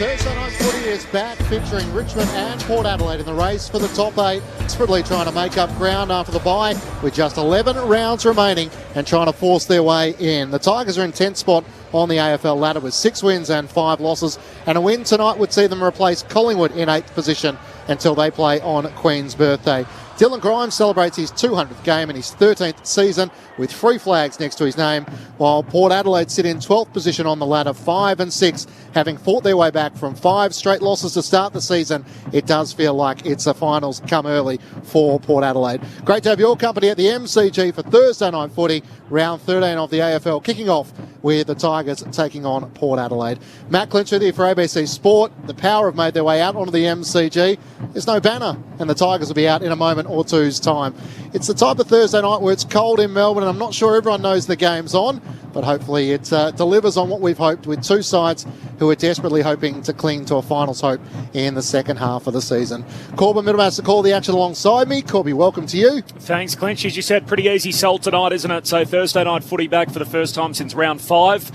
Thursday night footy is back, featuring Richmond and Port Adelaide in the race for the top 8. Desperately trying to make up ground after the bye with just 11 rounds remaining and trying to force their way in. The Tigers are in 10th spot on the AFL ladder with 6 wins and 5 losses, and a win tonight would see them replace Collingwood in 8th position until they play on Queen's birthday. Dylan Grimes celebrates his 200th game in his 13th season with 3 flags next to his name, while Port Adelaide sit in 12th position on the ladder, 5 and 6, having fought their way back from 5 straight losses to start the season. It does feel like it's a finals come early for Port Adelaide. Great to have your company at the MCG for Thursday night footy, round 13 of the AFL, kicking off with the Tigers taking on Port Adelaide. Matt Clinch with you for ABC Sport. The Power have made their way out onto the MCG. There's no banner, and the Tigers will be out in a moment or two's time. It's the type of Thursday night where it's cold in Melbourne, and I'm not sure everyone knows the game's on, but hopefully it delivers on what we've hoped, with two sides who are desperately hoping to cling to a finals hope in the second half of the season. Corbin Middlemaster to call the action alongside me. Corby, welcome to you. Thanks, Clinch. As you said, pretty easy sell tonight, isn't it? So Thursday night footy back for the first time since round 5.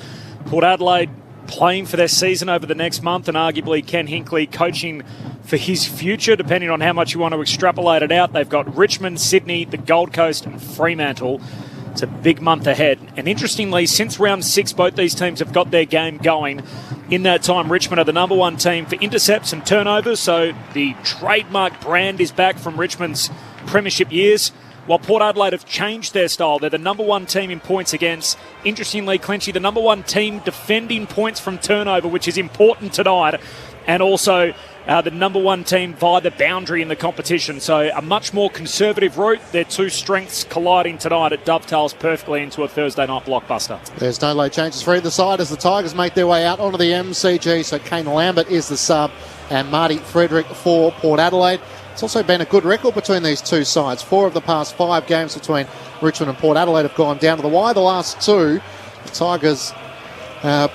Port Adelaide playing for their season over the next month, and arguably Ken Hinkley coaching for his future, depending on how much you want to extrapolate it out. They've got Richmond, Sydney, the Gold Coast and Fremantle. It's a big month ahead. And interestingly, since round 6, both these teams have got their game going. In that time, Richmond are the number 1 team for intercepts and turnovers, so the trademark brand is back from Richmond's premiership years. While Port Adelaide have changed their style, they're the number 1 team in points against. Interestingly, Clinchy, the number 1 team defending points from turnover, which is important tonight, and also the number 1 team via the boundary in the competition. So a much more conservative route. Their two strengths colliding tonight. It dovetails perfectly into a Thursday night blockbuster. There's no late changes for either side as the Tigers make their way out onto the MCG. So Kane Lambert is the sub and Marty Frederick for Port Adelaide. It's also been a good record between these two sides. 4 of the past 5 games between Richmond and Port Adelaide have gone down to the wire. The last 2, the Tigers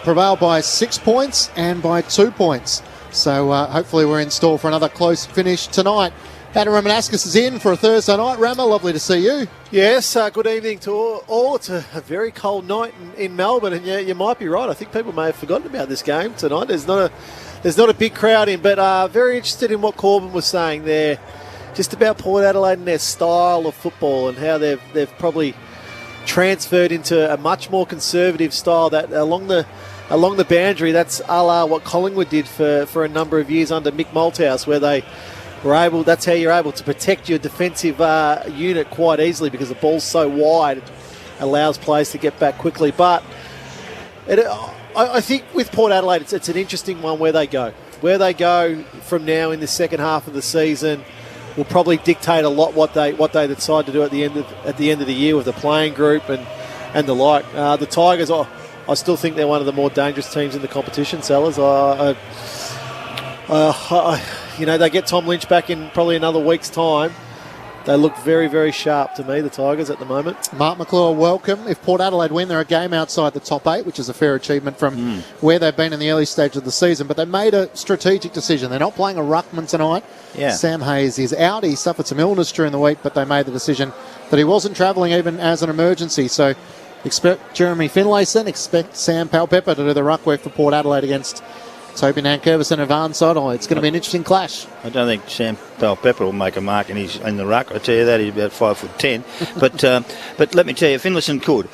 prevailed by 6 points and by 2 points. So hopefully we're in store for another close finish tonight. Adam Ramanauskas is in for a Thursday night. Rama, lovely to see you. Yes, good evening to all. It's a very cold night in Melbourne, and yeah, you might be right. I think people may have forgotten about this game tonight. There's not a big crowd in, but very interested in what Corbin was saying there, just about Port Adelaide and their style of football and how they've probably transferred into a much more conservative style that along the boundary. That's a la what Collingwood did for a number of years under Mick Malthouse, where they were able. That's how you're able to protect your defensive unit quite easily, because the ball's so wide, it allows players to get back quickly. But I think with Port Adelaide, it's an interesting one where they go. Where they go from now in the second half of the season will probably dictate a lot what they decide to do at the end of the year with the playing group and the like. The Tigers, I still think they're one of the more dangerous teams in the competition, Sellers. They get Tom Lynch back in probably another week's time. They look very, very sharp to me, the Tigers, at the moment. Mark McClure, welcome. If Port Adelaide win, they're a game outside the top 8, which is a fair achievement from where they've been in the early stage of the season. But they made a strategic decision. They're not playing a ruckman tonight. Yeah. Sam Hayes is out. He suffered some illness during the week, but they made the decision that he wasn't travelling even as an emergency. So expect Jeremy Finlayson, expect Sam Palpepper to do the ruck work for Port Adelaide against Toby Nankervis and Ivan Sodol. It's going to be an interesting clash. I don't think Sam Palpepper will make a mark in the ruck. I tell you that, he's about 5'10". But let me tell you, Finlayson could.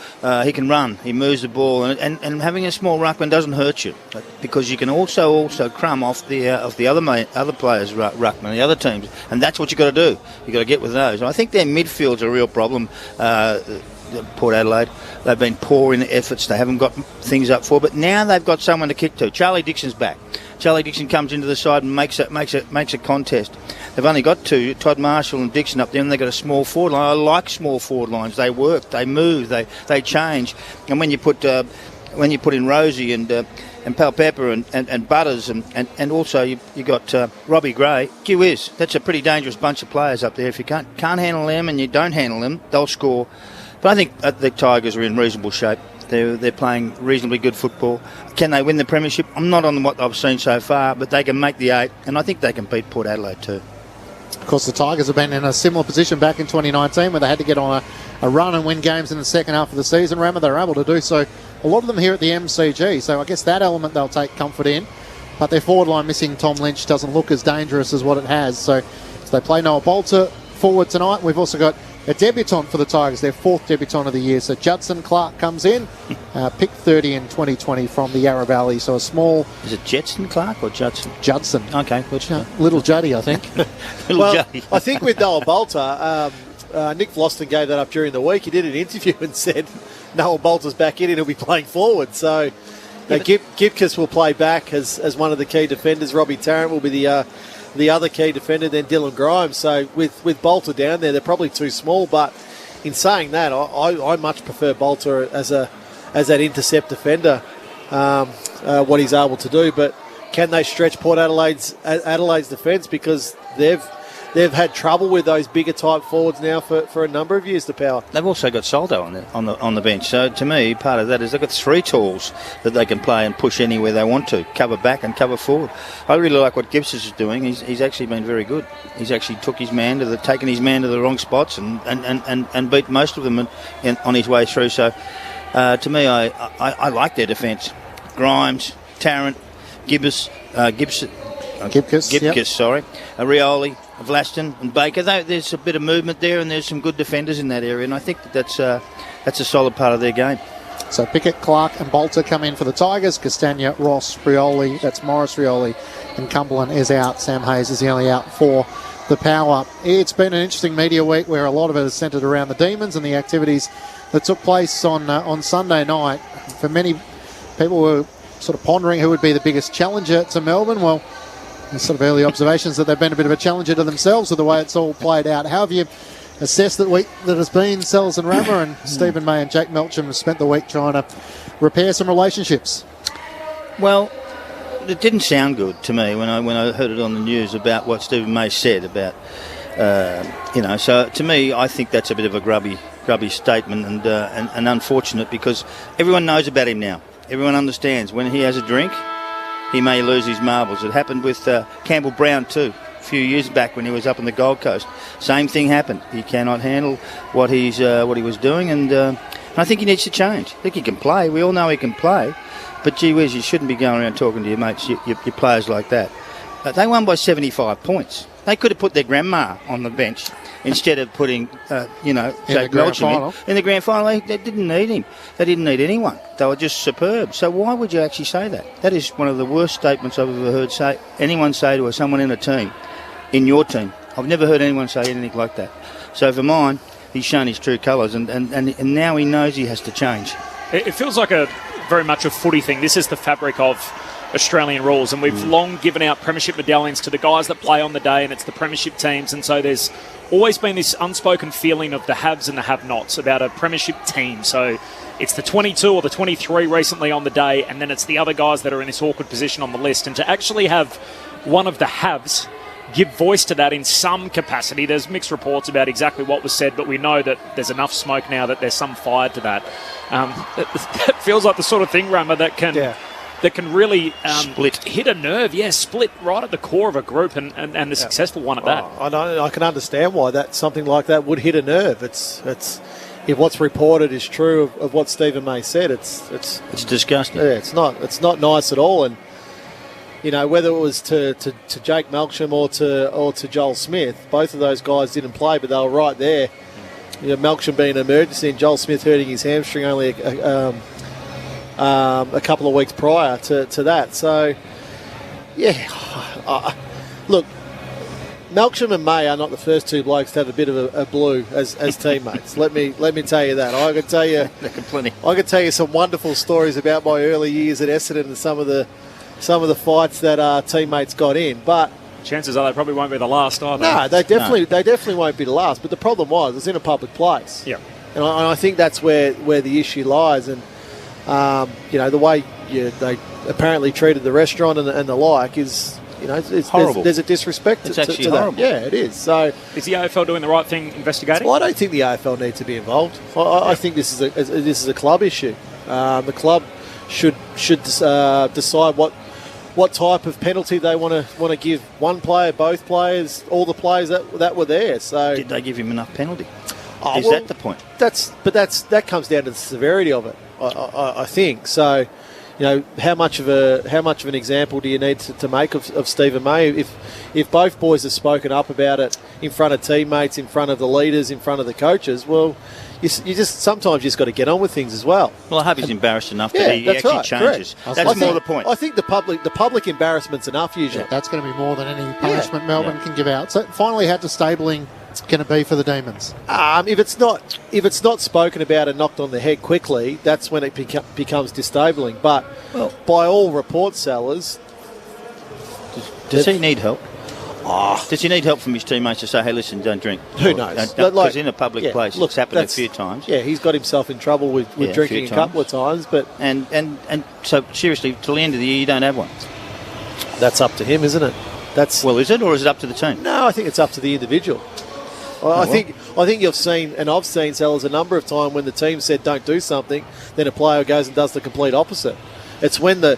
He can run. He moves the ball, and having a small ruckman doesn't hurt you, because you can also crumb off the other players' ruckman, the other teams, and that's what you've got to do. You've got to get with those. And I think their midfield's a real problem. Port Adelaide, they've been poor in the efforts. They haven't got things up for, but now they've got someone to kick to. Charlie Dixon's back. Charlie Dixon comes into the side and makes a contest. They've only got 2, Todd Marshall and Dixon up there, and they've got a small forward line. I like small forward lines. They work, they move, they change. And when you put in Rosie and Palpepper and Butters and also you got Robbie Gray, gee whiz, that's a pretty dangerous bunch of players up there. If you can't handle them and you don't handle them, they'll score. But I think the Tigers are in reasonable shape. They're playing reasonably good football. Can they win the premiership? I'm not on what I've seen so far, but they can make the 8, and I think they can beat Port Adelaide too. Of course, the Tigers have been in a similar position back in 2019, where they had to get on a run and win games in the second half of the season. Remember, they were able to do so, a lot of them here at the MCG, so I guess that element they'll take comfort in. but their forward line missing Tom Lynch doesn't look as dangerous as what it has. So they play Noah Bolter forward tonight. We've also got a debutant for the Tigers, their 4th debutant of the year. So Judson Clark comes in, picked 30 in 2020 from the Yarra Valley. So a small... Is it Jetson Clark or Judson? Judson. Okay, good. Little Juddy, I think. Juddy. I think with Noah Bolter, Nick Vlosten gave that up during the week. He did an interview and said Noah Bolter's back in and he'll be playing forward. So Gipkus will play back as one of the key defenders. Robbie Tarrant will be the other key defender, then Dylan Grimes. So with Bolter down there, they're probably too small. But in saying that, I much prefer Bolter as that intercept defender, what he's able to do. But can they stretch Port Adelaide's defence, because they've had trouble with those bigger type forwards now for a number of years, the Power. They've also got Soldo on the bench. So to me, part of that is they've got 3 tools that they can play and push anywhere they want to, cover back and cover forward. I really like what Gibbs is doing. He's actually been very good. He's actually taken his man to the wrong spots and beat most of them on his way through. So to me, I like their defence. Grimes, Tarrant, Gipkus, sorry, Rioli, Vlaston and Baker. There's a bit of movement there, and there's some good defenders in that area, and I think that's a solid part of their game. So Pickett, Clark and Bolter come in for the Tigers. Castagna, Ross, Rioli, that's Morris Rioli, and Cumberland is out. Sam Hayes is the only out for the Power. It's been an interesting media week where a lot of it is centred around the Demons and the activities that took place on Sunday night. For many people were sort of pondering who would be the biggest challenger to Melbourne. Well, there's sort of early observations that they've been a bit of a challenger to themselves with the way it's all played out. How have you assessed that week that has been Sells and Rammer, and Stephen May and Jake Melcham have spent the week trying to repair some relationships? Well, it didn't sound good to me when I heard it on the news about what Stephen May said about, So to me, I think that's a bit of a grubby statement and unfortunate, because everyone knows about him now. Everyone understands when he has a drink, he may lose his marbles. It happened with Campbell Brown too, a few years back when he was up on the Gold Coast. Same thing happened. He cannot handle what he was doing, and I think he needs to change. I think he can play. We all know he can play, but gee whiz, you shouldn't be going around talking to your mates, your players like that. They won by 75 points. They could have put their grandma on the bench instead of putting, Jake Melcham in the grand final. They didn't need him. They didn't need anyone. They were just superb. So why would you actually say that? That is one of the worst statements I've ever heard anyone say to someone in a team, in your team. I've never heard anyone say anything like that. So for mine, he's shown his true colours, and now he knows he has to change. It feels like very much a footy thing. This is the fabric of Australian rules, and we've long given out premiership medallions to the guys that play on the day, and it's the premiership teams, and so there's always been this unspoken feeling of the haves and the have-nots about a premiership team. So it's the 22 or the 23 recently on the day, and then it's the other guys that are in this awkward position on the list, and to actually have one of the haves give voice to that in some capacity. There's mixed reports about exactly what was said, but we know that there's enough smoke now that there's some fire to that. It feels like the sort of thing, Rama, that can really hit a nerve, split right at the core of a group, and a successful one at that. I can understand why something like that would hit a nerve. It's if what's reported is true of what Stephen May said, it's disgusting. Yeah, it's not nice at all. And whether it was to Jake Melcham or to Joel Smith, both of those guys didn't play, but they were right there. Melcham being an emergency and Joel Smith hurting his hamstring only a couple of weeks prior to that. So, look, Melcham and May are not the first two blokes to have a bit of a blue as teammates. Let me tell you that. I could tell you plenty. I could tell you some wonderful stories about my early years at Essendon and some of the fights that our teammates got in, but chances are they probably won't be the last either. No, they definitely won't be the last. But the problem was it's in a public place. Yeah, and I think that's where the issue lies. And the way they apparently treated the restaurant and the like is, it's horrible. There's a disrespect it's to actually to horrible. that. Yeah, it is. So is the AFL doing the right thing investigating? Well, I don't think the AFL need to be involved. I think this is a club issue. The club should decide what type of penalty they want to give one player, both players, all the players that were there. So did they give him enough penalty? Is that the point? That comes down to the severity of it. I think so. how much of an example do you need to make of Stephen May? If both boys have spoken up about it in front of teammates, in front of the leaders, in front of the coaches, well, you just sometimes got to get on with things as well. Well, I hope he's embarrassed enough that he actually changes. Correct. That's more the point. I think the public embarrassment's enough usually. Yeah, that's going to be more than any punishment Melbourne can give out. So finally, how disabling going to be for the Demons? If it's not spoken about and knocked on the head quickly, that's when it becomes disabling. But by all reports, sellers, does he need help? Does he need help from his teammates to say, hey, listen, don't drink? Who knows? Because in a public place, it's happened a few times. Yeah, he's got himself in trouble with drinking a couple of times. But and so, seriously, till the end of the year, you don't have one? That's up to him, isn't it? Is it, or is it up to the team? No, I think it's up to the individual. I think you've seen, and I've seen sellers a number of times when the team said don't do something, then a player goes and does the complete opposite. It's when the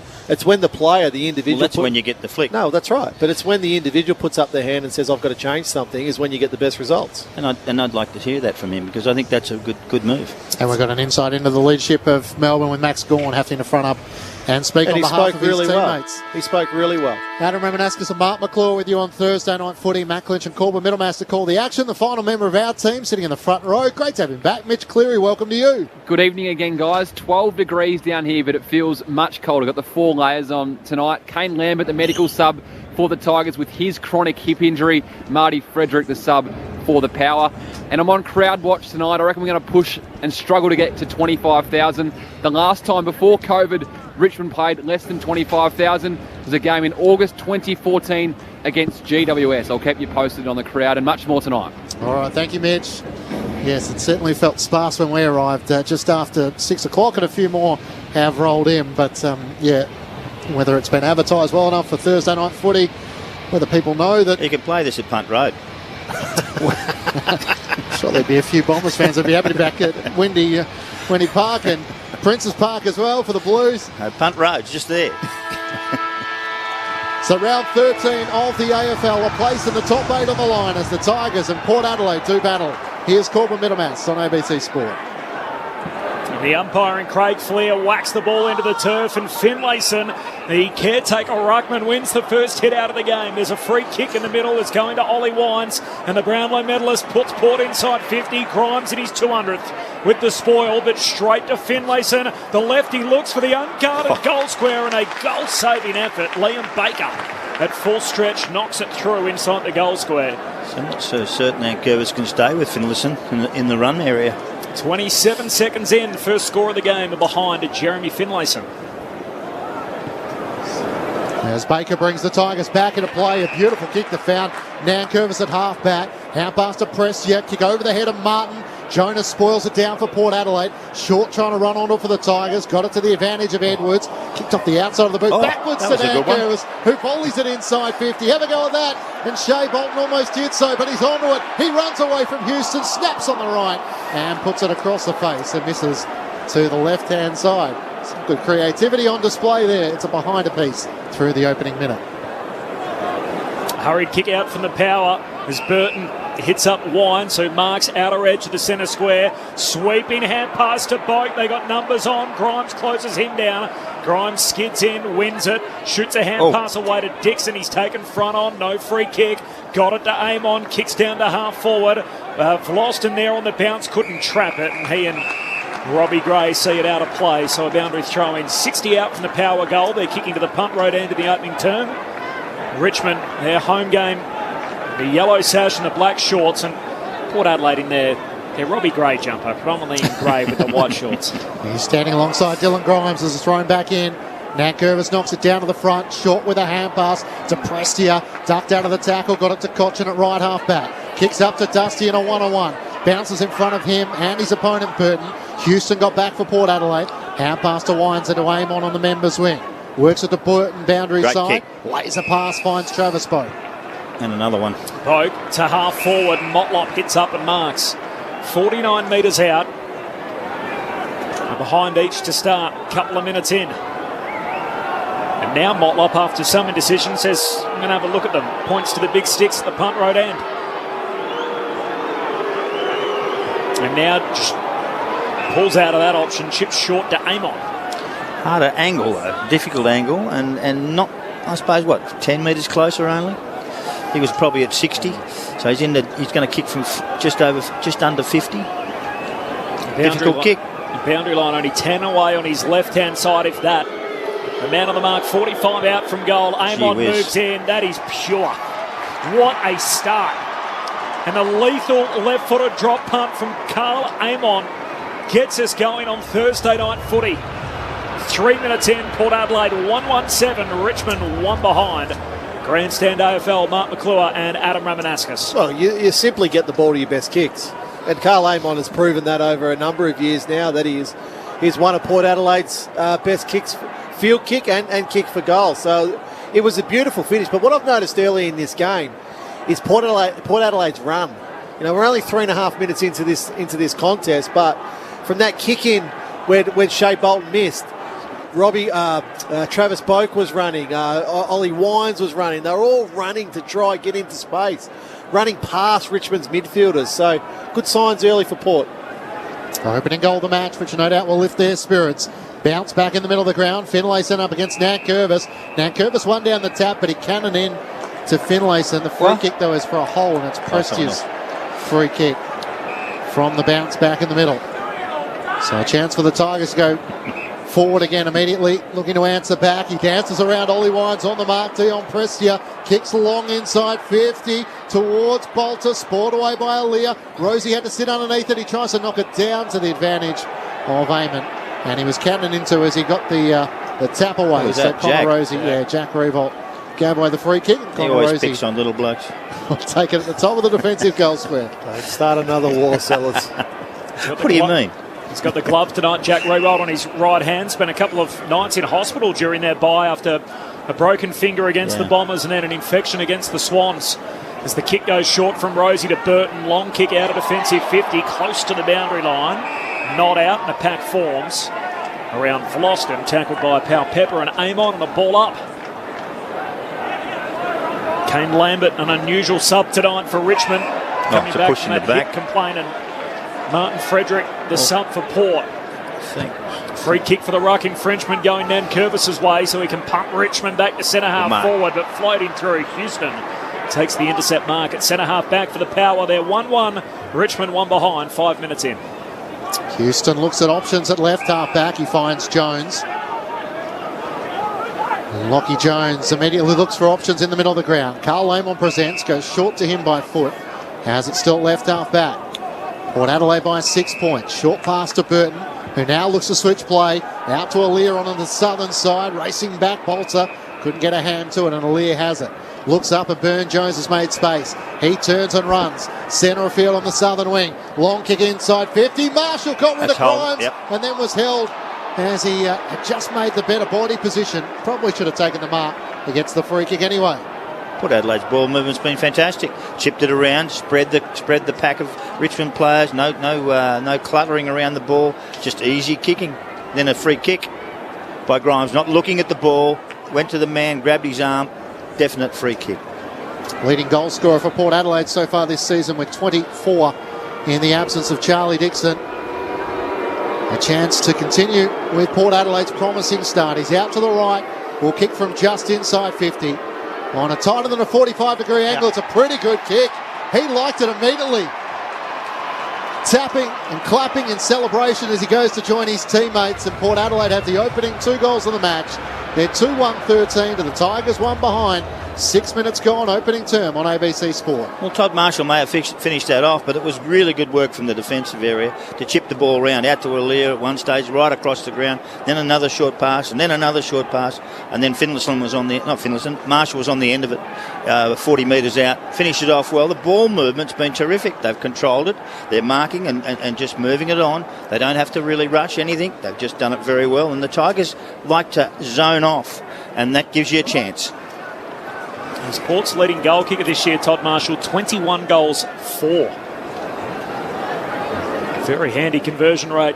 player, the individual. Well, that's when you get the flick. No, that's right. But it's when the individual puts up their hand and says, "I've got to change something," is when you get the best results. And I'd like to hear that from him, because I think that's a good move. And we've got an insight into the leadership of Melbourne with Max Gawn having to front up and speak on behalf of his teammates. He spoke really well. Adam Remanascus and Mark McClure with you on Thursday Night Footy. Matt Clinch and Corbin Middlemass to call the action. The final member of our team sitting in the front row. Great to have him back. Mitch Cleary, welcome to you. Good evening again, guys. 12 degrees down here, but it feels much colder. Got the 4 layers on tonight. Kane Lambert, the medical sub for the Tigers with his chronic hip injury. Marty Frederick, the sub for the Power. And I'm on crowd watch tonight. I reckon we're going to push and struggle to get to 25,000. The last time before COVID, Richmond played less than 25,000. It was a game in August 2014 against GWS. I'll keep you posted on the crowd and much more tonight. All right, thank you, Mitch. Yes, it certainly felt sparse when we arrived just after 6 o'clock, and a few more have rolled in. But, whether it's been advertised well enough for Thursday Night Footy, whether people know that... You can play this at Punt Road. Sure, there'd be a few Bombers fans that'd be happy to back at Windy Park and Princes Park as well for the Blues. Punt Road's just there. So round 13 of the AFL, a place in the top 8 on the line as the Tigers and Port Adelaide do battle. Here's Corbin Middlemass on ABC Sport. The umpire and Craig Flair whacks the ball into the turf, and Finlayson, the caretaker ruckman, wins the first hit out of the game. There's a free kick in the middle. It's going to Ollie Wines, and the Brownlow medalist puts Port inside 50. Grimes in his 200th with the spoil, but straight to Finlayson. The lefty looks for the unguarded goal square, and a goal-saving effort. Liam Baker at full stretch knocks it through inside the goal square. So I'm not so certain that Gervais can stay with Finlayson in the run area. 27 seconds in, first score of the game, behind Jeremy Finlayson. As Baker brings the Tigers back into play, a beautiful kick to found Nankervis at half-back. Out past to Prestia, kick over the head of Martin. Jonas spoils it down for Port Adelaide. Short trying to run onto it for the Tigers. Got it to the advantage of Edwards. Kicked off the outside of the boot. Backwards to Nankervis, who volleys it inside 50. Have a go at that. And Shea Bolton almost did so, but he's onto it. He runs away from Houston, snaps on the right, and puts it across the face and misses to the left-hand side. Some good creativity on display there. It's a behind-a-piece through the opening minute. Hurried kick out from the Power as Burton hits up Wines, who marks outer edge of the centre square. Sweeping hand pass to Boak. They got numbers on. Grimes closes him down. Grimes skids in, wins it, shoots a hand pass away to Dixon. He's taken front on, no free kick. Got it to Amon, kicks down to half forward. Vlosten there on the bounce, couldn't trap it, and he and Robbie Gray see it out of play. So a boundary throw in. 60 out from the Power goal. They're kicking to the punt road end of the opening term. Richmond, their home game, the yellow sash and the black shorts, and Port Adelaide in their Robbie Gray jumper, predominantly in grey with the white shorts. He's standing alongside Dylan Grimes as it's thrown back in. Nankervis knocks it down to the front, short with a hand pass to Prestia, ducked out of the tackle, got it to Cochin at right half back. Kicks up to Dusty in a 1-on-1. Bounces in front of him and his opponent Burton. Houston got back for Port Adelaide. Hand pass to Wines and to Amon on the members' wing. Works at the Burton boundary Great side. kick. Lays a pass, finds Travis Boak. And another one. Boak to half forward. Motlop gets up and marks. 49 metres out. Behind each to start. Couple of minutes in. And now Motlop, after some indecision, says, I'm going to have a look at them. Points to the big sticks at the punt road end. And now just pulls out of that option. Chips short to Amon. Harder angle, though. Difficult angle, and not, I suppose, 10 metres closer only? He was probably at 60, so he's going to kick from just under 50. Difficult kick. Boundary line only 10 away on his left-hand side, if that. The man on the mark, 45 out from goal. Amon moves in. That is pure. What a start. And a lethal left-footed drop punt from Carl Amon gets us going on Thursday night footy. 3 minutes in, Port Adelaide 1-1-7, Richmond 1 behind. Grandstand AFL, Mark McClure and Adam Ramanauskas. Well, you simply get the ball to your best kicks. And Carl Amon has proven that over a number of years now, that he's one of Port Adelaide's best kicks, field kick and kick for goal. So it was a beautiful finish. But what I've noticed early in this game is Port Adelaide's run. You know, we're only 3.5 minutes into this contest, but from that kick in when Shea Bolton missed, Travis Boak was running, Ollie Wines was running. They were all running to try and get into space, running past Richmond's midfielders. So good signs early for Port. Opening goal of the match, which no doubt will lift their spirits. Bounce back in the middle of the ground. Finlayson up against Nankervis. Nankervis won down the tap, but he cannoned in to Finlayson. The free kick, though, is for a hole, and it's Prestia's free kick from the bounce back in the middle. So a chance for the Tigers to go forward again immediately, looking to answer back. He dances around. Ollie Wines on the mark. Dion Prestia kicks long inside 50 towards Bolter. Spoiled away by Aaliyah. Rosie had to sit underneath it. He tries to knock it down to the advantage of Eamon. And he was counting into as he got the tap away. So Connor Rosie, Jack Revolt gave away the free kick. He always picks on little blokes. I'll take it at the top of the defensive goal square. Don't start another war, sellers. What do you mean? He's got the glove tonight, Jack Revolt, on his right hand. Spent a couple of nights in hospital during their bye after a broken finger against the Bombers and then an infection against the Swans. As the kick goes short from Rosie to Burton, long kick out of defensive 50, close to the boundary line. Not out, and the pack forms around Floston, tackled by Powell Pepper and Amon, and the ball up. Kane Lambert, an unusual sub tonight for Richmond. Coming back from that hip complaint, and Martin Frederick, the sub for Port. Free kick for the rucking Frenchman going down Curvis's way, so he can pump Richmond back to centre half forward, but floating through. Houston takes the intercept mark at centre half back for the Power. They're 1-1, Richmond 1 behind, 5 minutes in. Houston looks at options at left half back. He finds Jones. Lockie Jones immediately looks for options in the middle of the ground. Carl Amon presents, goes short to him by foot. Has it still left half back. Port Adelaide by 6 points. Short pass to Burton, who now looks to switch play. Out to Aaliyah on the southern side. Racing back, Bolter. Couldn't get a hand to it, and Aaliyah has it. Looks up and Burn Jones has made space. He turns and runs. Centre of field on the southern wing. Long kick inside 50. Marshall got rid of Grimes and then was held as he had just made the better body position. Probably should have taken the mark. He gets the free kick anyway. Port Adelaide's ball movement's been fantastic. Chipped it around, spread the pack of Richmond players. No cluttering around the ball. Just easy kicking. Then a free kick by Grimes, not looking at the ball. Went to the man, grabbed his arm. Definite free kick. Leading goal scorer for Port Adelaide so far this season with 24 in the absence of Charlie Dixon. A chance to continue with Port Adelaide's promising start. He's out to the right. Will kick from just inside 50. On a tighter than a 45-degree angle. It's a pretty good kick. He liked it immediately. Tapping and clapping in celebration as he goes to join his teammates. And Port Adelaide have the opening 2 goals of the match. They're 2-1-13 to the Tigers, 1 behind. 6 minutes gone, opening term on ABC Sport. Well, Todd Marshall may have finished that off, but it was really good work from the defensive area to chip the ball around out to Aaliyah at one stage, right across the ground, then another short pass, and then another short pass, and then Marshall was on the end of it, 40 metres out, finished it off well. The ball movement's been terrific. They've controlled it. They're marking and just moving it on. They don't have to really rush anything. They've just done it very well, and the Tigers like to zone off, and that gives you a chance. Port's leading goal kicker this year, Todd Marshall, 21 goals, 4. Very handy conversion rate.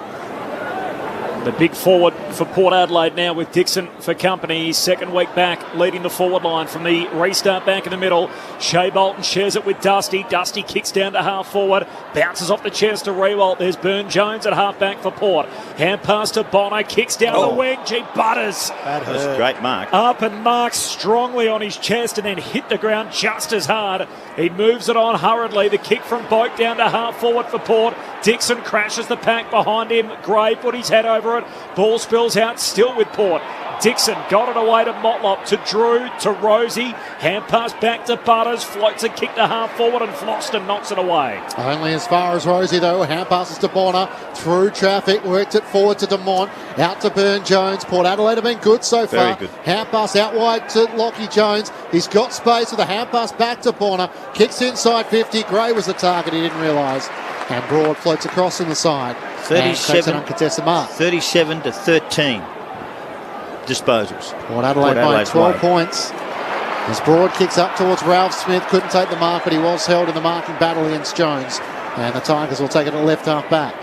The big forward for Port Adelaide now with Dixon for company. His second week back, leading the forward line from the restart back in the middle. Shea Bolton shares it with Dusty. Dusty kicks down to half forward, bounces off the chest to Rewalt. There's Burn Jones at half back for Port. Hand pass to Bonner, kicks down the wing. Butters. That was a great mark. Up and marks strongly on his chest and then hit the ground just as hard. He moves it on hurriedly. The kick from Boak down to half forward for Port. Dixon crashes the pack behind him. Gray put his head over it. Ball spills out, still with Port. Dixon got it away to Motlop, to Drew, to Rosie. Hand pass back to Butters. Floats a kick to half forward and Floston knocks it away. Only as far as Rosie though. Hand passes to Bonner. Through traffic. Worked it forward to Demont. Out to Burn Jones. Port Adelaide have been good so far. Very good. Hand pass out wide to Lockie Jones. He's got space with a hand pass back to Bonner. Kicks inside 50. Gray was the target. He didn't realise. And Broad floats across in the side. 37 uncontested mark. 37 to 13 disposals. Port Adelaide by 12 points. As Broad kicks up towards Ralph Smith, couldn't take the mark, but he was held in the marking battle against Jones. And the Tigers will take it at left half back.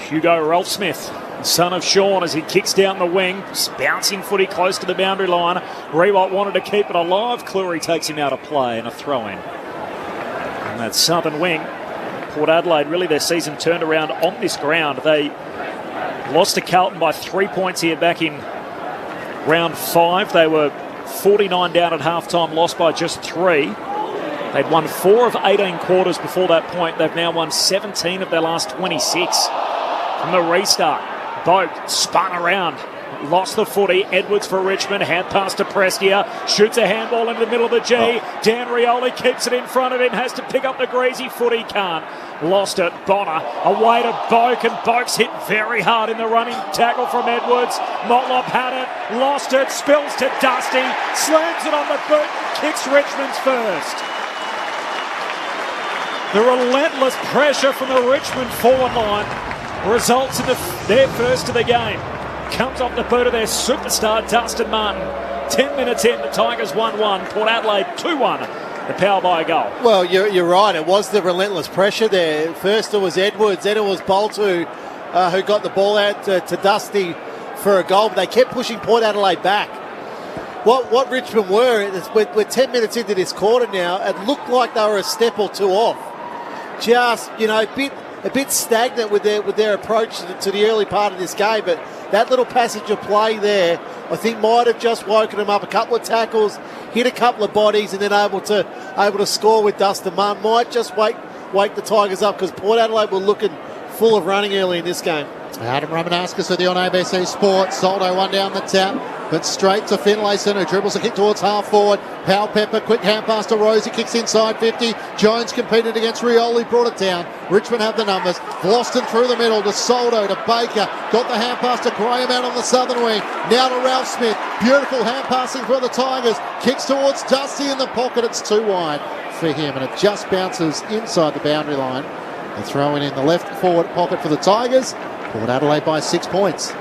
Hugo Ralph Smith, son of Sean, as he kicks down the wing. Bouncing footy close to the boundary line. Rewalt wanted to keep it alive. Cleary takes him out of play and a throw-in. And that southern wing, Port Adelaide, really their season turned around on this ground. They lost to Carlton by 3 points here back in round 5. They were 49 down at halftime, lost by just 3. They'd won 4 of 18 quarters before that point. They've now won 17 of their last 26. From the restart, Boak spun around, lost the footy. Edwards for Richmond, hand pass to Prestia, shoots a handball into the middle of the G. Dan Rioli keeps it in front of him, has to pick up the greasy footy, can't. Lost it, Bonner, away to Boak, and Boak's hit very hard in the running tackle from Edwards. Motlop had it, lost it, spills to Dusty, slams it on the boot, kicks Richmond's first. The relentless pressure from the Richmond forward line results in their first of the game. Comes off the boot of their superstar, Dustin Martin. 10 minutes in, the Tigers 1-1. Port Adelaide 2-1. The power by a goal. Well, you're right. It was the relentless pressure there. First it was Edwards, then it was Bolt who got the ball out to Dusty for a goal. But they kept pushing Port Adelaide back. What Richmond we're 10 minutes into this quarter now. It looked like they were a step or two off. Just, a bit stagnant with their approach to the early part of this game, but that little passage of play there, I think, might have just woken them up. A couple of tackles, hit a couple of bodies, and then able to score with Dustin Martin. Might just wake the Tigers up, because Port Adelaide were looking full of running early in this game. Adam Ramanauskas with you on ABC Sport. Soldo one down the tap, but straight to Finlayson, who dribbles a kick towards half forward. Powell Pepper, quick hand pass to Rosie, kicks inside 50. Jones competed against Rioli, brought it down. Richmond have the numbers. Floston through the middle to Soldo, to Baker. Got the hand pass to Graham out on the southern wing. Now to Ralph Smith. Beautiful hand passing for the Tigers. Kicks towards Dusty in the pocket. It's too wide for him, and it just bounces inside the boundary line. They're throwing in the left forward pocket for the Tigers. Port Adelaide by 6 points.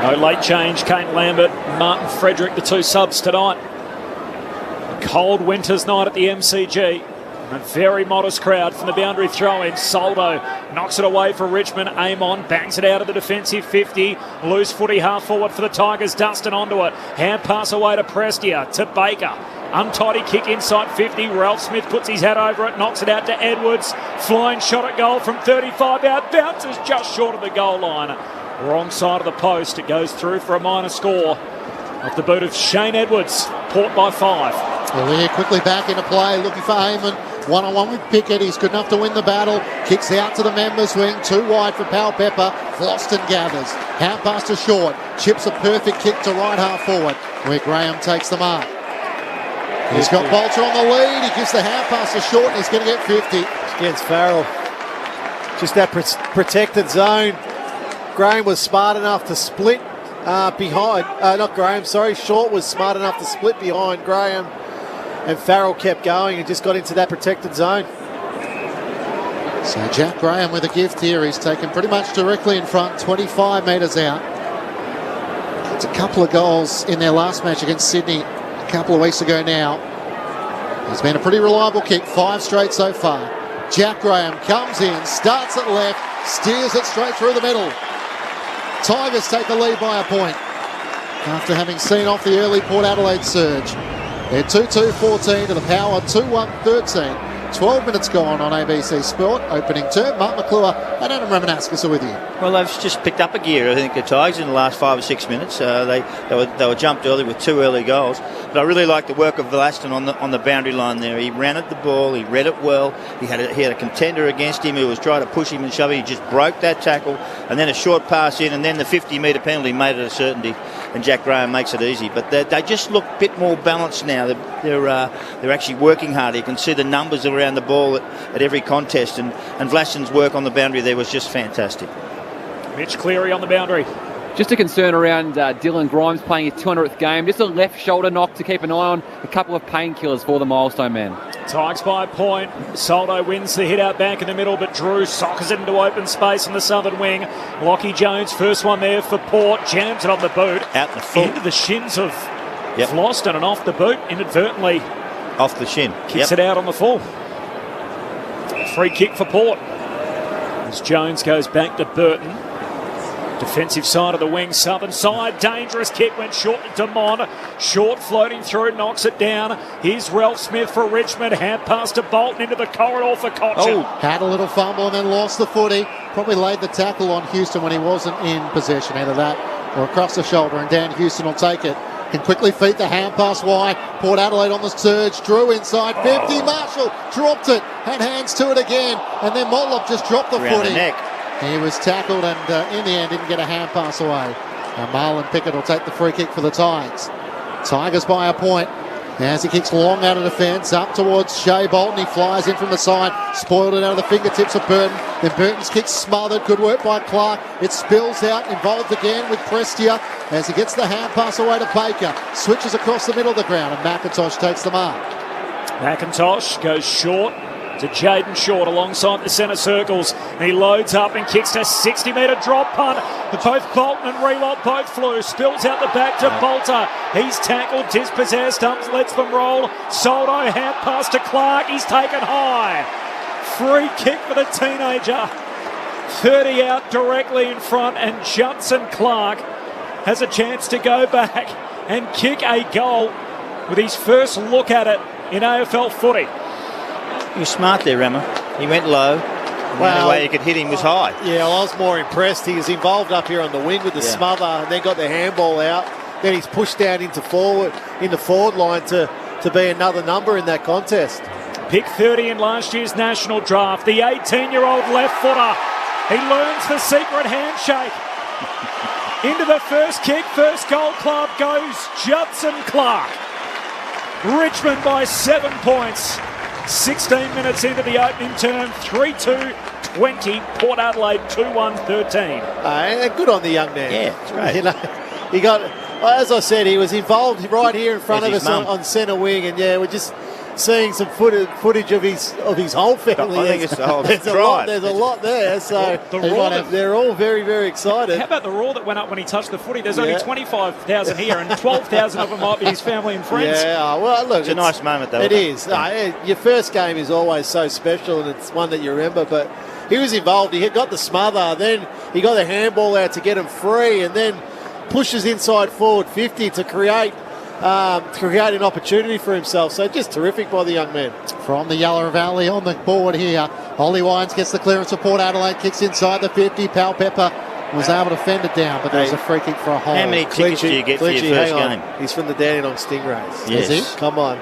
No late change. Kane Lambert, Martin Frederick, the 2 subs tonight. A cold winter's night at the MCG. A very modest crowd from the boundary throw-in. Soldo knocks it away for Richmond. Amon bangs it out of the defensive 50. Loose footy half forward for the Tigers. Dustin onto it. Hand pass away to Prestia, to Baker. Untidy kick inside 50. Ralph Smith puts his head over it, knocks it out to Edwards. Flying shot at goal from 35 out. Bounces just short of the goal line. Wrong side of the post. It goes through for a minor score. Off the boot of Shane Edwards. Port by 5. Well, here quickly back into play, looking for Heyman. One-on-one with Pickett. He's good enough to win the battle. Kicks out to the members' wing. Too wide for Powell Pepper. Floston gathers. Hand pass to Short. Chips a perfect kick to right half forward, where Graham takes the mark. He's got Bolter on the lead. He gives the hand pass to Short, and he's going to get 50. Against Farrell. Just that protected zone. Graham was smart enough to split behind. Short was smart enough to split behind Graham. And Farrell kept going and just got into that protected zone. So Jack Graham with a gift here. He's taken pretty much directly in front, 25 metres out. It's a couple of goals in their last match against Sydney a couple of weeks ago now. It's been a pretty reliable kick, 5 straight so far. Jack Graham comes in, starts at left, steers it straight through the middle. Tigers take the lead by a point after having seen off the early Port Adelaide surge. They're 2-2-14 to the power 2-1-13. 12 minutes gone on ABC Sport. Opening term, Mark McClure and Adam Ramanauskas are with you. Well, they've just picked up a gear, I think, the Tigers in the last 5 or 6 minutes. They were jumped early with 2 early goals. But I really like the work of Velaston on the boundary line there. He ran at the ball, he read it well. He had a contender against him who was trying to push him and shove him. He just broke that tackle, and then a short pass in, and then the 50-metre penalty made it a certainty. And Jack Graham makes it easy. But they just look a bit more balanced now. They're actually working hard. You can see the numbers around the ball at every contest, and Vlaston's work on the boundary there was just fantastic. Mitch Cleary on the boundary. Just a concern around Dylan Grimes playing his 200th game. Just a left shoulder knock to keep an eye on. A couple of painkillers for the milestone man. Tigers by a point. Soldo wins the hit out back in the middle, but Drew soccers it into open space on the southern wing. Lockie Jones, first one there for Port, jams it on the boot. Out the foot. Into the shins of Vlaston and off the boot, inadvertently. Off the shin. Kicks it out on the full. Free kick for Port. As Jones goes back to Burton. Defensive side of the wing, southern side. Dangerous kick, went short to Damon. Short floating through, knocks it down. Here's Ralph Smith for Richmond. Hand pass to Bolton into the corridor for Cochin. Had a little fumble and then lost the footy. Probably laid the tackle on Houston when he wasn't in possession. Either that or across the shoulder, and Dan Houston will take it. Can quickly feed the hand pass wide. Port Adelaide on the surge. Drew inside 50. Marshall dropped it. Had hands to it again. And then Motlop just dropped the Around footy. the neck. He was tackled and in the end didn't get a hand pass away. Now Marlon Pickett will take the free kick for the Tigers. Tigers by a point. As he kicks long out of defence, up towards Shea Bolton. He flies in from the side, spoiled it out of the fingertips of Burton. Then Burton's kick smothered, good work by Clark. It spills out, involved again with Prestia as he gets the hand pass away to Baker. Switches across the middle of the ground and McIntosh takes the mark. McIntosh goes short to Jaden Short alongside the centre circles. He loads up and kicks a 60-metre drop punt. Both Bolton and Relot both flew. Spills out the back to Bolter. He's tackled, dispossessed, lets them roll. Soldo, hand pass to Clark. He's taken high. Free kick for the teenager. 30 out directly in front, and Judson Clark has a chance to go back and kick a goal with his first look at it in AFL footy. He was smart there, Rama. He went low. The only way he could hit him was high. Yeah, well, I was more impressed. He was involved up here on the wing with the smother, and then got the handball out. Then he's pushed down in the forward line to be another number in that contest. Pick 30 in last year's national draft. The 18-year-old left footer. He learns the secret handshake. Into the first kick, first goal club goes Judson Clark. Richmond by 7 points. 16 minutes into the opening term, 3-2-20, Port Adelaide 2-1-13. Good on the young man. Yeah, that's right. You know, he got, as I said, he was involved right here in front of us on centre wing, and we're just seeing some footage of his whole family. I think it's the whole there's a lot there, so they're all very, very excited. How about the roar that went up when he touched the footy? There's only 25,000 here, and 12,000 of them might be his family and friends. Yeah, well, look, it's a nice moment, though. It is. Your first game is always so special, and it's one that you remember, but he was involved. He got the smother, then he got the handball out to get him free, and then pushes inside forward 50 to create an opportunity for himself. So just terrific by the young man. From the Yellow Valley on the board here, Ollie Wines gets the clearance for Port Adelaide, kicks inside the 50. Pal Pepper was able to fend it down, but there was a free kick for a hole. How many tickets do you get for your first game? He's from the Dandenong Stingrays. Yes. Is he? Come on.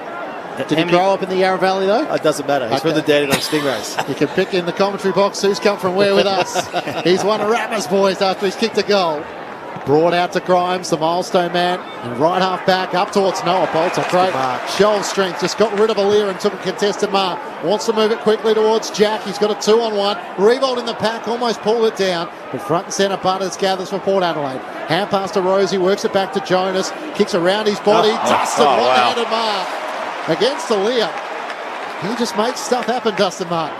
Did he grow up in the Yarra Valley, though? It doesn't matter. He's from the Dandenong Stingrays. You can pick in the commentary box who's come from where with us. He's one of Ratner's boys after he's kicked a goal. Brought out to Grimes, the milestone man, and right half back up towards Noah Bolter. Great show of strength. Just got rid of Alir and took a contested mark. Wants to move it quickly towards Jack. He's got a 2-on-1. Revolt in the pack, almost pulled it down. But front and centre, Butters gathers for Port Adelaide. Hand pass to Rosie, works it back to Jonas. Kicks around his body. Dustin, one-handed mark against Alir. He just makes stuff happen, Dustin Mark.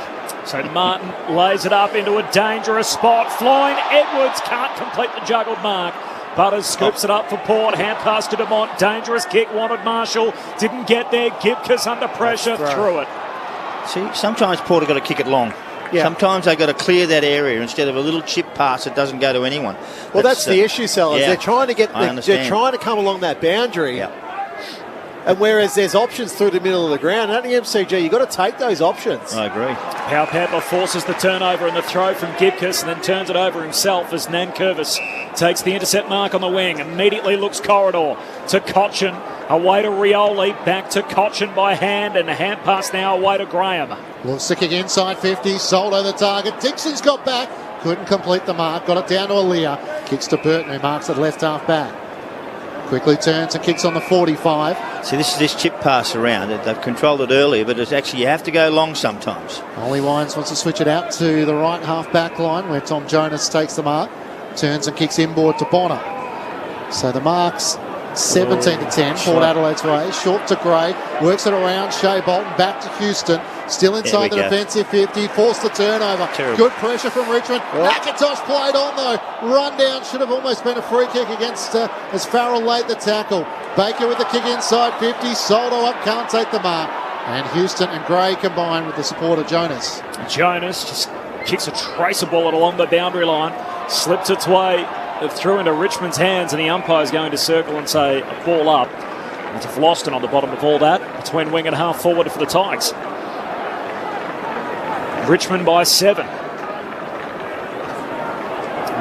So Martin lays it up into a dangerous spot. Flying Edwards can't complete the juggled mark. Butters scoops it up for Port. Hand pass to Demont. Dangerous kick. Wanted Marshall. Didn't get there. Gibcus under pressure. Threw it. See, sometimes Port have got to kick it long. Yeah. Sometimes they've got to clear that area instead of a little chip pass that doesn't go to anyone. Well, that's the issue, Sellers. yeah, They're trying to they're I trying to come along that boundary. Yeah. And whereas there's options through the middle of the ground, at the MCG, you've got to take those options. I agree. Pau Pepper forces the turnover and the throw from Gibcus and then turns it over himself as Nankervis takes the intercept mark on the wing. Immediately looks corridor to Cochin. Away to Rioli. Back to Cochin by hand. And a hand pass now away to Graham. Looks to kick inside 50. Soldo the target. Dixon's got back. Couldn't complete the mark. Got it down to Aaliyah. Kicks to Burton, who marks at left half back. Quickly turns and kicks on the 45. See, this chip pass around. They've controlled it earlier, but it's actually you have to go long sometimes. Ollie Wines wants to switch it out to the right half back line where Tom Jonas takes the mark. Turns and kicks inboard to Bonner. So the mark's 17 to 10. Port Adelaide's way. Short to Gray. Works it around. Shea Bolton back to Houston. Still inside the defensive 50. Forced the turnover. Terrible. Good pressure from Richmond. McIntosh played on though. Run down. Should have almost been a free kick against as Farrell laid the tackle. Baker with the kick inside 50. Soldo up. Can't take the mark. And Houston and Gray combined with the support of Jonas. Jonas just kicks a tracer bullet along the boundary line. Slipped its way through into Richmond's hands, and the umpire's going to circle and say a ball up. It's Vlosten on the bottom of all that between wing and half forward for the Tigers. Richmond by 7.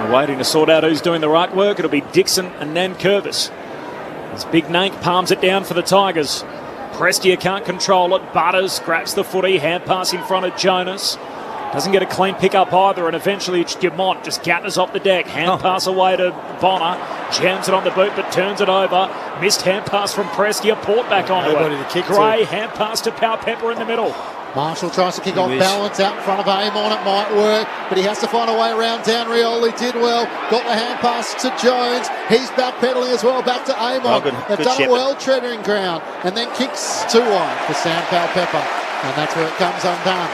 We're waiting to sort out who's doing the right work. It'll be Dixon and Nankervis. As Big Nank palms it down for the Tigers. Prestia can't control it. Butters grabs the footy. Hand pass in front of Jonas. Doesn't get a clean pick up either, and eventually Dumont just gathers off the deck. Hand pass away to Bonner. Jams it on the boot, but turns it over. Missed hand pass from Prestia. Port back onto it. Gray, hand pass to Pau Pepper in the middle. Marshall tries to kick off balance out in front of Amon. It might work, but he has to find a way around town. Rioli did well. Got the hand pass to Jones. He's backpedaling as well. Back to Amon. They've done it well, treading ground. And then kicks too wide for Sam Pau Pepper. And that's where it comes undone.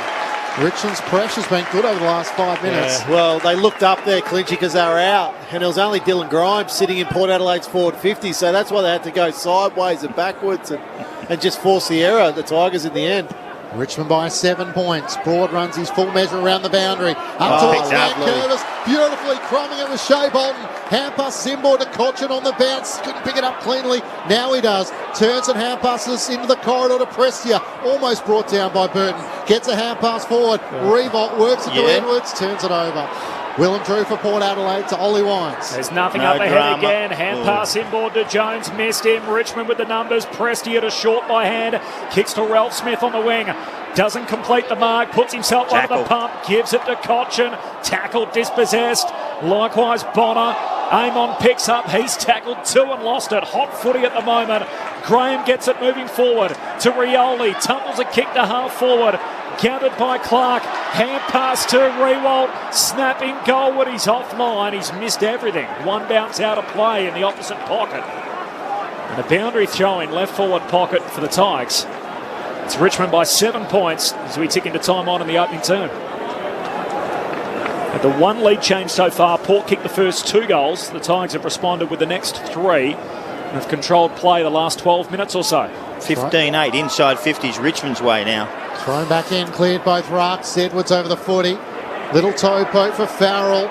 Richmond's pressure's been good over the last 5 minutes. Yeah, well, they looked up there, Clinchy, because they were out. And it was only Dylan Grimes sitting in Port Adelaide's forward 50. So that's why they had to go sideways and backwards and just force the error, the Tigers, in the end. Richmond by 7 points. Broad runs his full measure around the boundary. Up towards Nankervis. Beautifully crumbing it with Shea Bolton. Hand pass inboard to Cochin on the bounce. Couldn't pick it up cleanly. Now he does. Turns and hand passes into the corridor to Prestia. Almost brought down by Burton. Gets a hand pass forward. Revolt works it to Edwards. Turns it over. Willem Drew for Port Adelaide to Ollie Wines. There's nothing up ahead again. Hand pass inboard to Jones. Missed him. Richmond with the numbers. Prestia to short by hand. Kicks to Ralph Smith on the wing. Doesn't complete the mark. Puts himself under the pump. Gives it to Cochin. Tackled, dispossessed. Likewise, Bonner. Amon picks up. He's tackled too and lost it. Hot footy at the moment. Graham gets it moving forward to Rioli. Tumbles a kick to half forward. Gathered by Clark. Hand pass to Rewalt. Snapping goal when he's offline. He's missed everything. One bounce out of play in the opposite pocket. And a boundary throw in left forward pocket for the Tigers. It's Richmond by 7 points as we tick into time on in the opening term. At the one lead change so far, Port kicked the first 2 goals. The Tigers have responded with the next 3 and have controlled play the last 12 minutes or so. 15-8 inside 50s Richmond's way now. Thrown back in, cleared both rucks. Edwards over the footy. Little toe poke for Farrell.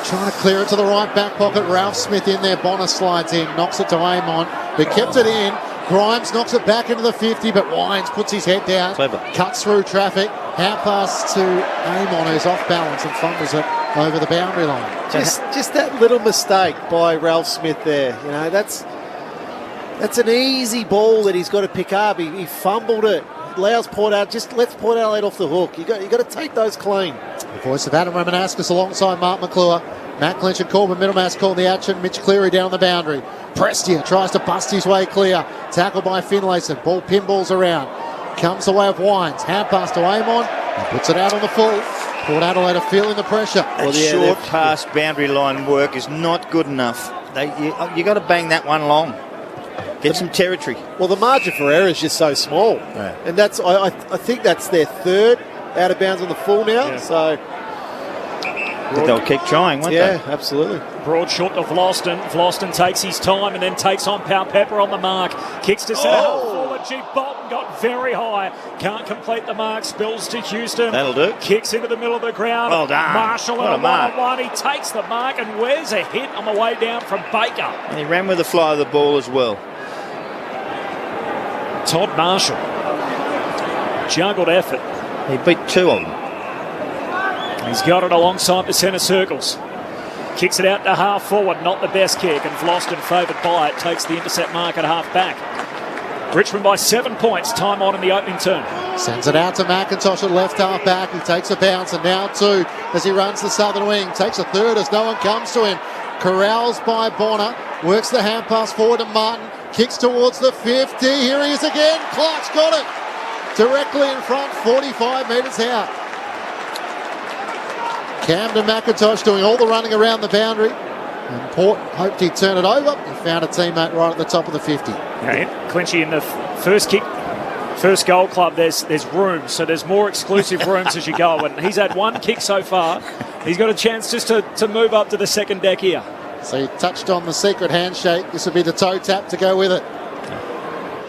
Trying to clear it to the right back pocket. Ralph Smith in there. Bonner slides in. Knocks it to Amon, who kept it in. Grimes knocks it back into the 50, but Wines puts his head down. Clever. Cuts through traffic. Hand pass to Amon, who's off balance and fumbles it over the boundary line. Just that little mistake by Ralph Smith there. You know, that's an easy ball that he's got to pick up. He fumbled it. Allows Port out. Just lets Port Adelaide off the hook. You got to take those clean. The voice of Adam Romanascus alongside Mark McClure. Matt Clinch and Corbin Middlemass call the action. Mitch Cleary down the boundary. Prestia tries to bust his way clear. Tackled by Finlayson. Ball pinballs around. Comes away of Wines. Hand pass to Amon. And puts it out on the full. Port Adelaide are feeling the pressure. That short pass boundary line work is not good enough. You got to bang that one long. Get some territory. Well, the margin for error is just so small. Yeah. And that's I think that's their 3rd out of bounds on the full now. Yeah. So but they'll keep trying, won't they? Yeah, absolutely. Broad short to Vlosten. Vlosten takes his time and then takes on Pau Pepper on the mark. Kicks to centre forward Gee, Bolton got very high. Can't complete the mark. Spills to Houston. That'll do. Kicks into the middle of the ground. Well done. Marshall What in a a mark. one-on-one. He takes the mark and wears a hit on the way down from Baker. And he ran with the fly of the ball as well. Todd Marshall. Juggled effort. He beat two of them. He's got it alongside the centre circles. Kicks it out to half forward, not the best kick, and Vlosten favoured by it, takes the intercept mark at half back. Richmond by 7 points, time on in the opening term. Sends it out to McIntosh at left half back. He takes a bounce and now two as he runs the southern wing. Takes a third as no one comes to him. Corrals by Bonner. Works the hand pass forward to Martin. Kicks towards the 50. Here he is again. Clark's got it. Directly in front, 45 metres out. Camden McIntosh doing all the running around the boundary. And Port hoped he'd turn it over. He found a teammate right at the top of the 50. Yeah, Clinchy in the first kick, first goal club, there's room, so there's more exclusive rooms as you go. And he's had one kick so far. He's got a chance just to move up to the second deck here. So he touched on the secret handshake. This would be the toe tap to go with it.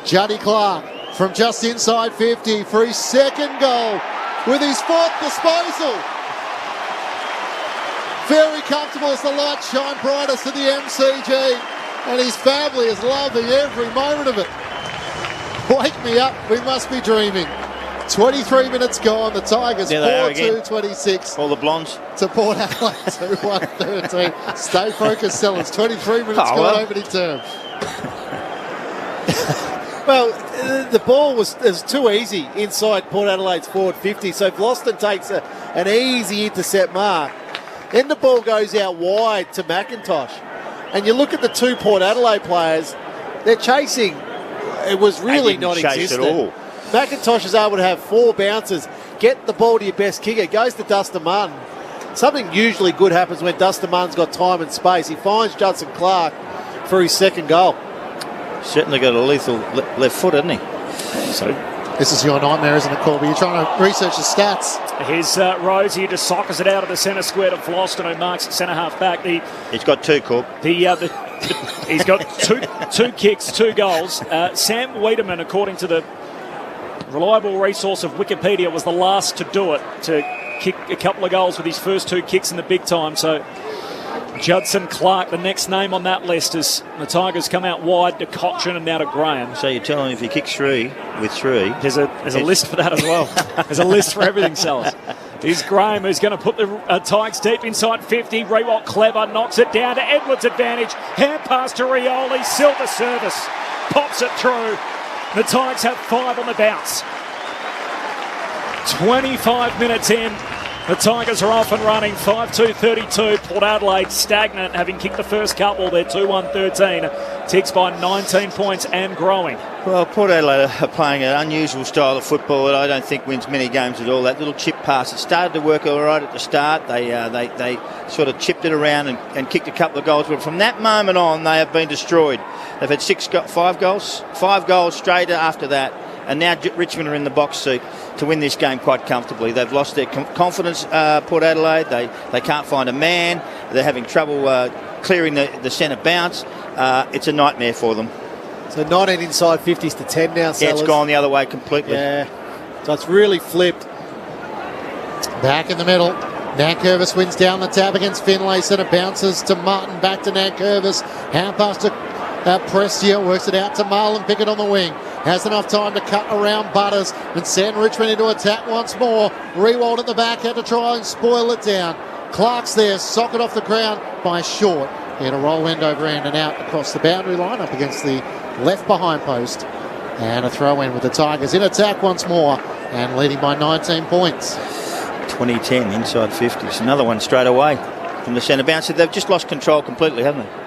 Juddy Clark from just inside 50 for his second goal with his fourth disposal. Very comfortable as the lights shine brightest at the MCG, and his family is loving every moment of it. Wake me up, we must be dreaming. 23 minutes gone, the Tigers 4-2-26. All the blondes. To Port Adelaide 2-1-13. Stay focused, sellers. 23 minutes gone, opening term. Well, the ball was too easy inside Port Adelaide's forward 50, so Vlosten takes an easy intercept mark. Then the ball goes out wide to McIntosh. And you look at the two Port Adelaide players, they're chasing. It was really non-existent. At all. McIntosh is able to have 4 bounces, get the ball to your best kicker, goes to Dustin Martin. Something usually good happens when Dustin Martin's got time and space. He finds Judson Clark for his second goal. Certainly got a lethal left foot, hasn't he? So this is your nightmare, isn't it, Corby? You're trying to research the stats. here's Rose here, just sockers it out of the centre square to Vlosten, who marks at centre half back. He's got two, Corb. He's got two kicks, 2 goals. Sam Wiedemann, according to the reliable resource of Wikipedia, was the last to do it, to kick a couple of goals with his first 2 kicks in the big time. So Judson Clark, the next name on that list, as the Tigers come out wide to Cochrane and now to Graham. So you're telling me if he kicks 3 with 3... There's a list for that as well. There's a list for everything, sellers. Here's Graham, who's going to put the Tigers deep inside 50. Rewalt clever, knocks it down to Edwards' advantage. Hand pass to Rioli, silver service. Pops it through. The Tigers have 5 on the bounce. 25 minutes in. The Tigers are off and running, 5-2-32. Port Adelaide stagnant, having kicked the first couple. They're 2-1-13. Ticks by 19 points and growing. Well, Port Adelaide are playing an unusual style of football that I don't think wins many games at all. That little chip pass, it started to work all right at the start. They sort of chipped it around and kicked a couple of goals. But from that moment on, they have been destroyed. They've had 5 goals straight after that. And now Richmond are in the box seat to win this game quite comfortably. They've lost their confidence, Port Adelaide. They can't find a man. They're having trouble clearing the centre bounce. It's a nightmare for them. So 19 inside 50s to 10 now, sellers. Yeah, it's gone the other way completely. Yeah, so it's really flipped. Back in the middle. Nankervis wins down the tap against Finlayson. It bounces to Martin, back to Nankervis. Hand pass to Prestia, works it out to Marlon Pickett on the wing. Has enough time to cut around Butters and send Richmond into attack once more. Rewald at the back, had to try and spoil it down. Clark's there, socket off the ground by Short. He had a roll end over end and out across the boundary line up against the left behind post. And a throw in with the Tigers in attack once more and leading by 19 points. 20-10 inside 50s. Another one straight away from the centre bounce. They've just lost control completely, haven't they?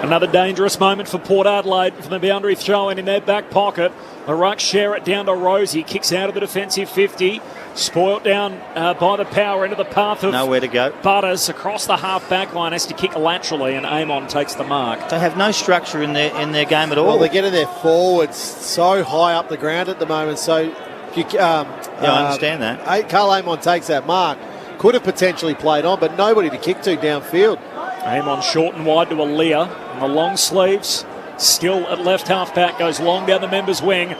Another dangerous moment for Port Adelaide from the boundary throw in their back pocket. The Rucks share it down to Rosie. Kicks out of the defensive 50. Spoilt down by the power into the path of nowhere to go. Butters across the half-back line. Has to kick laterally and Amon takes the mark. They have no structure in their game at all. Well, they're getting their forwards so high up the ground at the moment. So I understand that. Carl Amon takes that mark. Could have potentially played on, but nobody to kick to downfield. Amon short and wide to Aaliyah. And the long sleeves still at left half-back, goes long down the members' wing.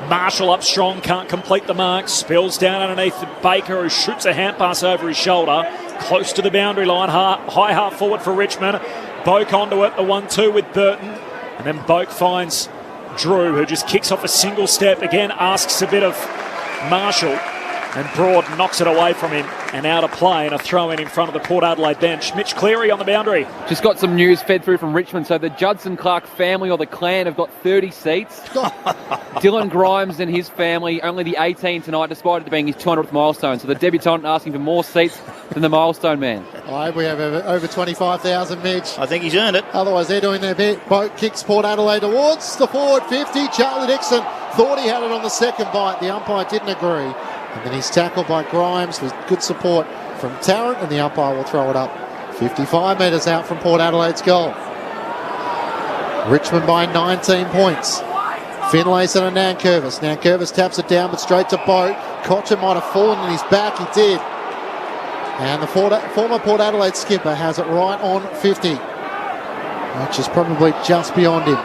Marshall up strong, can't complete the mark, spills down underneath Baker, who shoots a hand pass over his shoulder, close to the boundary line, high half forward for Richmond. Boak onto it, the 1-2 with Burton, and then Boak finds Drew, who just kicks off a single step, again asks a bit of Marshall, and Broad knocks it away from him and out of play, and a throw in front of the Port Adelaide bench. Mitch Cleary on the boundary. Just got some news fed through from Richmond. So the Judson Clark family, or the clan, have got 30 seats. Dylan Grimes and his family, only the 18 tonight, despite it being his 200th milestone. So the debutant asking for more seats than the milestone man. I hope we have over 25,000, Mitch. I think he's earned it. Otherwise, they're doing their bit. Boat kicks Port Adelaide towards the forward 50. Charlie Dixon thought he had it on the second bite. The umpire didn't agree. And then he's tackled by Grimes with good support from Tarrant, and the umpire will throw it up 55 metres out from Port Adelaide's goal. Richmond by 19 points. Finlayson and Nankervis. Nankervis taps it down, but straight to Boat. Cotcher might have fallen on his back. He did. And the former Port Adelaide skipper has it right on 50, which is probably just beyond him.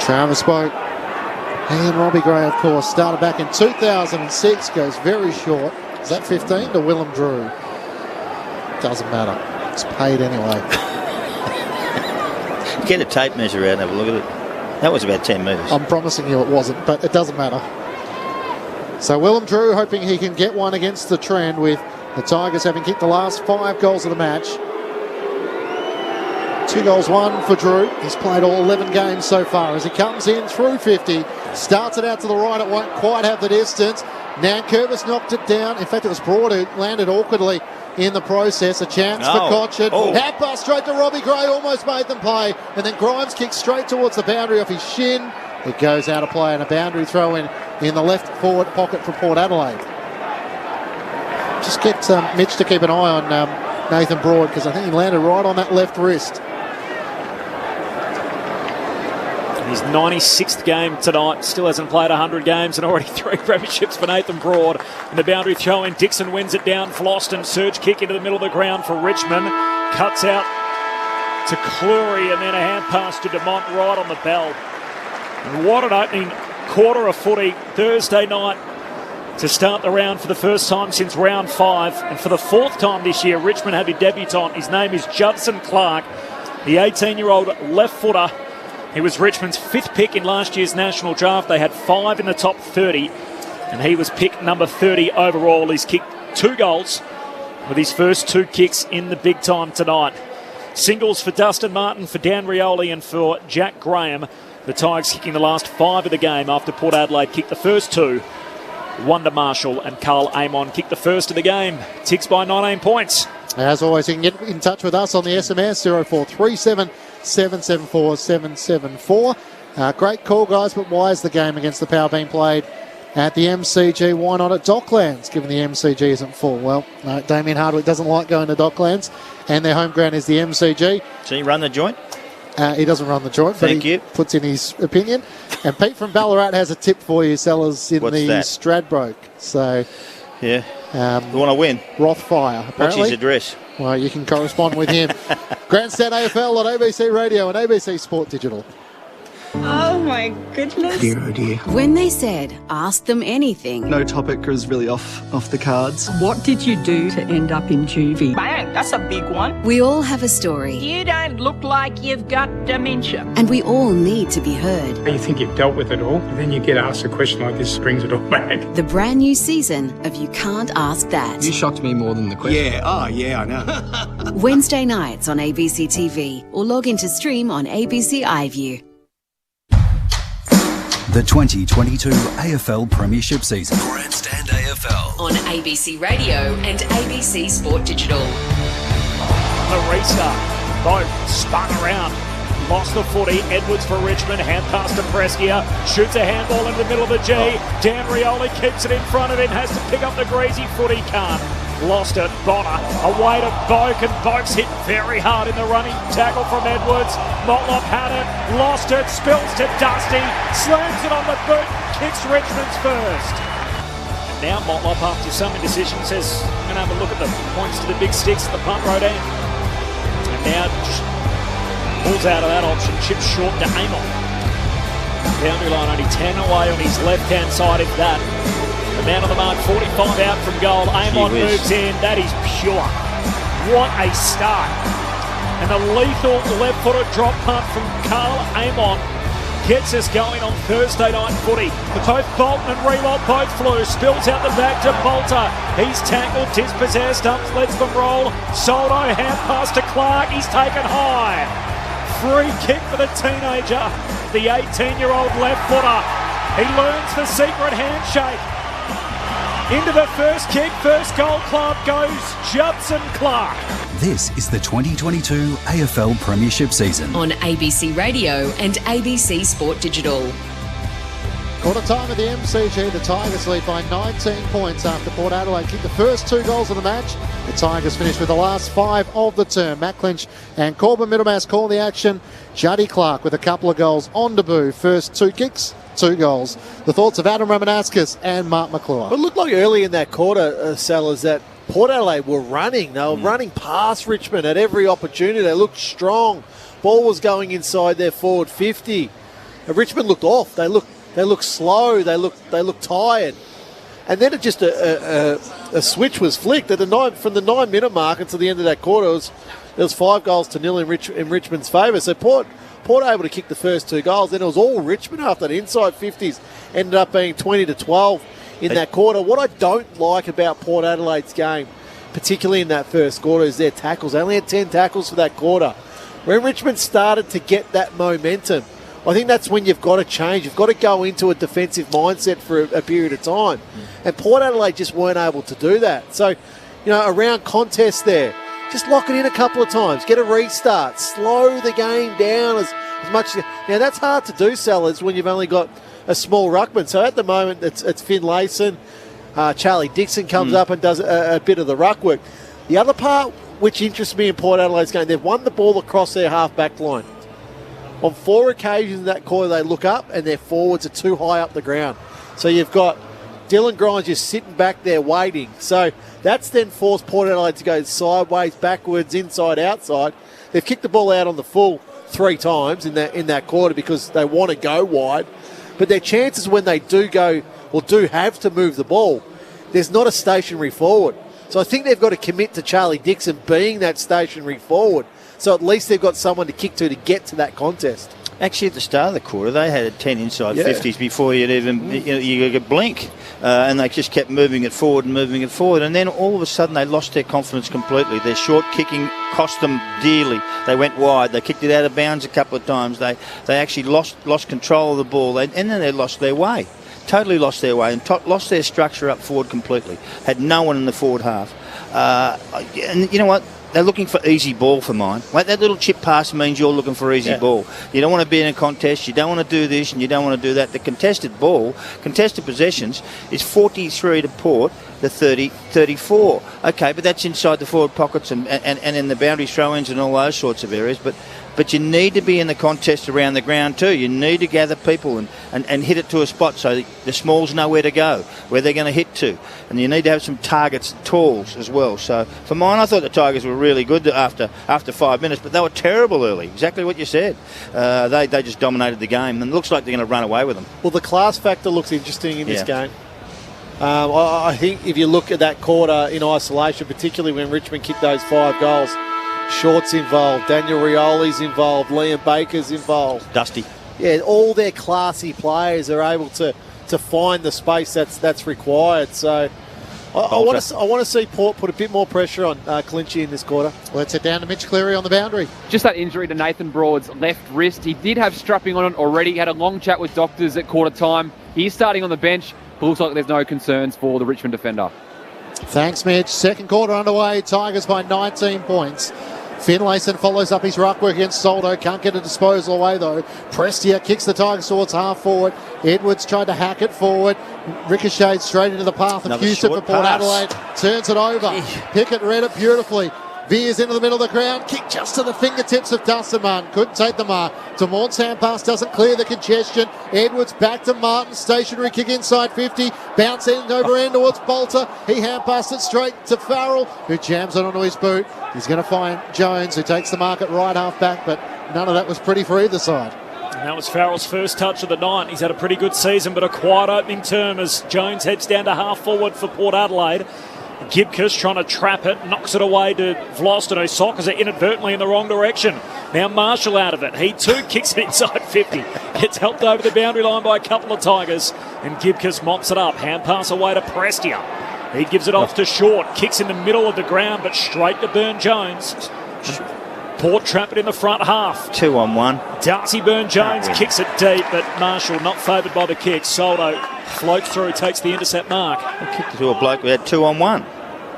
Travis Boak and Robbie Gray, of course, started back in 2006, goes very short. Is that 15 to Willem Drew? Doesn't matter. It's paid anyway. Get a tape measure out and have a look at it. That was about 10 metres. I'm promising you it wasn't, but it doesn't matter. So Willem Drew hoping he can get one against the trend, with the Tigers having kicked the last 5 goals of the match. 2 goals, 1 for Drew. He's played all 11 games so far as he comes in through 50. Starts it out to the right. It won't quite have the distance. Nankervis knocked it down. In fact, it was Broad who landed awkwardly in the process. A chance for Cotchin. Hand pass straight to Robbie Gray. Almost made them play. And then Grimes kicks straight towards the boundary off his shin. It goes out of play, and a boundary throw in the left forward pocket for Port Adelaide. Just get Mitch to keep an eye on Nathan Broad, because I think he landed right on that left wrist. His 96th game tonight, still hasn't played 100 games, and already 3 premierships for Nathan Broad. And the boundary throw in, Dixon wins it down, Floston, surge kick into the middle of the ground for Richmond. Cuts out to Cleary, and then a hand pass to Dumont right on the bell. And what an opening quarter of footy Thursday night to start the round for the first time since round 5. And for the 4th time this year, Richmond had a debutant. His name is Judson Clark, the 18-year-old left footer. He was Richmond's 5th pick in last year's national draft. They had 5 in the top 30, and he was picked number 30 overall. He's kicked 2 goals with his first 2 kicks in the big time tonight. Singles for Dustin Martin, for Dan Rioli, and for Jack Graham. The Tigers kicking the last 5 of the game after Port Adelaide kicked the first 2. Wonder Marshall and Carl Amon kicked the first of the game. Ticks by 19 points. As always, you can get in touch with us on the SMS 0437 774 774. Great call, guys, but why is the game against the Power being played at the MCG? Why not at Docklands, given the MCG isn't full? Well, no, Damien Hardwick doesn't like going to Docklands, and their home ground is the MCG. So you run the joint? He doesn't run the joint, but he puts in his opinion. And Pete from Ballarat has a tip for you, sellers, in the Stradbroke. So, yeah, you want to win? Rothfire, apparently. What's his address? Well, you can correspond with him. Grandstand AFL on ABC Radio and ABC Sport Digital. Oh my goodness. Dear, oh dear. When they said, ask them anything. No topic was really off the cards. What did you do to end up in juvie? Bang, that's a big one. We all have a story. You don't look like you've got dementia. And we all need to be heard. You think you've dealt with it all, and then you get asked a question like this, brings it all back. The brand new season of You Can't Ask That. You shocked me more than the question. Yeah, I know. Wednesday nights on ABC TV, or log into stream on ABC iView. The 2022 AFL Premiership season. Grandstand AFL. On ABC Radio and ABC Sport Digital. The restart. Both spun around. Lost the footy. Edwards for Richmond. Hand pass to Preskia. Shoots a handball into the middle of the G. Dan Rioli keeps it in front of him. Has to pick up the greasy footy. Can't. Lost it. Bonner away to Boak, and Boak's hit very hard in the running tackle from Edwards. Motlop had it, lost it, spills to Dusty, slams it on the boot, kicks Richmond's first. Now Motlop, after some indecision, says, I'm going to have a look at the points to the big sticks at the punt road end. And now pulls out of that option, chips short to Amon. Boundary line only 10 away on his left-hand side of that. The man on the mark, 45 out from goal. Amon moves in. That is pure. What a start. And the lethal left-footed drop punt from Carl Amon gets us going on Thursday night footy. Both Bolton and Rewalt both flew. Spills out the back to Bolter. He's tackled, dispossessed, up, lets them roll. Soldo, hand pass to Clark. He's taken high. Free kick for the teenager. The 18-year-old left footer. He learns the secret handshake. Into the first kick, first goal club goes Judson Clark. This is the 2022 AFL Premiership season. On ABC Radio and ABC Sport Digital. Quarter time at the MCG, the Tigers lead by 19 points after Port Adelaide kicked the first 2 goals of the match. The Tigers finished with the last 5 of the term. Matt Clinch and Corbin Middlemass call the action. Juddy Clark with a couple of goals on debut. First 2 kicks, 2 goals. The thoughts of Adam Ramanaskas and Mark McClure. It looked like early in that quarter, Sellers, that Port Adelaide were running. They were running past Richmond at every opportunity. They looked strong. Ball was going inside their forward 50. And Richmond looked off. They looked slow. They looked tired. And then it just a switch was flicked at from the 9-minute mark until the end of that quarter. It was 5-0 in Richmond's favour. So Port able to kick the first 2 goals. Then it was all Richmond after that. Inside 50s ended up being 20-12 in that quarter. What I don't like about Port Adelaide's game, particularly in that first quarter, is their tackles. They only had 10 tackles for that quarter. When Richmond started to get that momentum, I think that's when you've got to change. You've got to go into a defensive mindset for a period of time. And Port Adelaide just weren't able to do that. So, around contest there, just lock it in a couple of times. Get a restart. Slow the game down as much. Now, that's hard to do, Sellers, when you've only got a small ruckman. So at the moment, it's Finlayson. Charlie Dixon comes up and does a bit of the ruck work. The other part which interests me in Port Adelaide's game, they've won the ball across their half-back line. On 4 occasions in that quarter, they look up and their forwards are too high up the ground. So you've got Dylan Grimes just sitting back there waiting. So that's then forced Port Adelaide to go sideways, backwards, inside, outside. They've kicked the ball out on the full 3 times in that quarter because they want to go wide. But their chances when they do go or do have to move the ball, there's not a stationary forward. So I think they've got to commit to Charlie Dixon being that stationary forward. So at least they've got someone to kick to get to that contest. Actually, at the start of the quarter, they had 10 inside 50s before you'd even you could blink, and they just kept moving it forward, and then all of a sudden they lost their confidence completely. Their short kicking cost them dearly. They went wide. They kicked it out of bounds a couple of times. They actually lost control of the ball, and then they lost their way. Totally lost their way and lost their structure up forward completely. Had no one in the forward half. And you know what? They're looking for easy ball for mine. Like that little chip pass means you're looking for easy ball. You don't want to be in a contest. You don't want to do this and you don't want to do that. The contested ball, contested possessions, is 43 to Port, the 34. Okay, but that's inside the forward pockets and in the boundary throw-ins and all those sorts of areas. But you need to be in the contest around the ground too. You need to gather people and hit it to a spot so the smalls know where to go, where they're going to hit to. And you need to have some targets, tools as well. So for mine, I thought the Tigers were really good after 5 minutes, but they were terrible early. Exactly what you said. They just dominated the game, and it looks like they're going to run away with them. Well, the class factor looks interesting in this game. I think if you look at that quarter in isolation, particularly when Richmond kicked those 5 goals, Short's involved, Daniel Rioli's involved, Liam Baker's involved. Dusty. Yeah, all their classy players are able to find the space that's required. So I want to see Port put a bit more pressure on Clinchy in this quarter. Let's head down to Mitch Cleary on the boundary. Just that injury to Nathan Broad's left wrist. He did have strapping on it already. He had a long chat with doctors at quarter time. He's starting on the bench, but looks like there's no concerns for the Richmond defender. Thanks, Mitch. Second quarter underway. Tigers by 19 points. Finlayson follows up his ruck work against Soldo. Can't get a disposal away, though. Prestia kicks the Tigers towards half forward. Edwards tried to hack it forward. Ricocheted straight into the path of Houston for Port Adelaide. Turns it over. Pickett read it beautifully. Veers into the middle of the ground. Kick just to the fingertips of Dustin Martin. Couldn't take the mark. Demont's hand pass doesn't clear the congestion. Edwards back to Martin. Stationary kick inside 50. Bounce end over end towards Bolter. He hand passed it straight to Farrell, who jams it onto his boot. He's going to find Jones, who takes the mark at right half back, but none of that was pretty for either side. And that was Farrell's first touch of the night. He's had a pretty good season, but a quiet opening term as Jones heads down to half forward for Port Adelaide. Gibcus trying to trap it, knocks it away to Vlosten, who sockers it inadvertently in the wrong direction. Now Marshall out of it. He too kicks it inside 50. Gets helped over the boundary line by a couple of Tigers, and Gibcus mops it up. Hand pass away to Prestia. He gives it off to Short. Kicks in the middle of the ground, but straight to Burn-Jones. Port trap it in the front half. 2-on-1. Darcy Burn-Jones kicks it deep, but Marshall not favoured by the kick. Soldo floats through, takes the intercept mark. He kicked it to a bloke who had 2-on-1.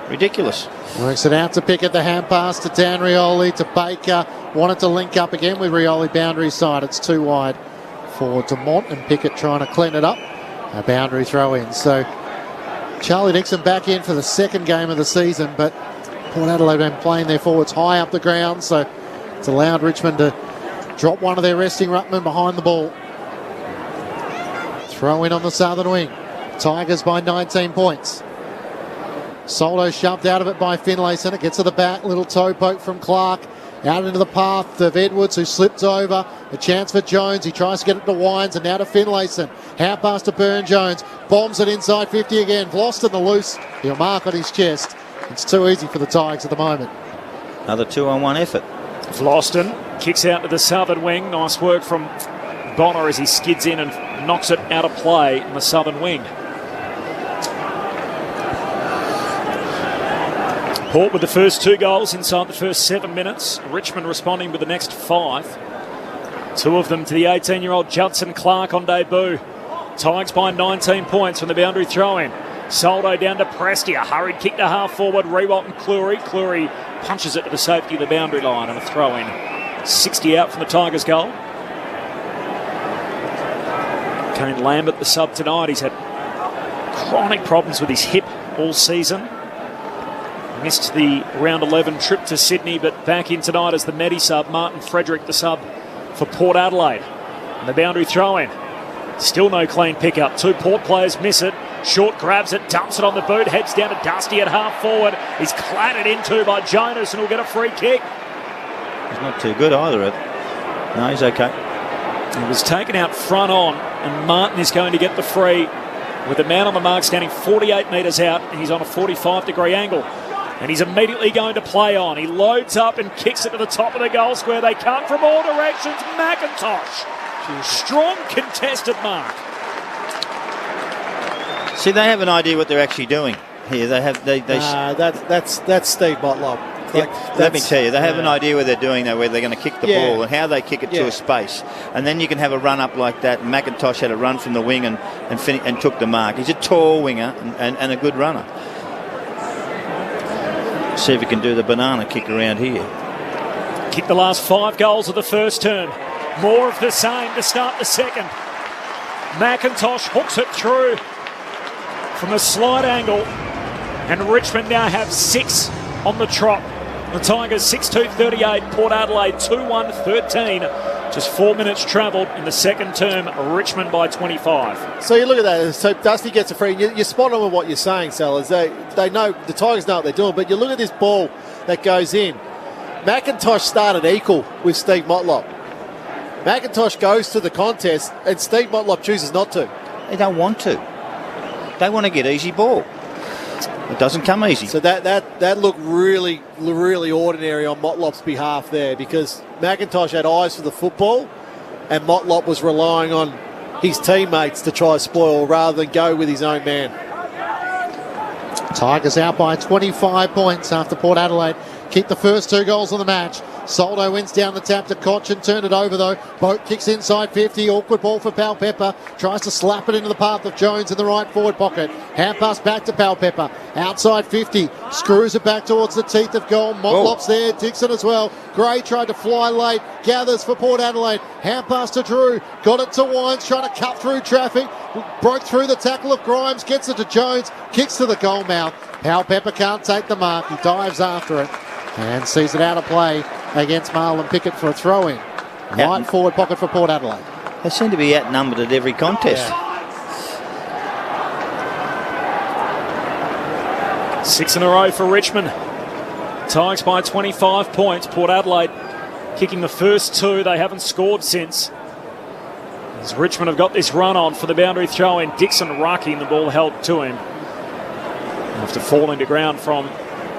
Ridiculous. Works it out to Pickett, the hand pass to Dan Rioli, to Baker. Wanted to link up again with Rioli boundary side. It's too wide for Demont, and Pickett trying to clean it up. A boundary throw in. So Charlie Dixon back in for the second game of the season, but Port Adelaide been playing their forwards high up the ground, so it's allowed Richmond to drop one of their resting ruckmen behind the ball. Throw in on the southern wing. Tigers by 19 points. Soldo shoved out of it by Finlayson. It gets to the back. Little toe poke from Clark. Out into the path of Edwards, who slipped over. A chance for Jones. He tries to get it to Wines, and now to Finlayson. Hand pass to Burn-Jones. Bombs it inside 50 again. Vlosten the loose. He'll mark on his chest. It's too easy for the Tigers at the moment. Another 2-on-1 effort. Vlosten kicks out to the southern wing. Nice work from Bonner as he skids in and knocks it out of play in the southern wing. Port with the first 2 goals inside the first 7 minutes. Richmond responding with the next 5. 2 of them to the 18-year-old Judson Clark on debut. Tigers by 19 points from the boundary throw-in. Soldo down to Prestia. Hurried kick to half forward. Rewalt and Cleary. Cleary punches it to the safety of the boundary line and a throw-in. 60 out from the Tigers' goal. Kane Lambert, the sub tonight. He's had chronic problems with his hip all season. Missed the round 11 trip to Sydney, but back in tonight as the Medi sub. Martin Frederick, the sub for Port Adelaide. And the boundary throw-in. Still no clean pickup. 2 Port players miss it. Short grabs it, dumps it on the boot, heads down to Dusty at half forward. He's clattered into by Jonas and will get a free kick. He's not too good either. No, he's okay. He was taken out front on, and Martin is going to get the free with the man on the mark standing 48 metres out. He's on a 45-degree angle. And he's immediately going to play on. He loads up and kicks it to the top of the goal square. They come from all directions. McIntosh. Strong contested mark. See, they have an idea what they're actually doing here. They have. That's Steve Motlop. Let me tell you, they have an idea where they're doing that, where they're going to kick the ball and how they kick it to a space, and then you can have a run up like that. McIntosh had a run from the wing and took the mark. He's a tall winger and a good runner. See if he can do the banana kick around here. Kicked the last 5 goals of the first term. More of the same to start the second. McIntosh hooks it through from a slight angle, and Richmond now have 6 on the trot. The Tigers 6-2-38, Port Adelaide 2-1-13. Just 4 minutes travelled in the second term. Richmond by 25. So you look at that. So Dusty gets a free. You're spot on with what you're saying, Sellers. They know, the Tigers know what they're doing. But you look at this ball that goes in. McIntosh started equal with Steve Motlop. McIntosh goes to the contest, and Steve Motlop chooses not to. They don't want to. They want to get easy ball. It doesn't come easy. So that looked really, really ordinary on Motlop's behalf there, because McIntosh had eyes for the football and Motlop was relying on his teammates to try to spoil rather than go with his own man. Tigers out by 25 points after Port Adelaide kicked the first 2 goals of the match. Soldo wins down the tap to Cochin, turned it over though. Boat kicks inside 50, awkward ball for Powell-Pepper. Tries to slap it into the path of Jones in the right forward pocket. Hand pass back to Powell-Pepper. Outside 50, screws it back towards the teeth of goal. Motlop's there, Dixon as well. Gray tried to fly late, gathers for Port Adelaide. Hand pass to Drew, got it to Wines, trying to cut through traffic. Broke through the tackle of Grimes, gets it to Jones, kicks to the goal mouth. Powell-Pepper can't take the mark, he dives after it. And sees it out of play against Marlon Pickett for a throw-in. Right forward pocket for Port Adelaide. They seem to be outnumbered at every contest. 6 in a row for Richmond. Tigers by 25 points. Port Adelaide kicking the first 2. They haven't scored since. As Richmond have got this run on for the boundary throw in. Dixon rucking, the ball held to him. After falling to ground from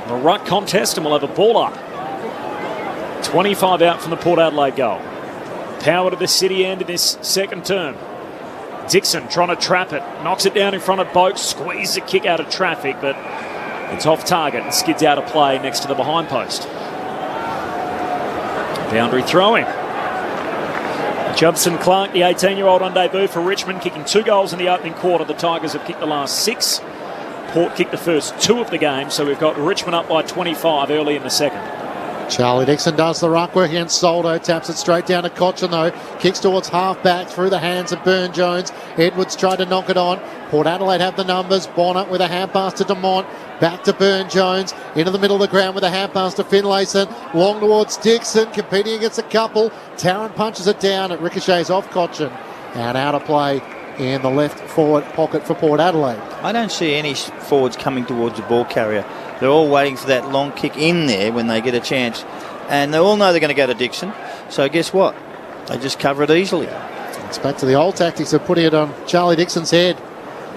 the ruck contest, and we'll have a ball up. 25 out from the Port Adelaide goal. Power to the city end in this second term. Dixon trying to trap it. Knocks it down in front of Boak. Squeezes a kick out of traffic, but it's off target and skids out of play next to the behind post. Boundary throwing. Judson Clark, the 18-year-old on debut for Richmond, kicking 2 goals in the opening quarter. The Tigers have kicked the last 6. Port kicked the first 2 of the game, so we've got Richmond up by 25 early in the second. Charlie Dixon does the ruck work against Soldo, taps it straight down to Cochin though, kicks towards half-back through the hands of Burne-Jones. Edwards tried to knock it on. Port Adelaide have the numbers. Bonner with a hand pass to Dumont, back to Burne-Jones, into the middle of the ground with a hand pass to Finlayson, long towards Dixon, competing against a couple. Tarrant punches it down, it ricochets off Cochin and out of play in the left forward pocket for Port Adelaide. I don't see any forwards coming towards the ball carrier. They're all waiting for that long kick in there when they get a chance. And they all know they're going to go to Dixon. So guess what? They just cover it easily. It's back to the old tactics of putting it on Charlie Dixon's head.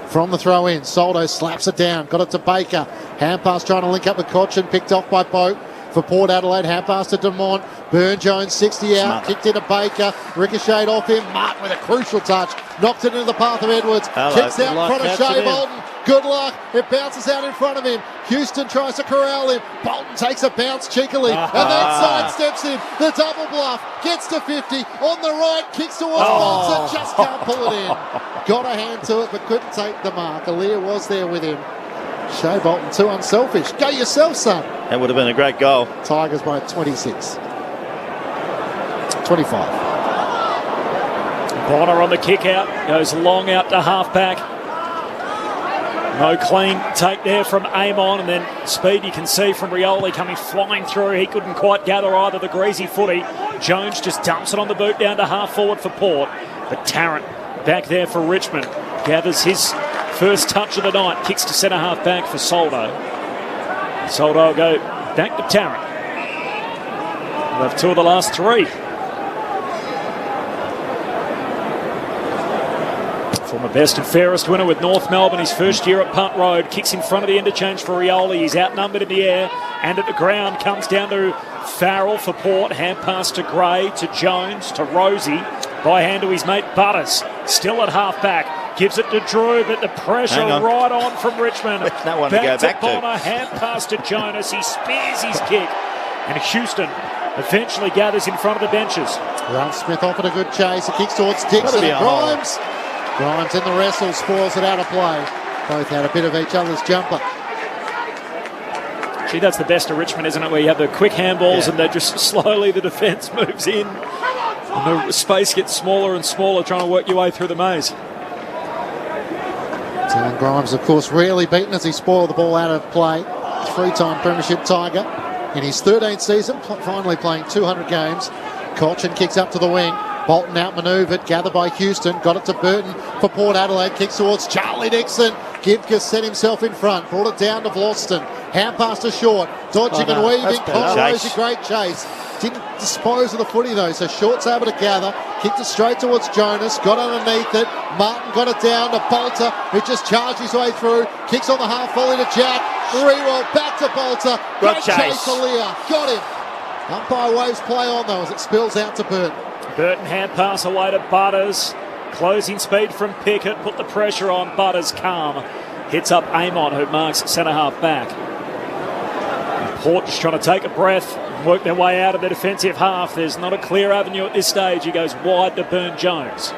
From the throw-in, Soldo slaps it down. Got it to Baker. Hand pass trying to link up with Cochin. Picked off by Boak. For Port Adelaide, hand pass to Dumont. Burne-Jones, 60 out. Kicked into Baker. Ricocheted off him. Martin with a crucial touch. Knocked it into the path of Edwards. Kicks out in front of Shea Bolton. Good luck. It bounces out in front of him. Houston tries to corral him. Bolton takes a bounce cheekily and then sidesteps him. The double bluff. Gets to 50. On the right. Kicks towards Bolton. Just can't pull it in. Got a hand to it but couldn't take the mark. Aaliyah was there with him. Shea Bolton too unselfish. Go yourself, son. That would have been a great goal. Tigers by 26. 25. Bonner on the kick out. Goes long out to half-back. No clean take there from Amon, and then speed you can see from Rioli coming flying through. He couldn't quite gather either the greasy footy. Jones just dumps it on the boot down to half forward for Port. But Tarrant back there for Richmond. Gathers his first touch of the night. Kicks to centre half back for Soldo. Soldo will go back to Tarrant. We'll have 2 of the last 3. Former best and fairest winner with North Melbourne, his first year at Punt Road. Kicks in front of the interchange for Rioli. He's outnumbered in the air and at the ground. Comes down to Farrell for Port. Hand pass to Gray, to Jones, to Rosie. By hand to his mate Butters. Still at half back. Gives it to Drew, but the pressure right on from Richmond. There's no one to go back to. Bonner, hand pass to Jonas. He spears his kick. And Houston eventually gathers in front of the benches. Ralph Smith offered a good chase. He kicks towards Dixon. Grimes. Grimes in the wrestle, spoils it out of play. Both had a bit of each other's jumper. Gee, that's the best of Richmond, isn't it? Where you have the quick handballs and they're just slowly the defence moves in. And the space gets smaller and smaller trying to work your way through the maze. Dylan Grimes, of course, rarely beaten as he spoiled the ball out of play. 3-time Premiership Tiger. In his 13th season, finally playing 200 games. Cochin kicks up to the wing. Bolton outmanoeuvred, gathered by Houston, got it to Burton for Port Adelaide, kicks towards Charlie Dixon. Gibcus set himself in front, brought it down to Vlosten. Hand pass to Short, dodging and weaving. Conroy's a great chase. Didn't dispose of the footy though, so Short's able to gather. Kicked it straight towards Jonas, got underneath it. Martin got it down to Bolter, who just charged his way through. Kicks on the half volley to Jack. Rewell back to Bolter. Great chase for Lear. Got him. Umpire waves play on though as it spills out to Burton. Burton hand pass away to Butters. Closing speed from Pickett. Put the pressure on. Butters calm. Hits up Amon, who marks centre half back. Port just trying to take a breath and work their way out of the defensive half. There's not a clear avenue at this stage. He goes wide to Burne-Jones.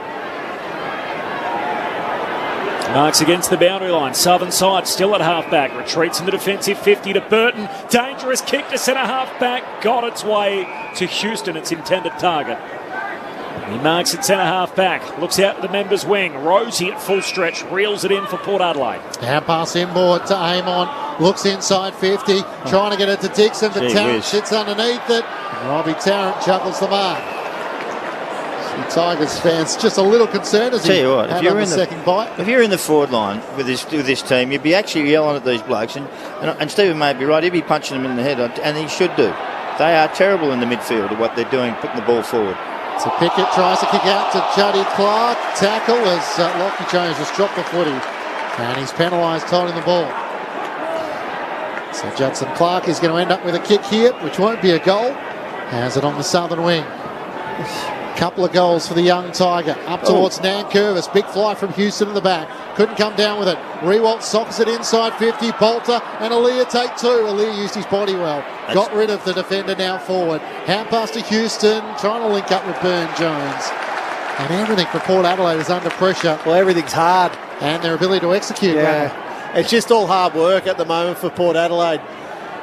Marks against the boundary line. Southern side still at half back. Retreats in the defensive 50 to Burton. Dangerous kick to centre half back. Got its way to Houston, its intended target. He marks at centre half back. Looks out to the members' wing. Rosie at full stretch. Reels it in for Port Adelaide. Hand pass inboard to Amon. Looks inside 50, trying to get it to Dixon, but Tarrant sits underneath it. And Robbie Tarrant juggles the mark. The Tigers fans just a little concerned as he had on the second bite. If you're in the forward line with this team, you'd be actually yelling at these blokes, and Stephen may be right, he'd be punching them in the head, and he should do. They are terrible in the midfield of what they're doing, putting the ball forward. So Pickett tries to kick out to Juddy Clark. Tackle as Lockie Jones just dropped the footy, and he's penalised holding the ball. So Judson Clark is going to end up with a kick here, which won't be a goal. Has it on the southern wing. Couple of goals for the young Tiger. Up towards Nankervis. Big fly from Houston in the back. Couldn't come down with it. Rewalt sockets it inside 50. Bolter and Aaliyah take two. Aaliyah used his body well. Got rid of the defender now forward. Hand pass to Houston. Trying to link up with Burn-Jones. And everything for Port Adelaide is under pressure. Well, everything's hard. And their ability to execute. Yeah. It's just all hard work at the moment for Port Adelaide.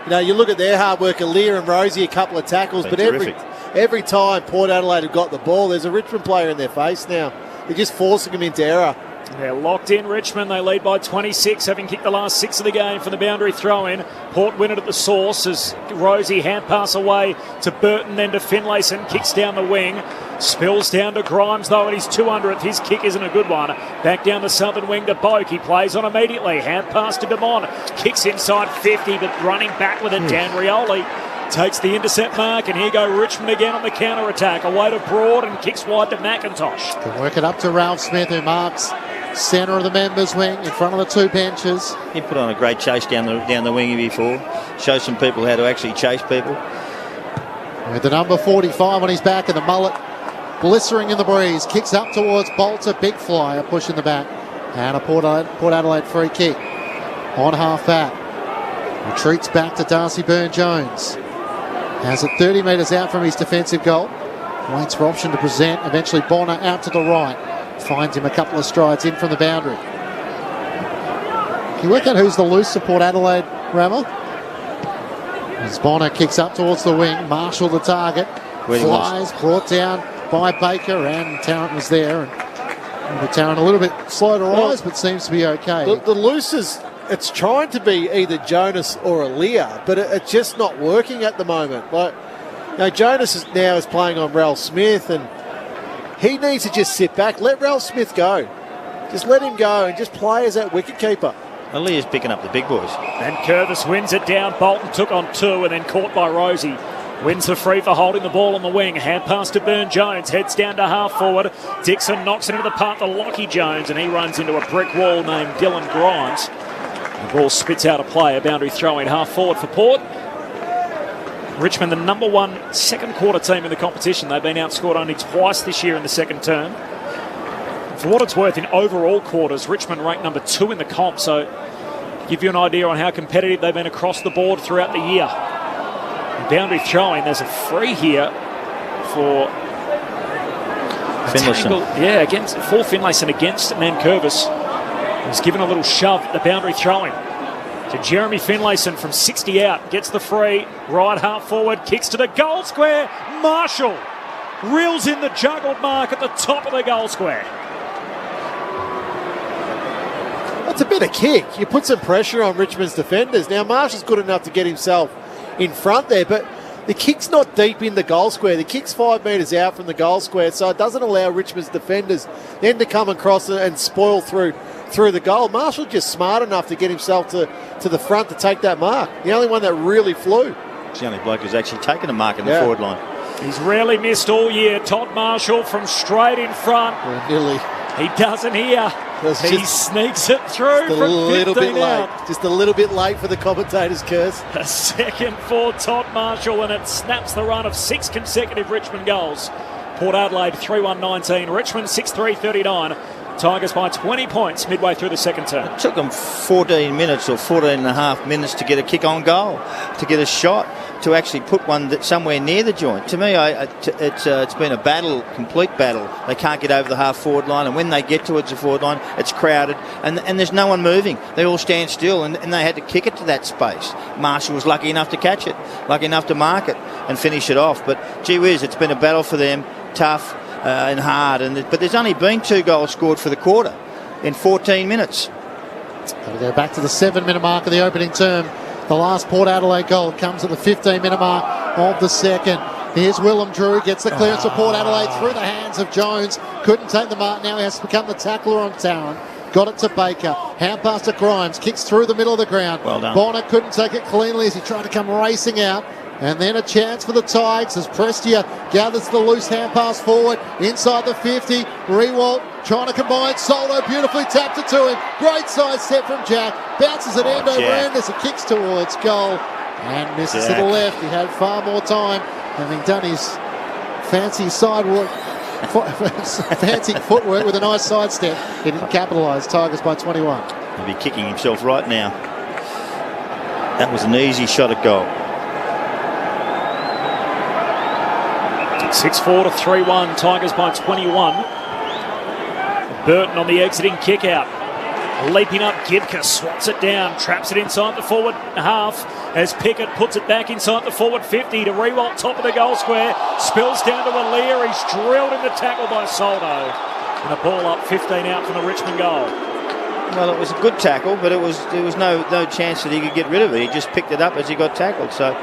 You know, you look at their hard work. Aaliyah and Rosie, a couple of tackles. But every time Port Adelaide have got the ball, there's a Richmond player in their face now. They're just forcing them into error. They're locked in, Richmond. They lead by 26, having kicked the last 6 of the game from the boundary throw-in. Port win it at the source as Rosie hand pass away to Burton, then to Finlayson. Kicks down the wing. Spills down to Grimes, though, and he's 200th. His kick isn't a good one. Back down the southern wing to Boak. He plays on immediately. Hand pass to Damon. Kicks inside 50, but running back with it, Dan Rioli. Takes the intercept mark, and here go Richmond again on the counter-attack. Away to Broad and kicks wide to McIntosh. Can work it up to Ralph Smith, who marks centre of the members' wing in front of the two benches. He put on a great chase down the wing before. Show some people how to actually chase people. With the number 45 on his back and the mullet blistering in the breeze. Kicks up towards Bolter. Big flyer pushing the back. And a Port Adelaide free kick on half-back. Retreats back to Darcy Burn-Jones. Has it 30 metres out from his defensive goal. Waits for option to present. Eventually Bonner out to the right. Finds him a couple of strides in from the boundary. Can you work out who's the loose of Port Adelaide, Rammer? As Bonner kicks up towards the wing. Marshall the target. Flies, brought down by Baker, and Tarrant was there. And Tarrant a little bit slow to rise, but seems to be okay. The loose is... It's trying to be either Jonas or Aaliyah, but it's just not working at the moment. Like, you know, Jonas is playing on Ralph Smith, and he needs to just sit back. Let Ralph Smith go. Just let him go and just play as that wicketkeeper. Aaliyah's picking up the big boys. And Curvis wins it down. Bolton took on 2 and then caught by Rosie. Wins the free for holding the ball on the wing. Hand pass to Burn-Jones. Heads down to half forward. Dixon knocks it into the path to Lockie Jones, and he runs into a brick wall named Dylan Grimes. The ball spits out a play, a boundary throw in half forward for Port. Richmond, the number 1 second quarter team in the competition. They've been outscored only twice this year in the second term. For what it's worth, in overall quarters, Richmond ranked number 2 in the comp, so give you an idea on how competitive they've been across the board throughout the year. Boundary throwing, there's a free here for Finlayson. For Finlayson against Nankervis. He was given a little shove at the boundary throwing. To Jeremy Finlayson from 60 out. Gets the free. Right half forward. Kicks to the goal square. Marshall reels in the juggled mark at the top of the goal square. That's a bit of kick. You put some pressure on Richmond's defenders. Now, Marshall's good enough to get himself in front there, but the kick's not deep in the goal square. The kick's 5 metres out from the goal square, so it doesn't allow Richmond's defenders then to come across and spoil through the goal. Marshall just smart enough to get himself to the front to take that mark. The only one that really flew. It's the only bloke who's actually taken a mark in the forward line. He's rarely missed all year. Todd Marshall from straight in front. Nearly. He doesn't here. He sneaks it through just a from little 15 bit out. late. Just a little bit late for the commentators' curse. A second for Todd Marshall, and it snaps the run of 6 consecutive Richmond goals. Port Adelaide 3-1-19. Richmond 6-3-39. Tigers by 20 points midway through the second term. It took them 14 minutes or 14 and a half minutes to get a kick on goal, to get a shot, to actually put one somewhere near the joint. To me, it's been a battle, complete battle. They can't get over the half-forward line, and when they get towards the forward line, it's crowded, and there's no one moving. They all stand still, and they had to kick it to that space. Marshall was lucky enough to catch it, lucky enough to mark it and finish it off. But, gee whiz, it's been a battle for them, tough and hard. But there's only been 2 goals scored for the quarter in 14 minutes. Got to go back to the 7-minute mark of the opening term. The last Port Adelaide goal comes at the 15-minute mark of the second. Here's Willem Drew, gets the clearance for Port Adelaide through the hands of Jones. Couldn't take the mark, now he has to become the tackler on Tarrant. Got it to Baker, hand pass to Grimes, kicks through the middle of the ground. Well done. Bonner couldn't take it cleanly as he tried to come racing out. And then a chance for the Tigers as Prestia gathers the loose hand pass forward inside the 50. Rewalt trying to combine. Soldo beautifully tapped it to him. Great side step from Jack. Bounces it end over end as he kicks towards goal and misses to the left. He had far more time, having done his fancy sidewalk. Fancy footwork with a nice sidestep. He didn't capitalise. Tigers by 21. He'll be kicking himself right now. That was an easy shot at goal. 6-4 to 3-1. Tigers by 21. Burton on the exiting kick out. Leaping up, Gibka swats it down, traps it inside the forward half as Pickett puts it back inside the forward 50 to Rewalt, top of the goal square, spills down to Alir. He's drilled in the tackle by Soldo. And a ball up 15 out from the Richmond goal. Well, it was a good tackle, but there was no chance that he could get rid of it. He just picked it up as he got tackled. So,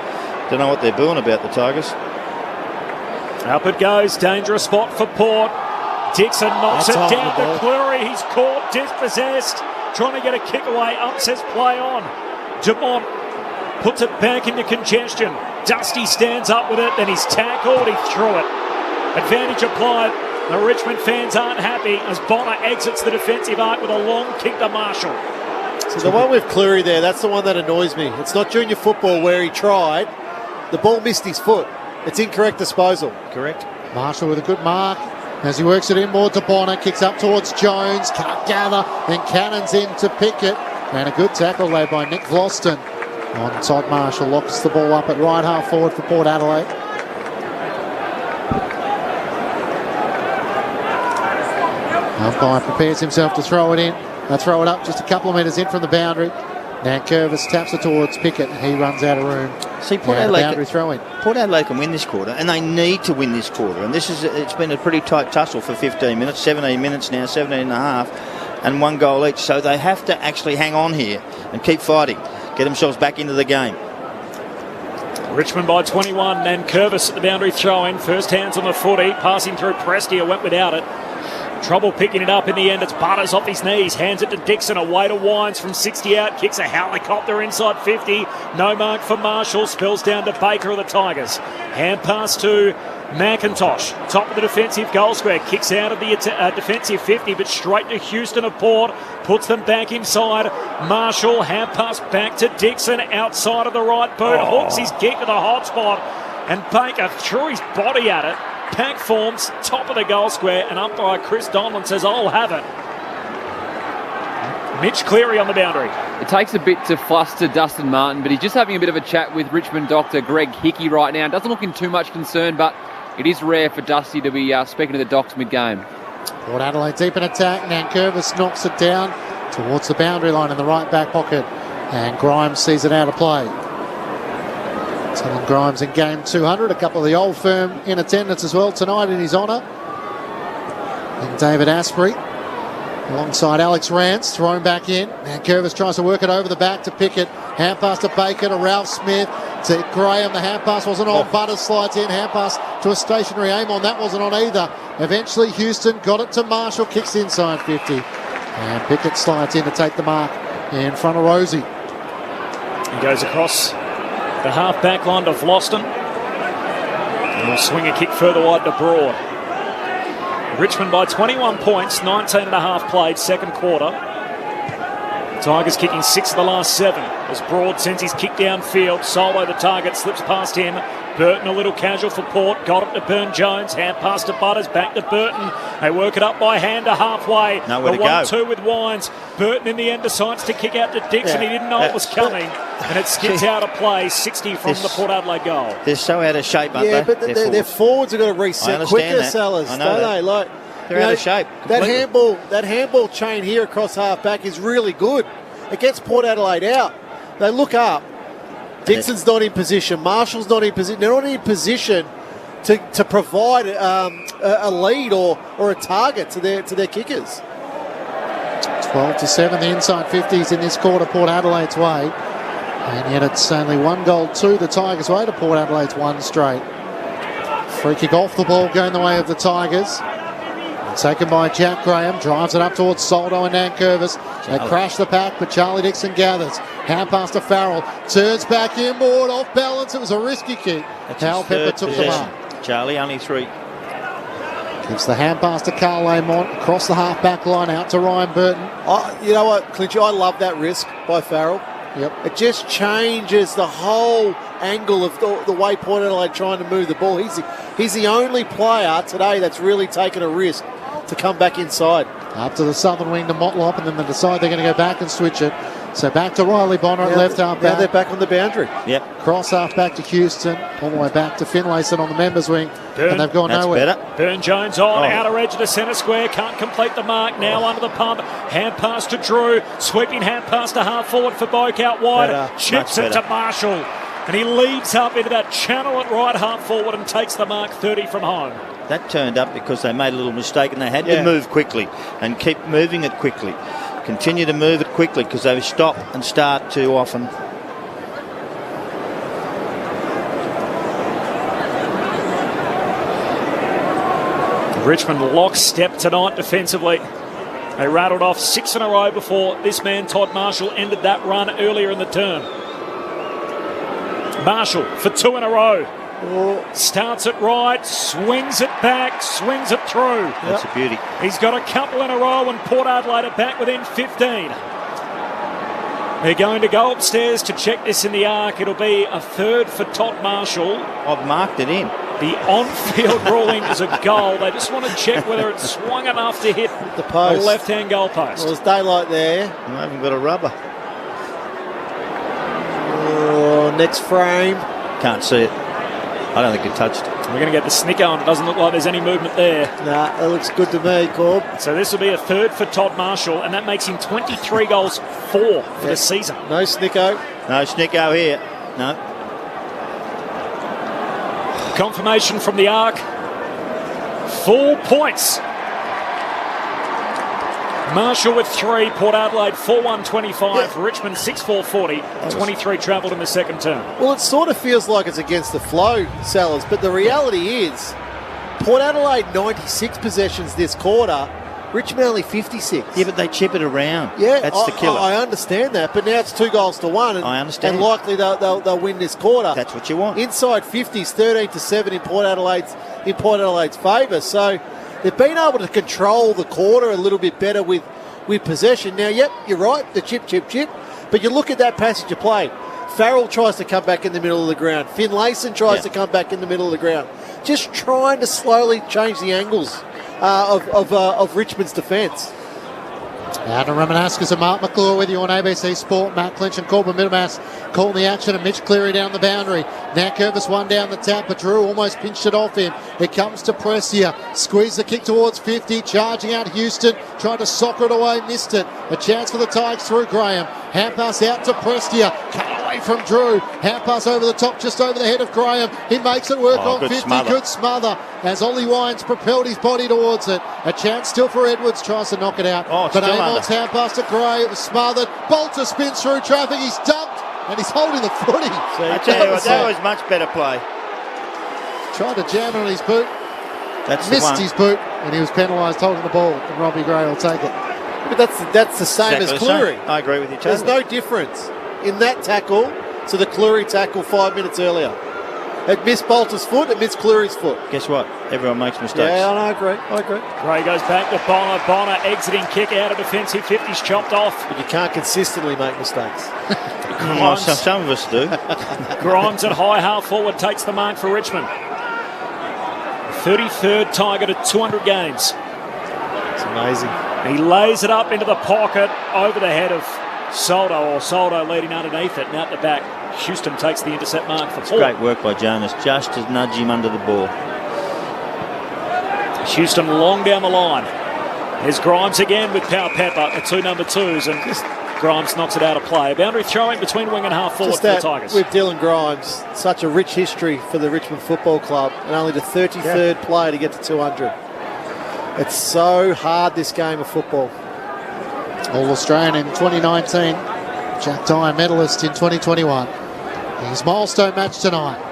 don't know what they're doing about the Tigers. Up it goes, dangerous spot for Port. Dixon knocks it down to Cleary. He's caught, dispossessed, trying to get a kick away. Up says play on. Dumont puts it back into congestion. Dusty stands up with it, then he's tackled. He threw it. Advantage applied. The Richmond fans aren't happy as Bonner exits the defensive arc with a long kick to Marshall. So the one with Cleary there, that's the one that annoys me. It's not junior football where he tried. The ball missed his foot. It's incorrect disposal. Correct. Marshall with a good mark as he works it inboard to Bonner, kicks up towards Jones, can't gather, then cannons in to Pickett, and a good tackle laid by Nick Vlosten on Todd Marshall. Locks the ball up at right half forward for Port Adelaide. Umpire prepares himself to throw it in. They throw it up just a couple of metres in from the boundary. Nankervis taps it towards Pickett and he runs out of room. See, Port Adelaide can win this quarter, and they need to win this quarter. And it's been a pretty tight tussle for 15 minutes, 17 minutes now, 17 and a half, and 1 goal each. So they have to actually hang on here and keep fighting, get themselves back into the game. Richmond by 21, Nankervis at the boundary throw-in. First hands on the footy, passing through Prestia, went without it. Trouble picking it up in the end. It's Butters off his knees. Hands it to Dixon. Away to Wines from 60 out. Kicks a helicopter inside 50. No mark for Marshall. Spills down to Baker of the Tigers. Hand pass to McIntosh. Top of the defensive goal square. Kicks out of the defensive 50, but straight to Houston of Port. Puts them back inside. Marshall. Hand pass back to Dixon. Outside of the right boot. Hooks his kick to the hot spot. And Baker threw his body at it. Pack forms, top of the goal square, and umpire Chris Donlan says, I'll have it. Mitch Cleary on the boundary. It takes a bit to fluster Dustin Martin, but he's just having a bit of a chat with Richmond doctor Greg Hickey right now. Doesn't look in too much concern, but it is rare for Dusty to be speaking to the Docs mid-game. Port Adelaide deep in attack. Nankervis knocks it down towards the boundary line in the right back pocket, and Grimes sees it out of play. Alan Grimes in game 200. A couple of the old firm in attendance as well tonight in his honour. And David Asprey alongside Alex Rance, thrown back in. Nankervis tries to work it over the back to Pickett. Hand pass to Baker to Ralph Smith to Graham. The hand pass wasn't on. Butters slides in. Hand pass to a stationary aim on. That wasn't on either. Eventually Houston got it to Marshall. Kicks inside 50. And Pickett slides in to take the mark in front of Rosie. He goes across the half-back line to Vlosten. And will swing a kick further wide to Broad. Richmond by 21 points, 19 and a half played, second quarter. Tigers kicking 6 of the last 7. As Broad sends his kick downfield, Solo the target, slips past him. Burton a little casual for Port, got it to Burn Jones, hand pass to Butters, back to Burton. They work it up by hand to halfway. Nowhere the 1-2 with Wines. Burton in the end decides to kick out to Dixon. He didn't know it was coming, and it skips out of play. 60 from the Port Adelaide goal. They're so out of shape, aren't they? Yeah, but their forwards are going to reset quicker, Sellers, don't they? Like, they're out of shape. That handball chain here across half-back is really good. It gets Port Adelaide out. They look up. Dixon's not in position. Marshall's not in position. They're not in position to provide a lead or a target to their kickers. 12-7, the inside 50s in this quarter, Port Adelaide's way. And yet it's only 1 goal to the Tigers' way to Port Adelaide's 1 straight. Free kick off the ball going the way of the Tigers. Taken by Jack Graham, drives it up towards Soldo and Nankervis. They crash the pack, but Charlie Dixon gathers. Hand pass to Farrell, turns back inboard, off balance. It was a risky kick. Hal Pepper took the mark. Charlie, only 3. Gives the hand pass to Carl Lamont, across the half-back line, out to Ryan Burton. You know what, Clinchy, I love that risk by Farrell. Yep. It just changes the whole angle of the way Port Adelaide trying to move the ball. He's the only player today that's really taken a risk to come back inside. Up to the southern wing to Motlop, and then they decide they're going to go back and switch it. So back to Riley Bonner at left half back. Now they're back on the boundary. Yep. Cross half back to Houston, all the way back to Finlayson on the members wing, and they've gone nowhere. Better. Burn-Jones on, outer edge of the centre square, can't complete the mark, now under the pump, hand pass to Drew, sweeping hand pass to half forward for Boak out wide, chips it to Marshall, and he leads up into that channel at right half forward and takes the mark 30 from home. That turned up because they made a little mistake and they had to move quickly and keep moving it quickly. Continue to move it quickly because they stop and start too often. Richmond lockstep tonight defensively. They rattled off 6 in a row before this man, Todd Marshall, ended that run earlier in the term. Marshall for 2 in a row. Starts it right, swings it back, swings it through. That's a beauty. He's got a couple in a row and Port Adelaide are back within 15. They're going to go upstairs to check this in the arc. It'll be a third for Todd Marshall. I've marked it in. The on-field ruling is a goal. They just want to check whether it swung enough to hit the post. The left-hand goal post. Well, there's daylight there. I haven't got a rubber. Next frame. Can't see it. I don't think it touched. We're going to get the snicker on. It doesn't look like there's any movement there. Nah, that looks good to me, Corb. So this will be a third for Todd Marshall, and that makes him 23 goals, 4 for the season. No snicko. No snicko here. No. Confirmation from the arc. 4 points. Marshall with 3, Port Adelaide 4-1-25, Richmond 6-4-40, 23 travelled in the second term. Well, it sort of feels like it's against the flow, Sellers, but the reality is Port Adelaide 96 possessions this quarter, Richmond only 56. Yeah, but they chip it around. Yeah, that's the killer. I understand that, but now it's 2-1, and I understand. And likely they'll win this quarter. That's what you want. Inside 50s, 13-7 in Port Adelaide's favour. So they've been able to control the quarter a little bit better with possession. Now, yep, you're right, the chip. But you look at that passage of play. Farrell tries to come back in the middle of the ground. Finlayson tries to come back in the middle of the ground. Just trying to slowly change the angles of Richmond's defence. Adam Ramanaskas and Mark McClure with you on ABC Sport. Matt Clinch and Corbin Middlemass calling the action, and Mitch Cleary down the boundary. Nankervis one down the tap, but Drew almost pinched it off him. It comes to Pressia. Squeeze the kick towards 50, charging out Houston, trying to soccer it away, missed it. A chance for the Tigers through Graham. Hand pass out to Prestia. Cut away from Drew. Hand pass over the top, just over the head of Graham. He makes it work on 50. Smother. Good smother as Ollie Wines propelled his body towards it. A chance still for Edwards, tries to knock it out. But Amon's hand pass to Gray, it was smothered. Bolter spins through traffic, he's dumped, and he's holding the footy. I tell you what, that was much better play. Tried to jam it on his boot. That's missed his boot, and he was penalised holding the ball, and Robbie Gray will take it. But that's the same as Cleary. I agree with you, There's no difference in that tackle to the Cleary tackle 5 minutes earlier. It missed Bolter's foot, it missed Cleary's foot. Guess what? Everyone makes mistakes. Yeah, I agree. Gray goes back to Bonner. Bonner exiting kick out of defensive 50's chopped off. But you can't consistently make mistakes. Some of us do. Grimes at high half forward takes the mark for Richmond. 33rd Tiger to 200 games. It's amazing. He lays it up into the pocket over the head of Soldo leading underneath it, and out the back Houston takes the intercept mark for Port. Great work by Jonas, just to nudge him under the ball. Houston long down the line. There's Grimes again with Power Pepper, the 2 number 2s, and Grimes knocks it out of play. A boundary throwing between wing and half forward for the Tigers. With Dylan Grimes, such a rich history for the Richmond Football Club, and only the 33rd player to get to 200. It's so hard, this game of football. All-Australian in 2019, Jack Dyer medalist in 2021. His milestone match tonight.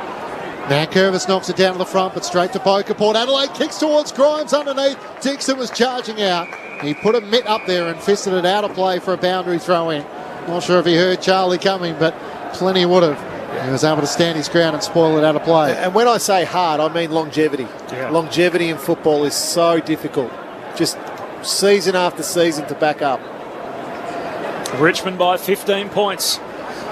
Nankervis knocks it down to the front, but straight to Boca. Port Adelaide kicks towards Grimes underneath. Dixon was charging out. He put a mitt up there and fisted it out of play for a boundary throw in. Not sure if he heard Charlie coming, but plenty would have. He was able to stand his ground and spoil it out of play. And when I say hard, I mean longevity. Yeah. Longevity in football is so difficult. Just season after season to back up. Richmond by 15 points.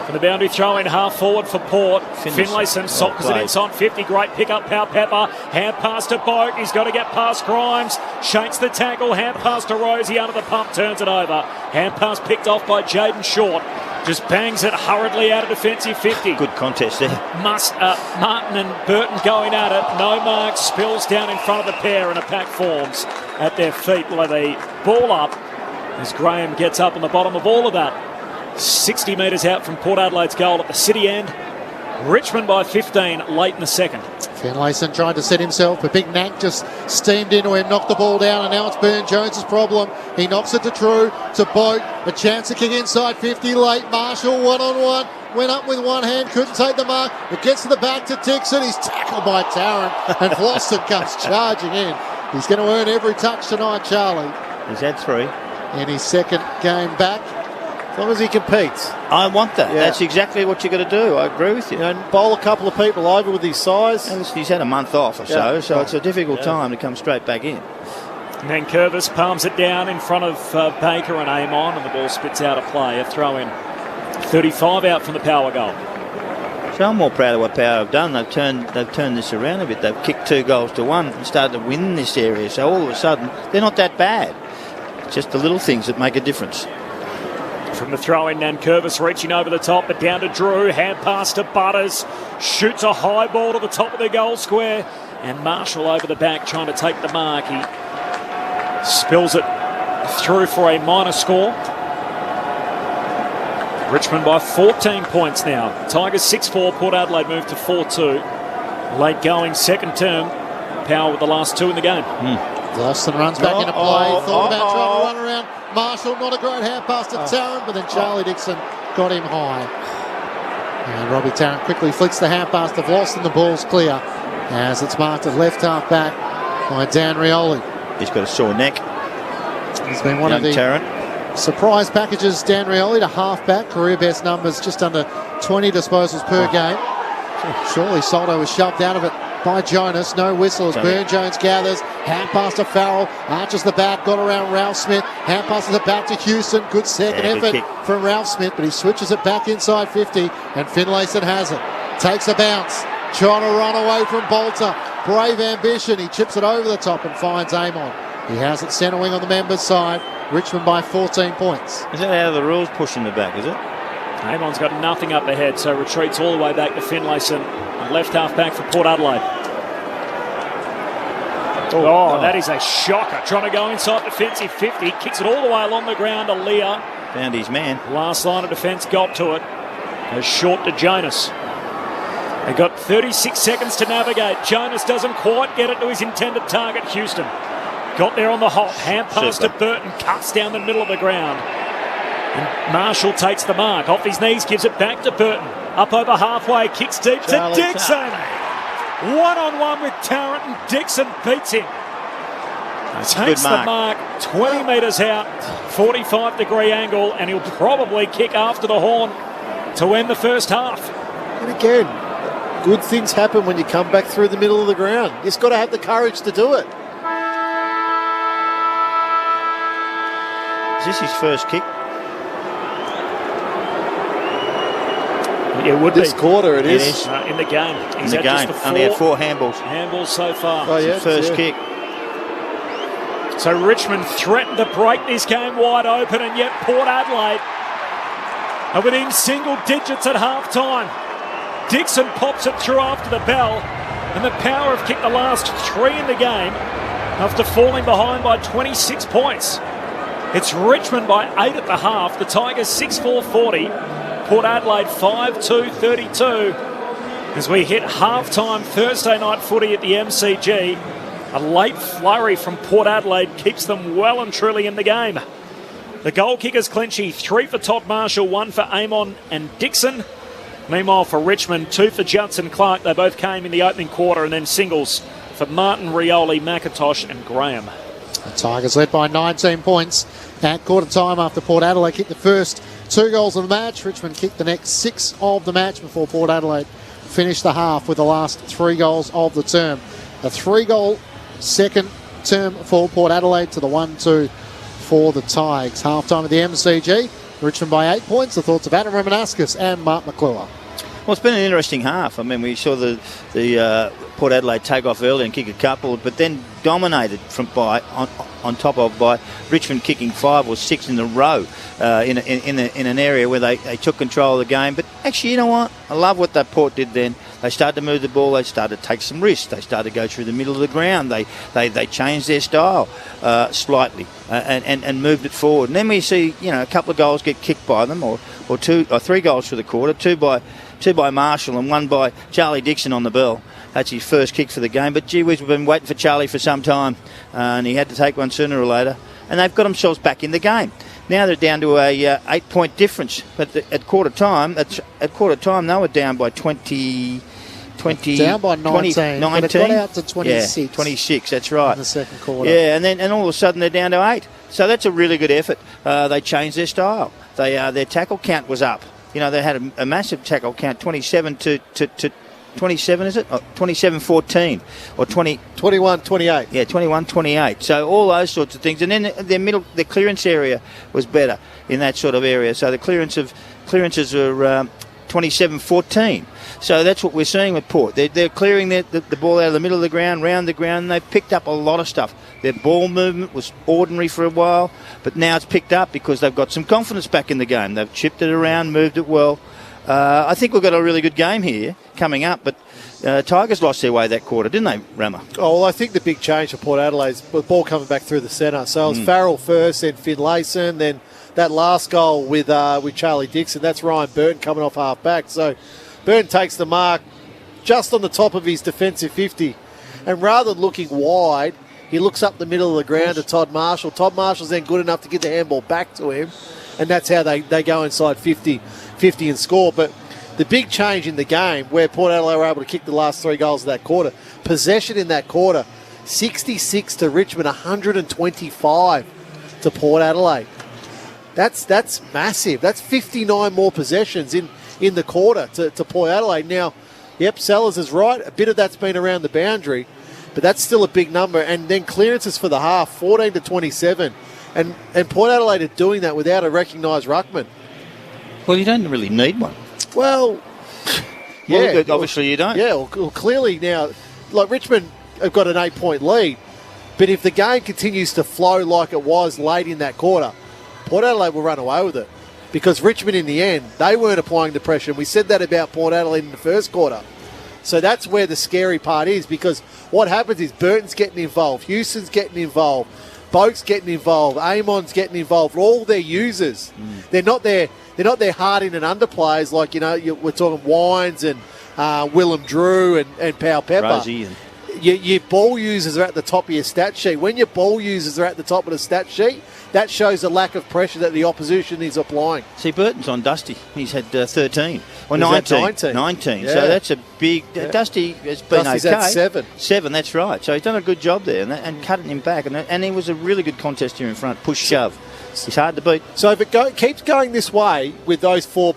And the boundary throw in half forward for Port. Finlayson sockers it inside 50. Great pick up, Pow Pepper. Hand pass to Boak. He's got to get past Grimes. Shakes the tackle. Hand pass to Rosie under the pump. Turns it over. Hand pass picked off by Jaden Short. Just bangs it hurriedly out of defensive 50. Good contest there. Martin and Burton going at it. No mark. Spills down in front of the pair and a pack forms at their feet. Will they ball up as Graham gets up on the bottom of all of that. 60 metres out from Port Adelaide's goal at the city end. Richmond by 15 late in the second. Finlayson tried to set himself, but Big Nank just steamed into him, knocked the ball down, and now it's Burn Jones' problem. He knocks it to True, to Boat, a chance to kick inside 50 late. Marshall one-on-one, went up with one hand, couldn't take the mark. It gets to the back to Dixon. He's tackled by Tarrant, and Floston comes charging in. He's going to earn every touch tonight, Charlie. He's had 3. In his second game back. As long as he competes. I want that. Yeah. That's exactly what you've got to do. I agree with you. And bowl a couple of people over with his size. And he's had a month off or so it's a difficult time to come straight back in. Nankervis palms it down in front of Baker and Amon, and the ball spits out of play. A throw in. 35 out from the Power goal. So I'm more proud of what Power have done. They've turned this around a bit. They've kicked 2 goals to 1 and started to win this area. So all of a sudden, they're not that bad. It's just the little things that make a difference. From the throw in, Nankervis reaching over the top, but down to Drew. Hand pass to Butters. Shoots a high ball to the top of the goal square. And Marshall over the back trying to take the mark. He spills it through for a minor score. Richmond by 14 points now. Tigers 6-4. Port Adelaide moved to 4-2. Late going second term. Power with the last 2 in the game. Boston runs back into play. Thought about trying to run around Marshall. Not a great hand pass to Tarrant, but then Charlie Dixon got him high. And Robbie Tarrant quickly flicks the hand pass to Vloss, and the ball's clear as it's marked at left half back by Dan Rioli. He's got a sore neck. He's been one of the surprise packages, Dan Rioli, to half back. Career best numbers, just under 20 disposals per game. Surely Soldo was shoved out of it by Jonas. No whistle as Burn Jones gathers. Hand pass to Farrell. Arches the back. Got around Ralph Smith. Hand pass to the back to Houston. Good second effort from Ralph Smith, but he switches it back inside 50, and Finlayson has it. Takes a bounce. Trying to run away from Bolter. Brave ambition. He chips it over the top and finds Amon. He has it centre wing on the members' side. Richmond by 14 points. Is that out of the rules, pushing the back, is it? Amon's got nothing up ahead, so retreats all the way back to Finlayson. Left half back for Port Adelaide. That is a shocker. Trying to go inside defensive 50. Kicks it all the way along the ground to Leah. Found his man. Last line of defence got to it. Goes short to Jonas. They got 36 seconds to navigate. Jonas doesn't quite get it to his intended target, Houston. Got there on the hop. Hand pass to Burton. Cuts down the middle of the ground. And Marshall takes the mark. Off his knees, gives it back to Burton. Up over halfway, kicks deep to Dixon. One-on-one with Tarrant, and Dixon beats him. Takes the mark 20 metres out, 45-degree angle, and he'll probably kick after the horn to end the first half. And again, good things happen when you come back through the middle of the ground. You just got to have the courage to do it. Is this his first kick? It would this quarter, it is. In the game. He's in the game. Only had 4 handballs. Handballs so far. Oh, yeah, first kick. So Richmond threatened to break this game wide open, and yet Port Adelaide are within single digits at half-time. Dixon pops it through after the bell, and the Power have kicked the last 3 in the game after falling behind by 26 points. It's Richmond by 8 at the half. The Tigers 6-4-40. Port Adelaide 5-2-32 as we hit half-time Thursday night footy at the MCG. A late flurry from Port Adelaide keeps them well and truly in the game. The goal kickers, Clenchy, 3 for Todd Marshall, 1 for Amon and Dixon. Meanwhile, for Richmond, 2 for Judson Clark. They both came in the opening quarter, and then singles for Martin, Rioli, McIntosh and Graham. The Tigers led by 19 points at quarter time after Port Adelaide kicked the first 2 goals of the match. Richmond kicked the next 6 of the match before Port Adelaide finished the half with the last 3 goals of the term. A 3-goal second term for Port Adelaide to the 1-2 for the Tigers. Half-time at the MCG. Richmond by 8 points. The thoughts of Adam Romanascus and Mark McClure. Well, it's been an interesting half. I mean, we saw the Port Adelaide take off early and kick a couple, but then dominated on top of by Richmond kicking 5 or 6 in a row in an area where they took control of the game. But actually, you know what? I love what that Port did then. They started to move the ball. They started to take some risks. They started to go through the middle of the ground. They changed their style slightly and moved it forward. And then we see, a couple of goals get kicked by them, or 2 or 3 goals for the quarter. 2 by Marshall and 1 by Charlie Dixon on the bell. That's his first kick for the game. But gee whiz, we've been waiting for Charlie for some time, and he had to take one sooner or later. And they've got themselves back in the game. Now they're down to a 8-point difference. But at quarter time, they were down by 20. Down by 19, but it got out to 26. Yeah, 26, that's right. In the second quarter. Yeah, and all of a sudden they're down to 8. So that's a really good effort. They changed their style. Their tackle count was up. They had a massive tackle count, 27 to 27, is it? 27-14 or 21-28. Yeah, 21-28. So all those sorts of things, and then their clearance area was better in that sort of area. So the clearances were 27-14. So that's what we're seeing with Port. They're clearing the ball out of the middle of the ground, round the ground, and they've picked up a lot of stuff. Their ball movement was ordinary for a while, but now it's picked up because they've got some confidence back in the game. They've chipped it around, moved it well. I think we've got a really good game here coming up, but Tigers lost their way that quarter, didn't they, Rama? Oh, well, I think the big change for Port Adelaide is the ball coming back through the centre. So it was Farrell first, then Finlayson, then that last goal with Charlie Dixon. That's Ryan Burton coming off half back. So Burton takes the mark just on the top of his defensive 50. And rather than looking wide, he looks up the middle of the ground to Todd Marshall. Todd Marshall's then good enough to get the handball back to him. And that's how they go inside 50 and score. But the big change in the game, where Port Adelaide were able to kick the last 3 goals of that quarter, possession in that quarter, 66 to Richmond, 125 to Port Adelaide. That's massive. That's 59 more possessions in the quarter to Port Adelaide. Now, yep, Sellers is right. A bit of that's been around the boundary, but that's still a big number. And then clearances for the half, 14 to 27. And Port Adelaide are doing that without a recognised ruckman. Well, you don't really need one. Well, yeah. Well, obviously you don't. Yeah, well, clearly now, like Richmond have got an 8-point lead, but if the game continues to flow like it was late in that quarter, Port Adelaide will run away with it. Because Richmond, in the end, they weren't applying the pressure. And we said that about Port Adelaide in the first quarter. So that's where the scary part is, because what happens is Burton's getting involved, Houston's getting involved, Boak's getting involved, Amon's getting involved, all their users. They're not their hard in and under players like, we're talking Wines and Willem Drew and Powell Pepper. Rosie and Your ball users are at the top of your stat sheet. When your ball users are at the top of the stat sheet, that shows a lack of pressure that the opposition is applying. See, Burton's on Dusty. He's had 13. Or He's 19. 19. Yeah. So that's a big... Dusty has been Dusty's okay. at 7. 7, that's right. So he's done a good job there and cutting him back. And he was a really good contest here in front. Push, shove. He's hard to beat. So if it keeps going this way with those 4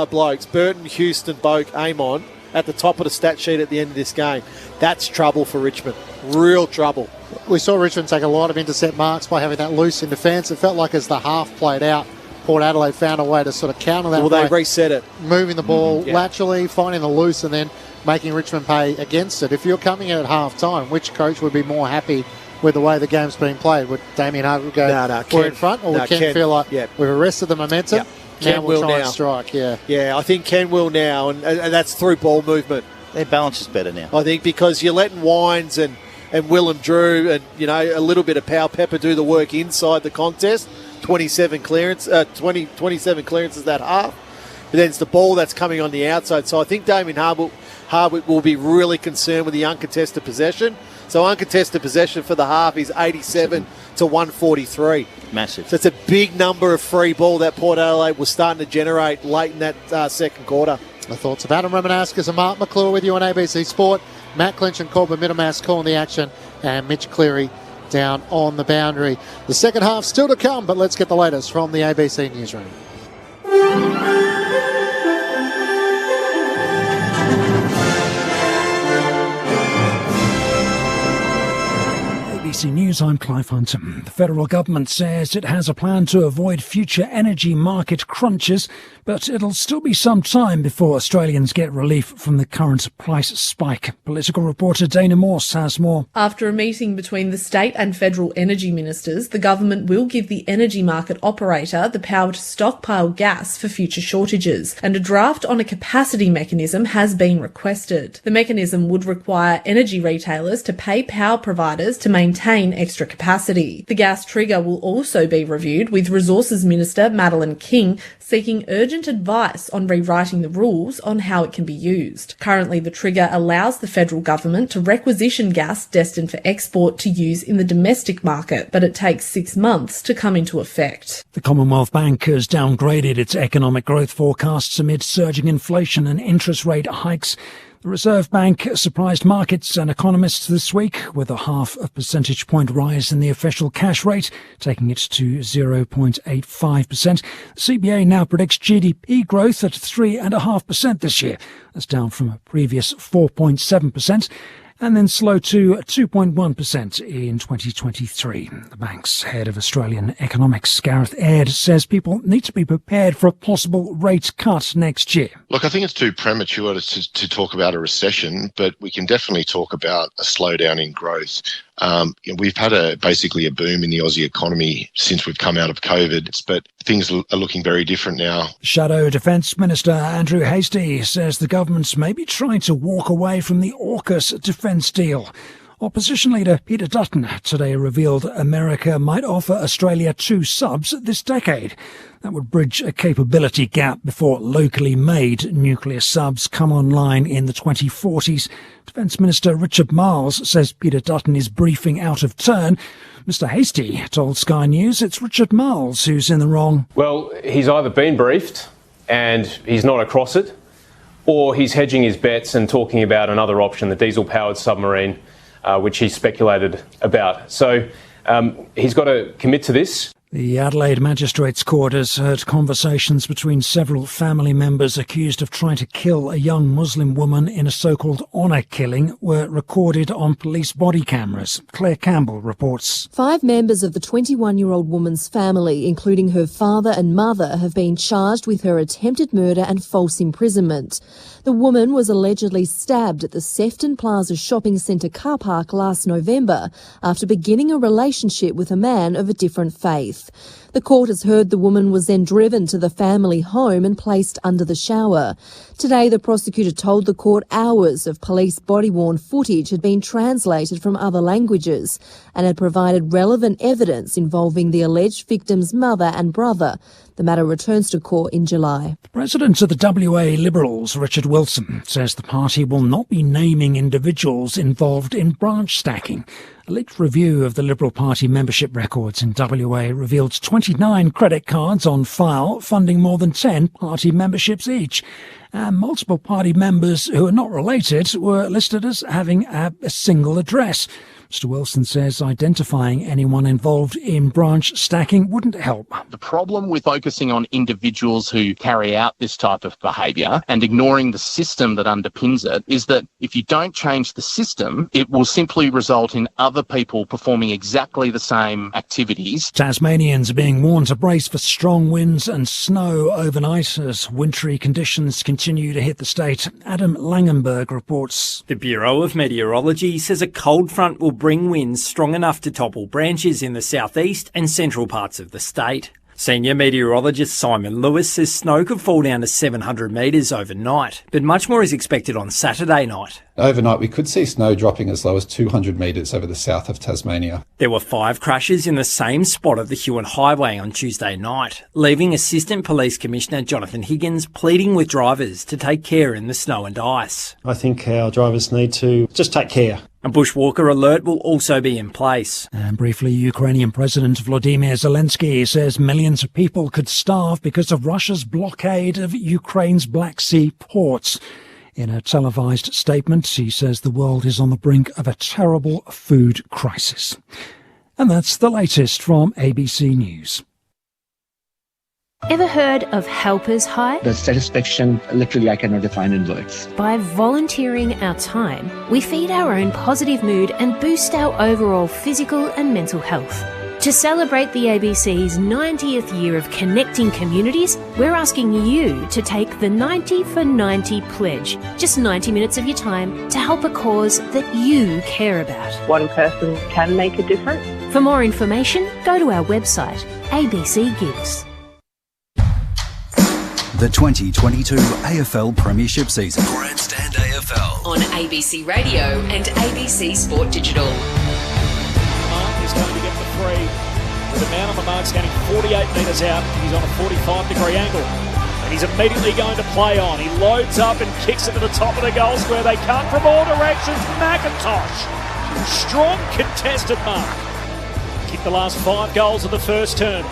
blokes, Burton, Houston, Boak, Amon, at the top of the stat sheet at the end of this game, that's trouble for Richmond. Real trouble. We saw Richmond take a lot of intercept marks by having that loose in defence. It felt like as the half played out, Port Adelaide found a way to sort of counter that. Well, they reset it. Moving the ball laterally, finding the loose, and then making Richmond pay against it. If you're coming in at half-time, which coach would be more happy with the way the game's being played? Would Damien Harwood go we're in front, or would Ken feel like we've arrested the momentum? Ken will try and strike, Yeah, I think Ken will now, and that's through ball movement. Their balance is better now. I think because you're letting Wines and Willem Drew and, a little bit of Powell Pepper do the work inside the contest. 27 clearances that half. But then it's the ball that's coming on the outside. So I think Damien Harwood will be really concerned with the uncontested possession. So uncontested possession for the half is 87 to 143. Massive. So it's a big number of free ball that Port Adelaide was starting to generate late in that second quarter. The thoughts of Adam Romanascus and Mark McClure with you on ABC Sport. Matt Clinch and Corbin Mittermass calling the action, and Mitch Cleary down on the boundary. The second half still to come, but let's get the latest from the ABC newsroom. ABC News, I'm Clive Hunton. The federal government says it has a plan to avoid future energy market crunches, but it'll still be some time before Australians get relief from the current price spike. Political reporter Dana Morse has more. After a meeting between the state and federal energy ministers, the government will give the energy market operator the power to stockpile gas for future shortages, and a draft on a capacity mechanism has been requested. The mechanism would require energy retailers to pay power providers to maintain extra capacity. The gas trigger will also be reviewed, with Resources Minister Madeleine King seeking urgent advice on rewriting the rules on how it can be used. Currently, the trigger allows the federal government to requisition gas destined for export to use in the domestic market, but it takes 6 months to come into effect. The Commonwealth Bank has downgraded its economic growth forecasts amid surging inflation and interest rate hikes. The Reserve Bank surprised markets and economists this week with a 0.5 percentage point rise in the official cash rate, taking it to 0.85%. The CBA now predicts GDP growth at 3.5% this year. That's down from a previous 4.7%. And then slow to 2.1% in 2023. The bank's head of Australian economics, Gareth Aird, says people need to be prepared for a possible rate cut next year. Look, I think it's too premature to talk about a recession, but we can definitely talk about a slowdown in growth. We've had basically a boom in the Aussie economy since we've come out of COVID, but things are looking very different now. Shadow Defence Minister Andrew Hastie says the government's maybe trying to walk away from the AUKUS defence deal. Opposition leader Peter Dutton today revealed America might offer Australia 2 subs this decade. That would bridge a capability gap before locally made nuclear subs come online in the 2040s. Defence Minister Richard Marles says Peter Dutton is briefing out of turn. Mr Hastie told Sky News it's Richard Marles who's in the wrong. Well, he's either been briefed and he's not across it, or he's hedging his bets and talking about another option, the diesel-powered submarine, which he speculated about. So he's got to commit to this. The Adelaide Magistrates Court has heard conversations between several family members accused of trying to kill a young Muslim woman in a so-called honour killing were recorded on police body cameras. Claire Campbell reports. 5 members of the 21-year-old woman's family, including her father and mother, have been charged with her attempted murder and false imprisonment. The woman was allegedly stabbed at the Sefton Plaza shopping centre car park last November after beginning a relationship with a man of a different faith. The court has heard the woman was then driven to the family home and placed under the shower. Today, the prosecutor told the court hours of police body-worn footage had been translated from other languages and had provided relevant evidence involving the alleged victim's mother and brother. The matter returns to court in July. The president of the WA Liberals, Richard Wilson, says the party will not be naming individuals involved in branch stacking. A leaked review of the Liberal Party membership records in WA revealed 29 credit cards on file, funding more than 10 party memberships each. And multiple party members who are not related were listed as having a single address. Mr Wilson says identifying anyone involved in branch stacking wouldn't help. The problem with focusing on individuals who carry out this type of behaviour and ignoring the system that underpins it is that if you don't change the system, it will simply result in other people performing exactly the same activities. Tasmanians are being warned to brace for strong winds and snow overnight as wintry conditions continue to hit the state. Adam Langenberg reports. The Bureau of Meteorology says a cold front will bring winds strong enough to topple branches in the southeast and central parts of the state. Senior meteorologist Simon Lewis says snow could fall down to 700 metres overnight, but much more is expected on Saturday night. Overnight, we could see snow dropping as low as 200 metres over the south of Tasmania. There were 5 crashes in the same spot of the Huon Highway on Tuesday night, leaving Assistant Police Commissioner Jonathan Higgins pleading with drivers to take care in the snow and ice. I think our drivers need to just take care. A bushwalker alert will also be in place. And briefly, Ukrainian President Volodymyr Zelensky says millions of people could starve because of Russia's blockade of Ukraine's Black Sea ports. In a televised statement, he says the world is on the brink of a terrible food crisis. And that's the latest from ABC News. Ever heard of Helpers High? The satisfaction, literally, I cannot define in words. By volunteering our time, we feed our own positive mood and boost our overall physical and mental health. To celebrate the ABC's 90th year of connecting communities, we're asking you to take the 90 for 90 pledge. Just 90 minutes of your time to help a cause that you care about. One person can make a difference. For more information, go to our website, ABC Gives. The 2022 AFL Premiership season. Grandstand AFL. On ABC Radio and ABC Sport Digital. Mark is going to get the free. With a man on the mark standing 48 metres out. He's on a 45-degree angle. And he's immediately going to play on. He loads up and kicks it to the top of the goal square. They come from all directions. McIntosh. Strong contested mark. Kicked the last 5 goals of the first term.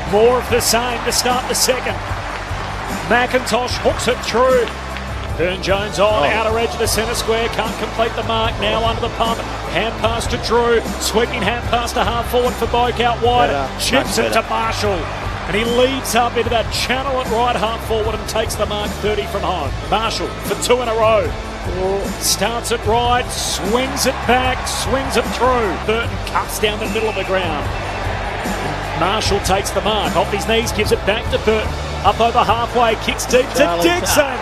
More of the same to start the second. McIntosh hooks it through. Burn-Jones on, outer edge of the centre square, can't complete the mark, now under the pump. Hand pass to Drew, sweeping hand pass to half forward for Boak out wide. Chips it to Marshall. And he leads up into that channel at right half forward and takes the mark 30 from home. Marshall for 2 in a row. Starts it right, swings it back, swings it through. Burton cuts down the middle of the ground. Marshall takes the mark, off his knees, gives it back to Burton. Up over halfway, kicks deep to Dixon.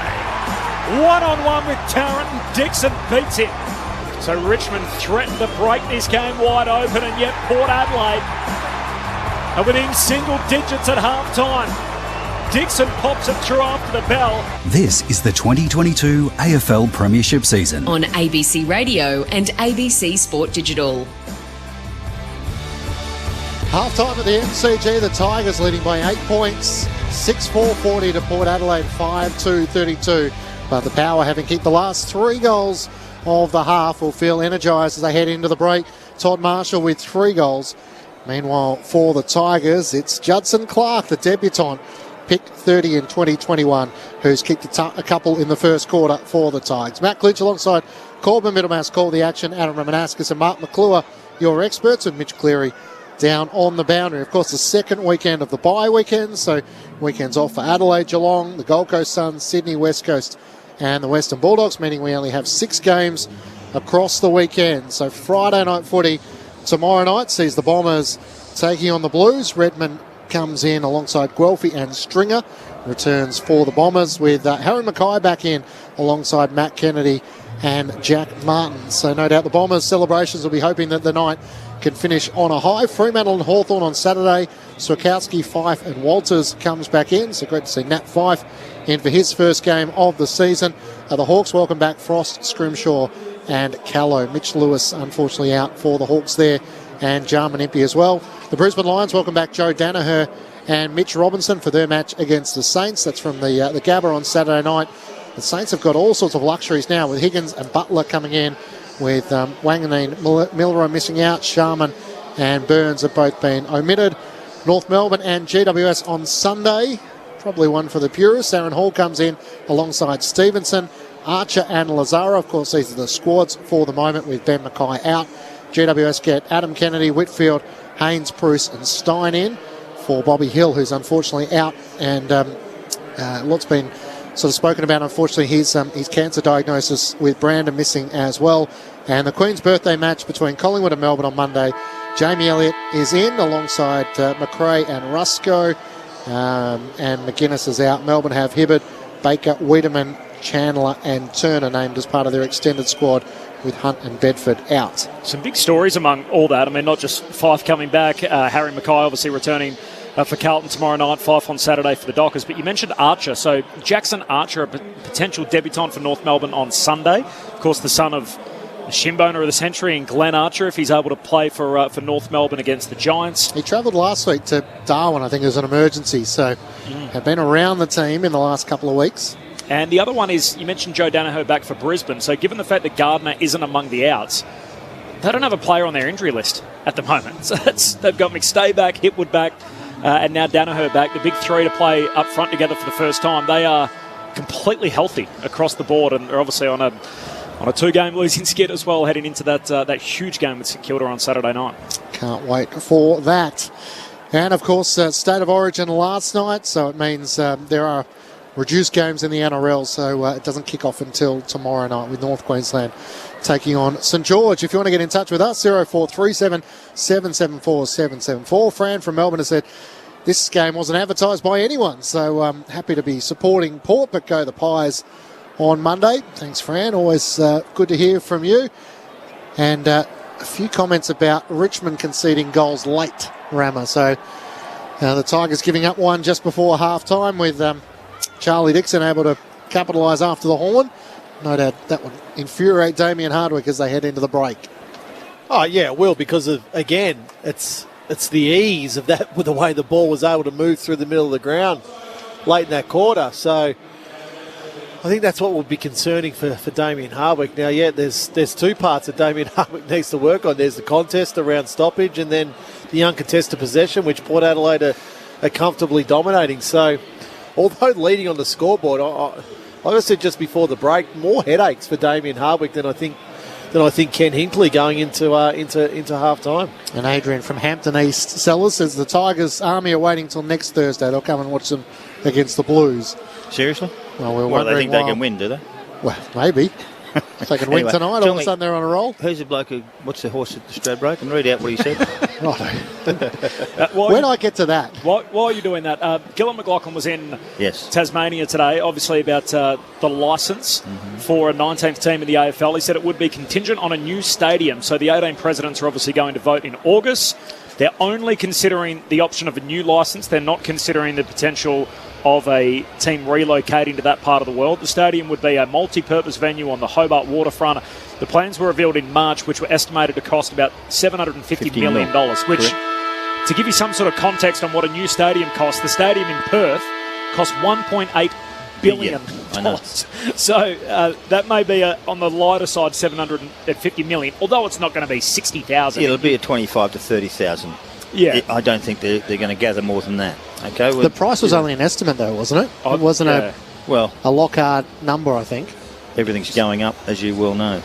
One-on-one with Tarrant, and Dixon beats him. So Richmond threatened to break this game wide open, and yet Port Adelaide are within single digits at half-time. Dixon pops it through after the bell. This is the 2022 AFL Premiership season. On ABC Radio and ABC Sport Digital. Half-time at the MCG, the Tigers leading by 8 points. 6-4-40 to Port Adelaide, 5-2-32. But the Power, having kicked the last 3 goals of the half, will feel energised as they head into the break. Todd Marshall with 3 goals. Meanwhile, for the Tigers, it's Judson Clark, the debutant, picked 30 in 2021, who's kicked a couple in the first quarter for the Tigers. Matt Glitch alongside Corbin Middlemass called the action. Adam Romanascus and Mark McClure, your experts, and Mitch Cleary down on the boundary. Of course, the second weekend of the bye weekend, so weekends off for Adelaide, Geelong, the Gold Coast Suns, Sydney, West Coast and the Western Bulldogs, meaning we only have 6 games across the weekend. So Friday night footy tomorrow night sees the Bombers taking on the Blues. Redmond comes in alongside Guelphy and Stringer, returns for the Bombers with Harry Mackay back in alongside Matt Kennedy and Jack Martin. So no doubt the Bombers celebrations will be hoping that the night can finish on a high. Fremantle and Hawthorn on Saturday. Swakowski, Fife and Walters comes back in. So great to see Nat Fife in for his first game of the season. The Hawks welcome back Frost, Scrimshaw and Callow. Mitch Lewis unfortunately out for the Hawks there, and Jarman Impey as well. The Brisbane Lions welcome back Joe Danaher and Mitch Robinson for their match against the Saints. That's from the Gabba on Saturday night. The Saints have got all sorts of luxuries now with Higgins and Butler coming in, with Wanganeen, Milrow missing out, Sharman and Burns have both been omitted. North Melbourne and GWS on Sunday, probably one for the purists. Aaron Hall comes in alongside Stevenson, Archer and Lazaro. Of course, these are the squads for the moment with Ben Mackay out. GWS get Adam Kennedy, Whitfield, Haynes, Bruce and Stein in for Bobby Hill, who's unfortunately out, and lots been sort of spoken about, unfortunately, his cancer diagnosis with Brandon missing as well. And the Queen's birthday match between Collingwood and Melbourne on Monday. Jamie Elliott is in alongside McRae and Rusco, and McGuinness is out. Melbourne have Hibbert, Baker, Wiedemann, Chandler and Turner named as part of their extended squad, with Hunt and Bedford out. Some big stories among all that. I mean, not just Fife coming back, Harry Mackay obviously returning for Carlton tomorrow night, Fife on Saturday for the Dockers. But you mentioned Archer. So Jackson Archer, a potential debutant for North Melbourne on Sunday. Of course, the son of the shin-boner of the century and Glenn Archer, if he's able to play for North Melbourne against the Giants. He travelled last week to Darwin, I think, as an emergency. So have been around the team in the last couple of weeks. And the other one is, you mentioned Joe Danaher back for Brisbane. So given the fact that Gardner isn't among the outs, they don't have a player on their injury list at the moment. So they've got McStay back, Hipwood back, and now Danaher back. The big three to play up front together for the first time. They are completely healthy across the board, and are obviously on a 2-game losing skid as well, heading into that huge game with St Kilda on Saturday night. Can't wait for that. And of course, State of Origin last night, so it means there are reduced games in the NRL, so it doesn't kick off until tomorrow night with North Queensland taking on St George. If you want to get in touch with us, 0437 774 774. Fran from Melbourne has said this game wasn't advertised by anyone, so happy to be supporting Port, but go the Pies on Monday. Thanks, Fran. Always good to hear from you. And a few comments about Richmond conceding goals late, Rammer. So the Tigers giving up one just before half-time with Charlie Dixon able to capitalise after the horn. No doubt that would infuriate Damien Hardwick as they head into the break. Oh, yeah, it will, because of, again, it's the ease of that with the way the ball was able to move through the middle of the ground late in that quarter. So I think that's what will be concerning for Damien Hardwick. Now, yeah, there's two parts that Damien Hardwick needs to work on. There's the contest around stoppage and then the uncontested possession, which Port Adelaide are comfortably dominating. So although leading on the scoreboard, like I said just before the break, more headaches for Damien Hardwick than I think Ken Hinkley going into half time. And Adrian from Hampton East Sellers says the Tigers Army are waiting till next Thursday. They'll come and watch them against the Blues. Seriously? Well, they think they can win, do they? Well, maybe. If they can win tonight, all of a sudden they're on a roll. Who's the bloke what's the horse at the Stradbroke? And read out what he said. When I get to that. While you're doing that, Gillon McLaughlin was in Tasmania today, obviously about the licence for a 19th team in the AFL. He said it would be contingent on a new stadium. So the 18 presidents are obviously going to vote in August. They're only considering the option of a new licence. They're not considering the potential of a team relocating to that part of the world. The stadium would be a multi-purpose venue on the Hobart waterfront. The plans were revealed in March, which were estimated to cost about $750 million, which, to give you some sort of context on what a new stadium costs, the stadium in Perth cost $1.8 billion. So that may be on the lighter side, $750 million, although it's not going to be 60,000. It'll be a 25 to 30,000. Yeah. I don't think they're going to gather more than that. Okay. The price was only an estimate, though, wasn't it? It wasn't a Lockhart number, I think. Everything's going up, as you well know.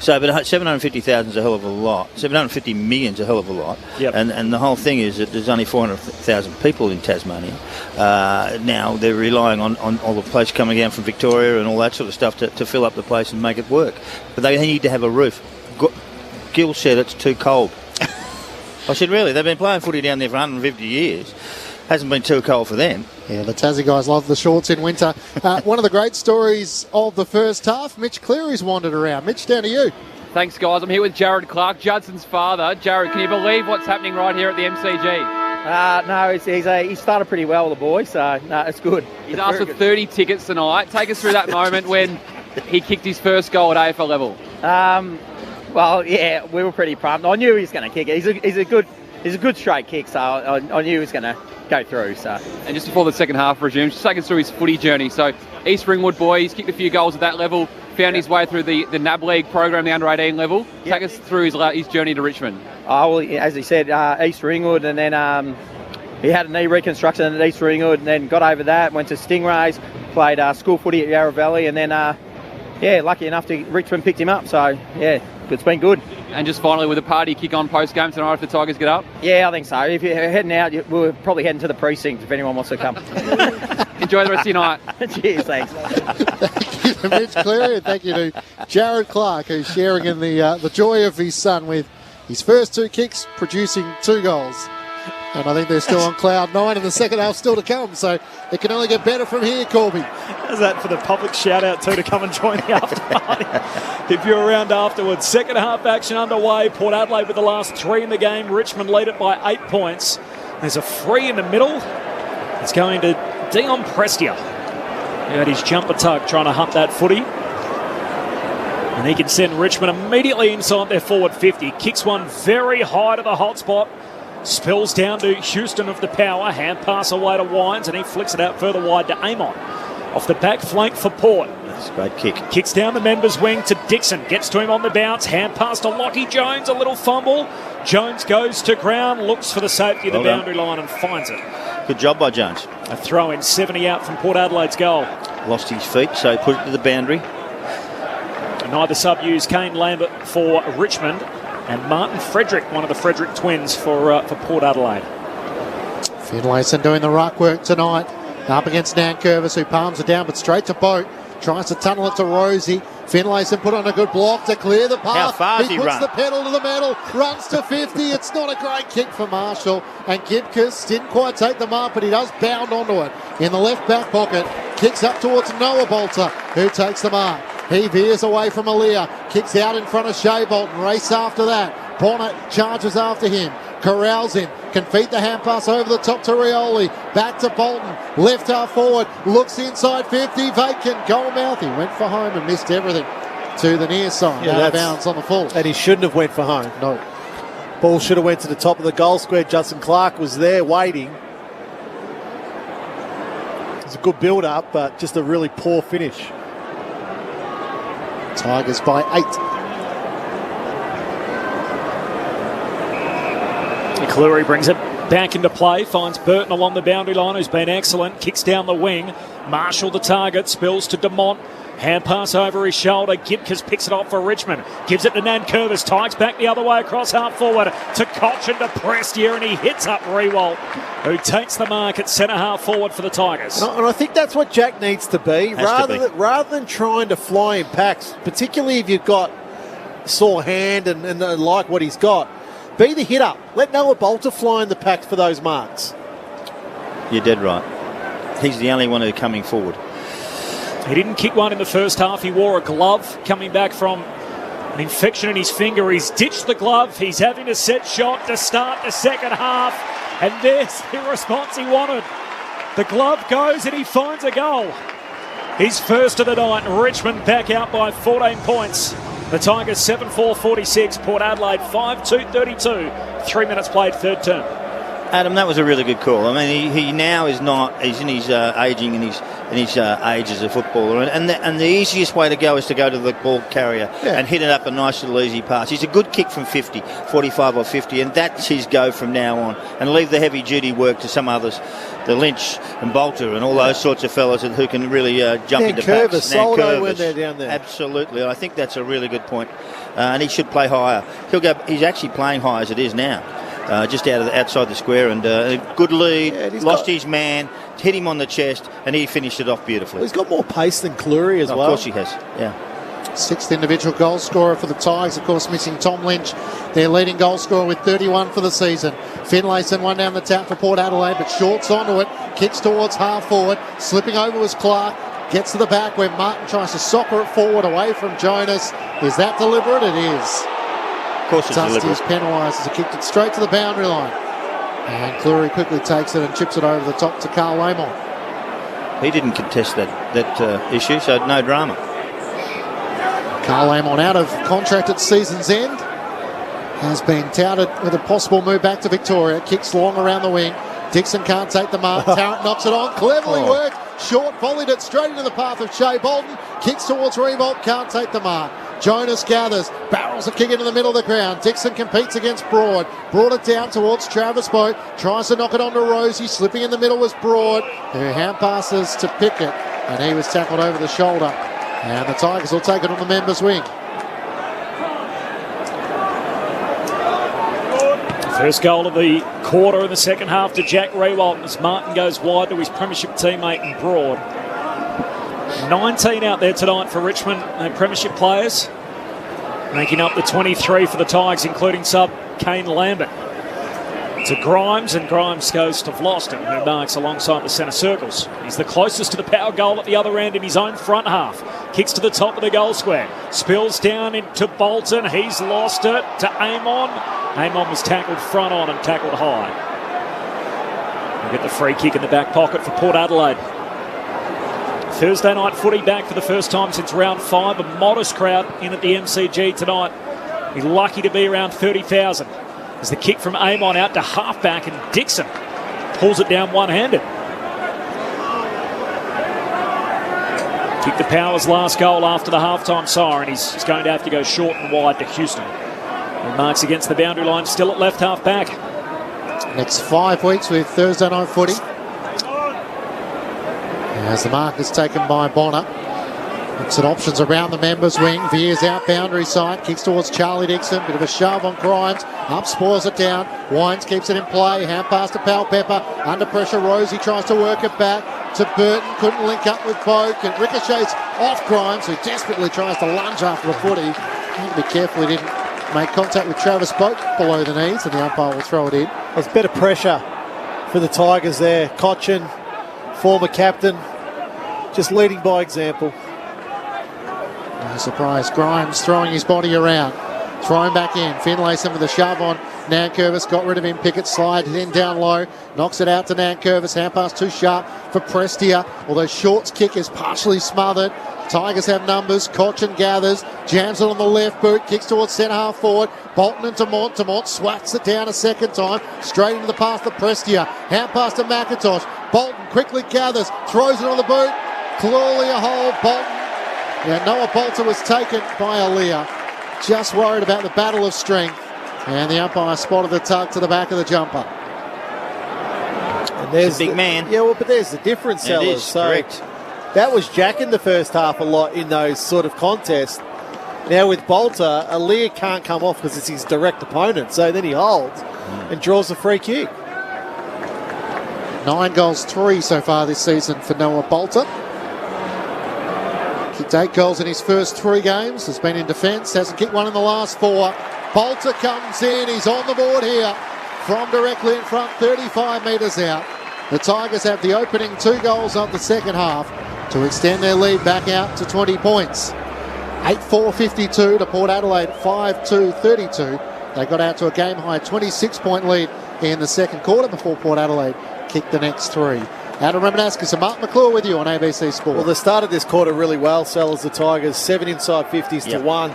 So, but 750,000 is a hell of a lot. 750 million is a hell of a lot. Yep. And the whole thing is that there's only 400,000 people in Tasmania. Now they're relying on all the place coming down from Victoria and all that sort of stuff to fill up the place and make it work. But they need to have a roof. Gill said it's too cold. I said, really? They've been playing footy down there for 150 years. Hasn't been too cold for them. Yeah, the Tassie guys love the shorts in winter. One of the great stories of the first half, Mitch Cleary's wandered around. Mitch, down to you. Thanks, guys. I'm here with Jared Clark, Judson's father. Jared, can you believe what's happening right here at the MCG? No, he started pretty well, the boy, so no, it's good. He's asked for 30 tickets tonight. Take us through that moment when he kicked his first goal at AFL level. Well, yeah, we were pretty pumped. I knew he was going to kick it. He's a good straight kick, so I knew he was going to go through. So, and just before the second half resumes, just take us through his footy journey. So, East Ringwood boy, he's kicked a few goals at that level. Found his way through the NAB League program, the under-18 level. Take us through his journey to Richmond. Oh, well, as he said, East Ringwood, and then he had a knee reconstruction at East Ringwood, and then got over that, went to Stingrays, played school footy at Yarra Valley, and then, lucky enough Richmond picked him up. So, yeah, it's been good. And just finally, with a party kick on post-game tonight if the Tigers get up? Yeah, I think so. If you're heading out, we're probably heading to the precinct if anyone wants to come. Enjoy the rest of your night. Cheers, thanks. Thank you to Mitch Cleary, and thank you to Jared Clark, who's sharing in the joy of his son with his first two kicks, producing 2 goals. And I think they're still on cloud 9 and the second half still to come. So it can only get better from here, Corby. How's that for the public shout-out too to come and join the after party if you're around afterwards. Second half action underway. Port Adelaide with the last 3 in the game. Richmond lead it by 8 points. There's a free in the middle. It's going to Dion Prestia. He had his jumper tug trying to hump that footy. And he can send Richmond immediately inside their forward 50. Kicks one very high to the hot spot. Spills down to Houston of the Power. Hand pass away to Wines, and he flicks it out further wide to Amon. Off the back flank for Port. That's a great kick. Kicks down the members' wing to Dixon. Gets to him on the bounce. Hand pass to Lockie Jones. A little fumble. Jones goes to ground. Looks for the safety of the boundary line and finds it. Good job by Jones. A throw in, 70 out from Port Adelaide's goal. Lost his feet, so he put it to the boundary. And neither sub used Kane Lambert for Richmond and Martin Frederick, one of the Frederick twins for Port Adelaide. Finlayson doing the ruck work tonight. Up against Nankervis, who palms it down, but straight to Boat. Tries to tunnel it to Rosie. Finlayson put on a good block to clear the path. How far does he puts run? the pedal to the metal, runs to 50. It's not a great kick for Marshall. And Gibcus didn't quite take the mark, but he does bound onto it. In the left back pocket, kicks up towards Noah Bolter, who takes the mark. He veers away from Aaliyah, kicks out in front of Shea Bolton, race after that. Bonnet charges after him, corrals him, can feed the hand pass over the top to Rioli, back to Bolton, left half forward, looks inside 50, vacant, goalmouth. He went for home and missed everything to the near side. Out of bounds on the full. And he shouldn't have went for home. No. Ball should have went to the top of the goal square. Justin Clark was there waiting. It was a good build-up, but just a really poor finish. Tigers by 8. Cleary brings it back into play, finds Burton along the boundary line, who's been excellent, kicks down the wing. Marshall the target, spills to Demont. Hand pass over his shoulder. Gibcus picks it off for Richmond. Gives it to Nankervis. Tigers back the other way across half forward to Cochin to Prestia, and he hits up Rewalt, who takes the mark at centre half forward for the Tigers. And I think that's what Jack needs to be. Rather than trying to fly in packs, particularly if you've got sore hand and like what he's got. Be the hit up. Let Noah Bolter fly in the pack for those marks. You're dead right. He's the only one who's coming forward. He didn't kick one in the first half. He wore a glove coming back from an infection in his finger. He's ditched the glove. He's having a set shot to start the second half. And there's the response he wanted. The glove goes and he finds a goal. His first of the night. Richmond back out by 14 points. The Tigers 7-4-46, Port Adelaide 5-2-32. 3 minutes played, third term. Adam, that was a really good call. I mean, he now is not. He's in his aging and his age as a footballer, and the easiest way to go is to go to the ball carrier and hit it up a nice little easy pass. He's a good kick from 50, 45 or 50, and that's his go from now on. And leave the heavy duty work to some others, the Lynch and Bolter and all those sorts of fellas who can really jump into packs. Soldo when they're down there. Absolutely, I think that's a really good point. And he should play higher. He's actually playing high as it is now. Just outside the square, and a good lead, lost his man, hit him on the chest, and he finished it off beautifully. He's got more pace than Cleary as well. Of course he has, yeah. Sixth individual goal scorer for the Tigers, of course missing Tom Lynch, their leading goal scorer with 31 for the season. Finlayson one down the tap for Port Adelaide, but shorts onto it, kicks towards half forward, slipping over was Clark, gets to the back where Martin tries to soccer it forward away from Jonas. Is that deliberate? It is. Of course it's Dusty deliberate. is penalised as he kicked it straight to the boundary line. And Cleary quickly takes it and chips it over the top to Carl Lamont. He didn't contest that issue, so no drama. Carl Lamont out of contract at season's end. Has been touted with a possible move back to Victoria. Kicks long around the wing. Dixon can't take the mark. Tarrant knocks it on. Cleverly worked. Short volleyed it straight into the path of Shea Bolton. Kicks towards Revolt. Can't take the mark. Jonas gathers, barrels a kick into the middle of the ground. Dixon competes against Broad. Brought it down towards Travis Boat. Tries to knock it onto Rosie. Slipping in the middle was Broad, who hand passes to Pickett. And he was tackled over the shoulder. And the Tigers will take it on the members' wing. First goal of the quarter in the second half to Jack Rewalt as Martin goes wide to his premiership teammate in Broad. 19 out there tonight for Richmond, premiership players, making up the 23 for the Tigers, including sub Kane Lambert. To Grimes, and Grimes goes to Vlosten, who marks alongside the centre circles. He's the closest to the power goal at the other end in his own front half. Kicks to the top of the goal square. Spills down into Bolton. He's lost it to Amon. Amon was tackled front on and tackled high. We'll get the free kick in the back pocket for Port Adelaide. Thursday night footy back for the first time since round 5. A modest crowd in at the MCG tonight. Be lucky to be around 30,000. As the kick from Amon out to halfback, and Dixon pulls it down one-handed. Kicked the Powers' last goal after the halftime siren. He's going to have to go short and wide to Houston. And marks against the boundary line, still at left half back. Next 5 weeks with Thursday night footy. As the mark is taken by Bonner. Looks at options around the members' wing. Veers out boundary side. Kicks towards Charlie Dixon. Bit of a shove on Grimes. Up, spoils it down. Wines keeps it in play. Hand pass to Pal Pepper. Under pressure, Rosie tries to work it back to Burton. Couldn't link up with Boak. It ricochets off Grimes, who desperately tries to lunge after the footy. Need to be careful he didn't make contact with Travis Boak below the knees, and the umpire will throw it in. There's better pressure for the Tigers there. Cochin, former captain, just leading by example. No surprise, Grimes throwing his body around. Thrown back in. Finlayson with a shove on Nankervis. Got rid of him. Pickett slides in down low. Knocks it out to Nankervis. Hand pass too sharp for Prestia. Although Short's kick is partially smothered. Tigers have numbers. Cochin gathers. Jams it on the left boot. Kicks towards centre half forward. Bolton and Tamont. Tamont swats it down a second time. Straight into the pass to Prestia. Hand pass to McIntosh. Bolton quickly gathers. Throws it on the boot. Clearly a hole. Bolton. Yeah, Noah Bolter was taken by Aaliyah. Just worried about the battle of strength. And the umpire spotted the tug to the back of the jumper. And there's a big man. Yeah, well, but there's the difference, Sellers. It is, correct. That was Jack in the first half a lot in those sort of contests. Now with Bolter, Aaliyah can't come off because it's his direct opponent. So then he holds and draws a free kick. 9 goals, 3 so far this season for Noah Bolter. Kicked 8 goals in his first 3 games. Has been in defence. Hasn't kicked one in the last 4. Bolter comes in. He's on the board here from directly in front, 35 metres out. The Tigers have the opening 2 goals of the second half to extend their lead back out to 20 points. 8-4-52 to Port Adelaide, 5-2-32. They got out to a game-high 26-point lead in the second quarter before Port Adelaide kicked the next 3. Adam Remenaskis and Mark McClure with you on ABC Sport. Well, they started this quarter really well, Sellers, the Tigers, 7 inside 50s to 1.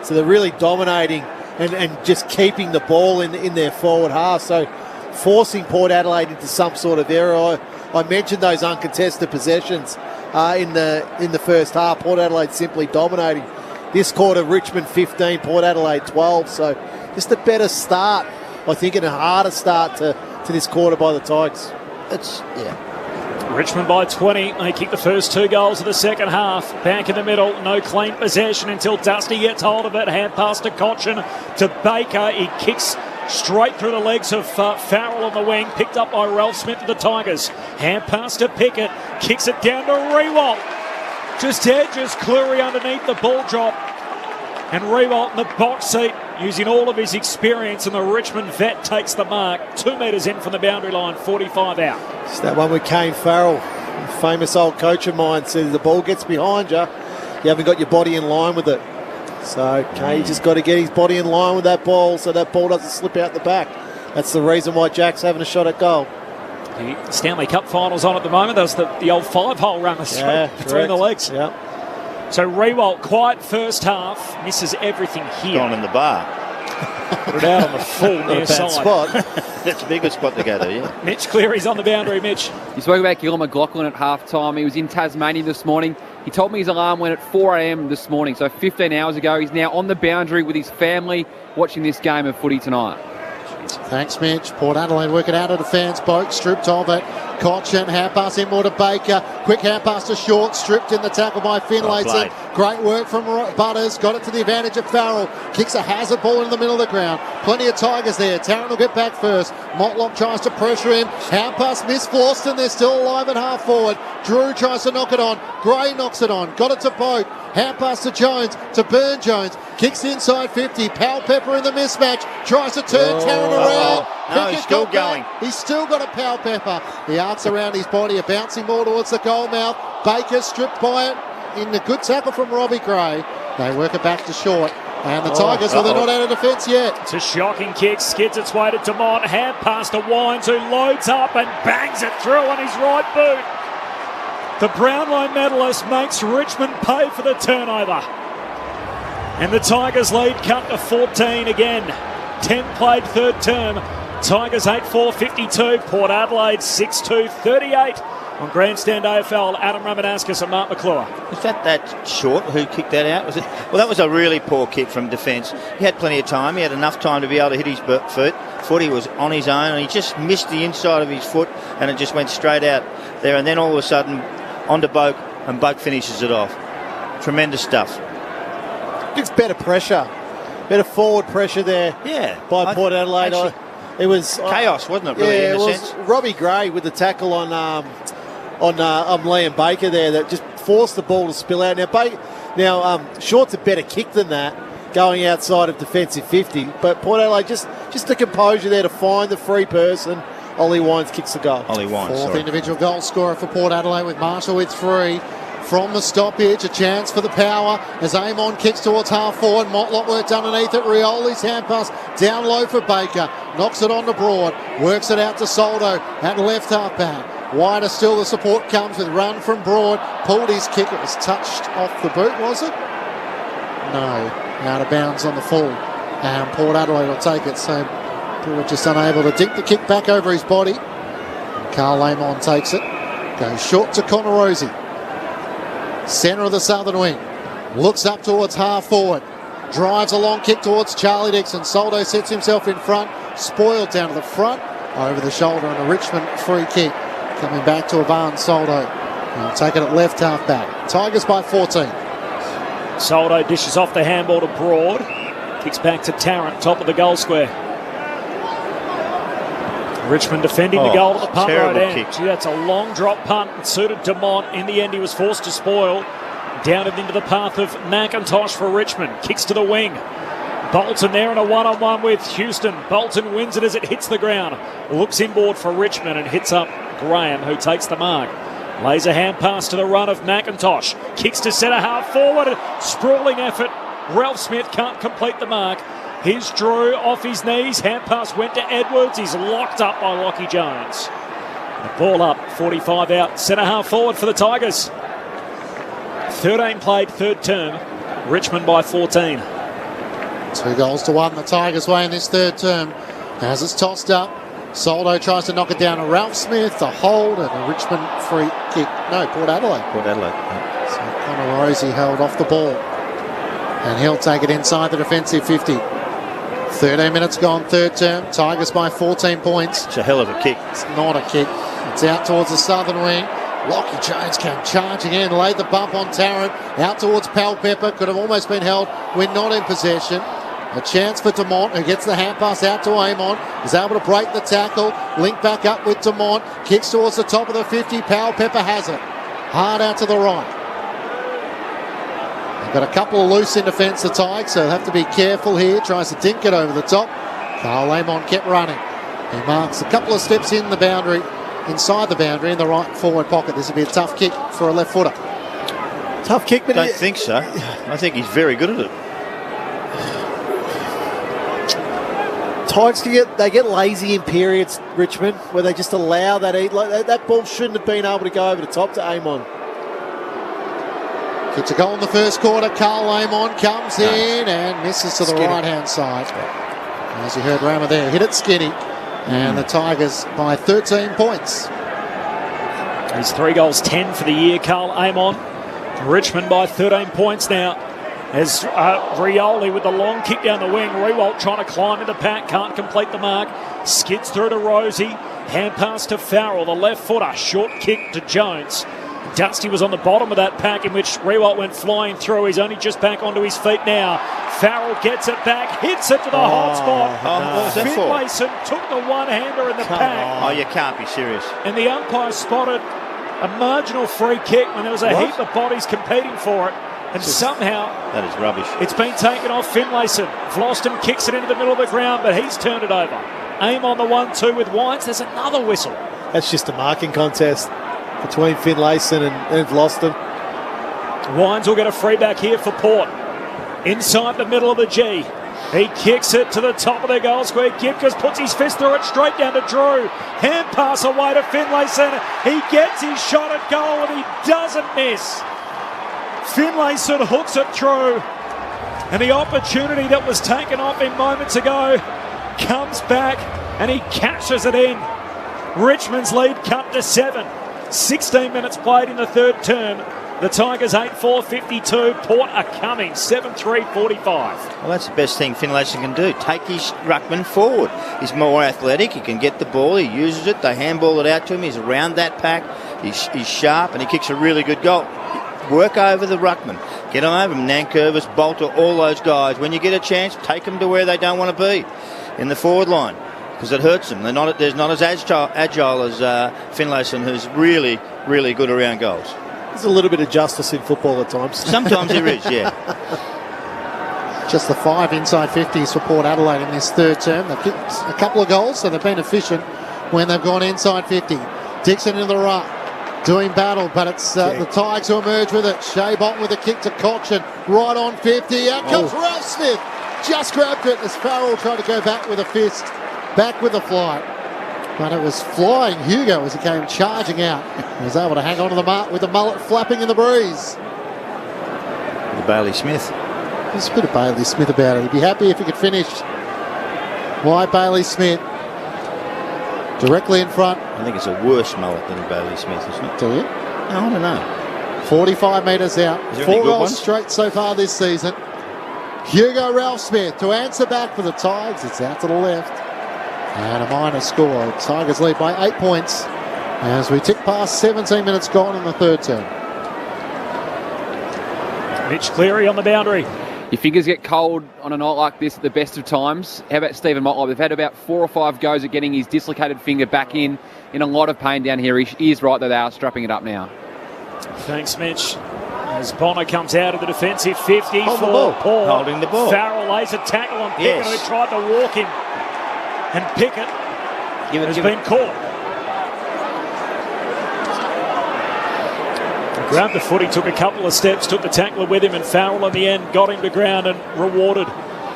So they're really dominating and just keeping the ball in their forward half. So forcing Port Adelaide into some sort of error. I mentioned those uncontested possessions in the first half. Port Adelaide simply dominating. This quarter, Richmond 15, Port Adelaide 12. So just a better start, I think, and a harder start to this quarter by the Tigers. Richmond by 20. They kick the first 2 goals of the second half. Back in the middle, no clean possession until Dusty gets hold of it. Hand pass to Cochin to Baker. He kicks straight through the legs of Farrell on the wing. Picked up by Ralph Smith of the Tigers. Hand pass to Pickett. Kicks it down to Rewalt. Just edges Cleary underneath the ball drop. And Rewalt in the box seat using all of his experience, and the Richmond vet takes the mark. 2 metres in from the boundary line, 45 out. It's that one with Kane Farrell, famous old coach of mine, says the ball gets behind you, you haven't got your body in line with it. So Kane just got to get his body in line with that ball so that ball doesn't slip out the back. That's the reason why Jack's having a shot at goal. The Stanley Cup finals on at the moment. That's the old 5-hole run between the legs. Yeah. So Rewalt, quiet first half, misses everything here. Gone in the bar. Put it out on the full near side. Spot. That's a bigger spot to go to, yeah. Mitch Cleary's on the boundary, Mitch. You spoke about Gillon McLaughlin at half-time. He was in Tasmania this morning. He told me his alarm went at 4 a.m. this morning, so 15 hours ago. He's now on the boundary with his family watching this game of footy tonight. Thanks, Mitch. Port Adelaide working out of defence. Boak stripped of it. Cochin, hand pass in more to Baker. Quick hand pass to Short. Stripped in the tackle by Finlayson. Great work from Butters. Got it to the advantage of Farrell. Kicks a hazard ball in the middle of the ground. Plenty of Tigers there. Tarrant will get back first. Motlop tries to pressure him. Hand pass missed Floston. They're still alive at half forward. Drew tries to knock it on. Gray knocks it on. Got it to Boak. Hand pass to Jones. To Burn Jones. Kicks inside 50. Powell Pepper in the mismatch. Tries to turn Tarrant around. No, he's still going. He's still got a Powell Pepper. The arcs around his body are bouncing more towards the goal mouth. Baker stripped by it in the good tackle from Robbie Gray. They work it back to Short. And the Tigers, well, they're not out of defence yet. It's a shocking kick. Skids its way to Demont. Hand pass to Wines, who loads up and bangs it through on his right boot. The Brownlow medalist makes Richmond pay for the turnover. And the Tigers lead cut to 14 again. 10 played third term. Tigers 8-4-52. Port Adelaide 6-2-38 On Grandstand AFL, Adam Ramanauskas and Mark McClure. Was that short who kicked that out? Was it? Well, that was a really poor kick from defence. He had plenty of time. He had enough time to be able to hit his foot. He was on his own, and he just missed the inside of his foot, and it just went straight out there. And then all of a sudden, onto Boak, and Boak finishes it off. Tremendous stuff. It's better pressure, better forward pressure there. Yeah, by Port Adelaide. It was chaos, wasn't it? Really, yeah, in it a was sense. Robbie Gray with the tackle on Liam Baker there that just forced the ball to spill out. Now, Short's a better kick than that, going outside of defensive 50. But Port Adelaide just the composure there to find the free person. Ollie Wines kicks the goal. Ollie Wines, fourth individual goal scorer for Port Adelaide with Marshall with 3. From the stoppage, a chance for the power as Amon kicks towards half forward. Motlop worked underneath it. Rioli's hand pass down low for Baker. Knocks it on to Broad. Works it out to Soldo at left half back. Wider still, the support comes with run from Broad. Pulled his kick. It was touched off the boot, was it? No. Out of bounds on the full. And Port Adelaide will take it. So Broad just unable to dink the kick back over his body. And Carl Amon takes it. Goes short to Connor Rosie. Centre of the southern wing. Looks up towards half forward. Drives a long kick towards Charlie Dixon. Soldo sets himself in front. Spoiled down to the front. Over the shoulder and a Richmond free kick. Coming back to Ivan Soldo. He'll take it at left half back. Tigers by 14. Soldo dishes off the handball to Broad. Kicks back to Tarrant, top of the goal square. Richmond defending the goal at the punt right end. Gee, that's a long drop punt. It suited Dumont. In the end, he was forced to spoil. Down and into the path of McIntosh for Richmond. Kicks to the wing. Bolton there in a one-on-one with Houston. Bolton wins it as it hits the ground. Looks inboard for Richmond and hits up Graham, who takes the mark. Lays a hand pass to the run of McIntosh. Kicks to centre half forward. Sprawling effort. Ralph Smith can't complete the mark. Here's Drew off his knees. Hand pass went to Edwards. He's locked up by Lockie Jones. The ball up, 45 out. Centre half forward for the Tigers. 13 played, third term. Richmond by 14. 2 goals to 1 the Tigers' way in this third term. As it's tossed up, Soldo tries to knock it down to Ralph Smith. A hold and a Richmond free kick. No, Port Adelaide. Port Adelaide. So Connor Rosie held off the ball. And he'll take it inside the defensive 50. 13 minutes gone, third term. Tigers by 14 points. It's a hell of a kick. It's not a kick. It's out towards the southern wing. Lockie Jones came charging in, laid the bump on Tarrant. Out towards Pepper. Could have almost been held when not in possession. A chance for Dumont, who gets the hand pass out to Amon. Is able to break the tackle. Link back up with Dumont. Kicks towards the top of the 50. Pepper has it. Hard out to the right. They've got a couple of loose in defence, the Tigers, so they'll have to be careful here. Tries to dink it over the top. Carl Amon kept running. He marks a couple of steps in the boundary, inside the boundary, in the right forward pocket. This will be a tough kick for a left footer. Tough kick, but I don't think so. I think he's very good at it. Tigers get lazy in periods, Richmond, where they just allow that ball shouldn't have been able to go over the top to Amon. Gets a goal in the first quarter. Carl Amon comes in and misses to the right-hand side. As you heard Rammer there, hit it skinny. And the Tigers by 13 points. He's 3 goals, 10 for the year, Carl Amon. Richmond by 13 points now. As Rioli with the long kick down the wing. Rewalt trying to climb in the pack, can't complete the mark. Skids through to Rosie. Hand pass to Farrell, the left footer. Short kick to Jones. Dusty was on the bottom of that pack in which Rewalt went flying through. He's only just back onto his feet now. Farrell gets it back, hits it to the hot spot. What was that for? Finlayson took the one-hander in the pack. Oh, you can't be serious. And the umpire spotted a marginal free kick when there was a heap of bodies competing for it. And somehow that is rubbish. It's been taken off Finlayson. Vlosten kicks it into the middle of the ground, but he's turned it over. Aim on the 1-2 with Wines. There's another whistle. That's just a marking contest between Finlayson and Vlosten. Wines will get a free back here for Port. Inside the middle of the G. He kicks it to the top of the goal square. Gibcus puts his fist through it straight down to Drew. Hand pass away to Finlayson. He gets his shot at goal and he doesn't miss. Finlayson hooks it through. And the opportunity that was taken off him moments ago comes back and he cashes it in. Richmond's lead cut to 7. 16 minutes played in the third term. The Tigers 8-4-52. Port are coming 7-3-45. Well, that's the best thing Finlayson can do. Take his ruckman forward. He's more athletic. He can get the ball. He uses it. They handball it out to him. He's around that pack. He's sharp and he kicks a really good goal. Work over the ruckman. Get on over him. Nankervis, Bolter, all those guys. When you get a chance, take them to where they don't want to be in the forward line because it hurts them. They're not as agile as Finlayson, who's really, really good around goals. There's a little bit of justice in football at times. Sometimes there is, yeah. Just the 5 inside 50s for Port Adelaide in this third term. They've kicked a couple of goals, so they've been efficient when they've gone inside 50. Dixon in the ruck, doing battle, but it's the Tigers who emerge with it. Shea Bolton with a kick to Cochin, right on 50. Out comes Ralph Smith. Just grabbed it as Farrell tried to go back with a fist. Back with the flight. But it was flying Hugo as he came charging out. He was able to hang on to the mark with the mullet flapping in the breeze. The Bailey Smith. There's a bit of Bailey Smith about it. He'd be happy if he could finish. Why Bailey Smith? Directly in front. I think it's a worse mullet than Bailey Smith, isn't it? Do you? No, I don't know. 45 metres out. 4 goals ones? straight so far this season. Hugo Ralph Smith to answer back for the Tigers. It's out to the left. And a minor score. Tigers lead by 8 points as we tick past 17 minutes gone in the third term. Mitch Cleary on the boundary. Your fingers get cold on a night like this at the best of times. How about Stephen Motley? They've had about 4 or 5 goes at getting his dislocated finger back in a lot of pain down here. He is right that they are strapping it up now. Thanks, Mitch. As Bonner comes out of the defensive 50 for Port. Holding the ball. Farrell lays a tackle on Pickett, who tried to walk him. And Pickett has been caught. Grabbed the footy, took a couple of steps, took the tackler with him, and Farrell in the end got him to ground and rewarded.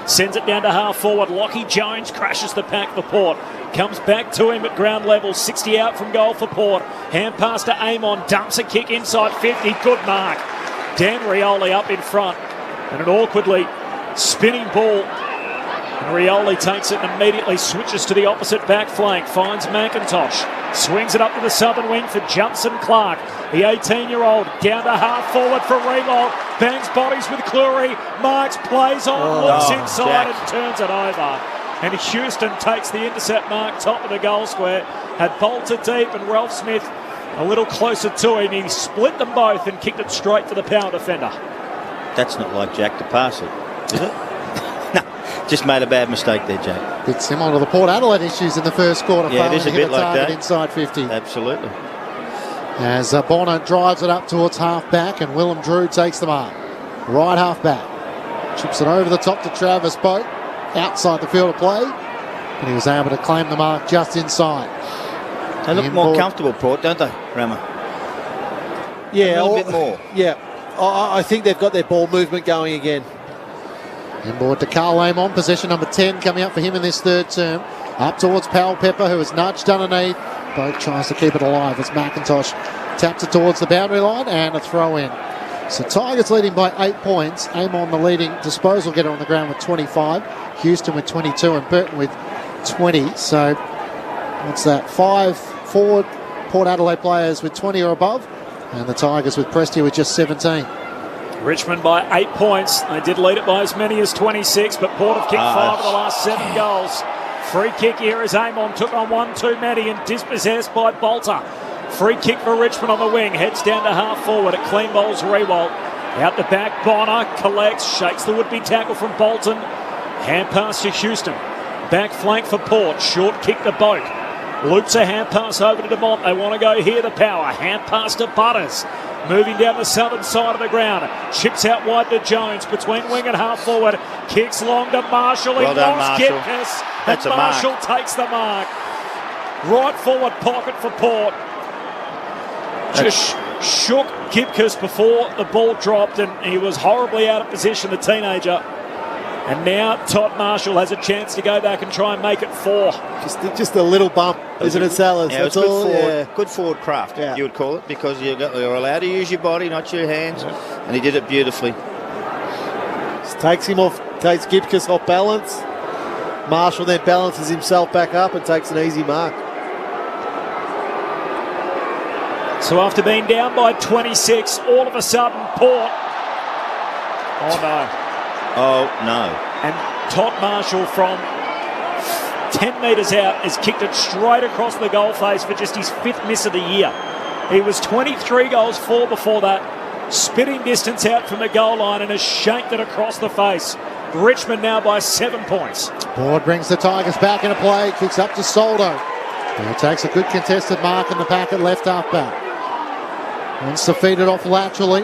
Sends it down to half forward. Lockie Jones crashes the pack for Port. Comes back to him at ground level. 60 out from goal for Port. Hand pass to Amon. Dumps a kick inside 50. Good mark. Dan Rioli up in front. And an awkwardly spinning ball. And Rioli takes it and immediately switches to the opposite back flank. Finds McIntosh. Swings it up to the southern wing for Judson Clark. The 18-year-old down to half forward for Rewald. Bangs bodies with Cleary. Marks, plays on, looks inside and turns it over. And Houston takes the intercept mark, top of the goal square. Had Bolter deep and Ralph Smith a little closer to him. He split them both and kicked it straight to the power defender. That's not like Jack to pass it, is it? Just made a bad mistake there, Jack. Bit similar to the Port Adelaide issues in the first quarter. Yeah, it is a bit like that. Inside 50. Absolutely. As Bonner drives it up towards half back and Willem Drew takes the mark. Right half back. Chips it over the top to Travis Boat. Outside the field of play. And he was able to claim the mark just inside. They look more comfortable, Port, don't they, Rama? Yeah, a little bit more. Yeah. I think they've got their ball movement going again. Inboard to Carl Amon, possession number 10 coming up for him in this third term. Up towards Powell Pepper, who is nudged underneath. Boat tries to keep it alive as McIntosh taps it towards the boundary line and a throw in. So Tigers leading by 8 points. Amon the leading disposal getter on the ground with 25. Houston with 22 and Burton with 20. So what's that? 5 forward Port Adelaide players with 20 or above. And the Tigers with Prestia with just 17. Richmond by 8 points. They did lead it by as many as 26, but Port have kicked 5 of the last 7 goals. Free kick here as Amon took on one too many and dispossessed by Bolter. Free kick for Richmond on the wing. Heads down to half forward. It clean bowls Rewalt. Out the back, Bonner collects, shakes the would-be tackle from Bolton. Hand pass to Houston. Back flank for Port. Short kick to Boat. Loops a hand pass over to DeMont. They want to go here to Power. Hand pass to Butters. Moving down the southern side of the ground. Chips out wide to Jones. Between wing and half forward. Kicks long to Marshall. Well done, Marshall. That's and Marshall takes the mark. Right forward pocket for Port. Just shook Gibcus before the ball dropped and he was horribly out of position, the teenager. And now Todd Marshall has a chance to go back and try and make it 4. Just a little bump, isn't it, Salas? Yeah, good forward craft, you would call it, because you're allowed to use your body, not your hands. Yeah. And he did it beautifully. Just takes Gibcus off balance. Marshall then balances himself back up and takes an easy mark. So after being down by 26, all of a sudden, Port. Oh, no. Oh, no. And Todd Marshall from 10 metres out has kicked it straight across the goal face for just his 5th miss of the year. He was 23 goals for before that, spitting distance out from the goal line and has shanked it across the face. Richmond now by 7 points. Board brings the Tigers back into play, kicks up to Soldo. He takes a good contested mark in the pack at left half back. Wants to feed it off laterally.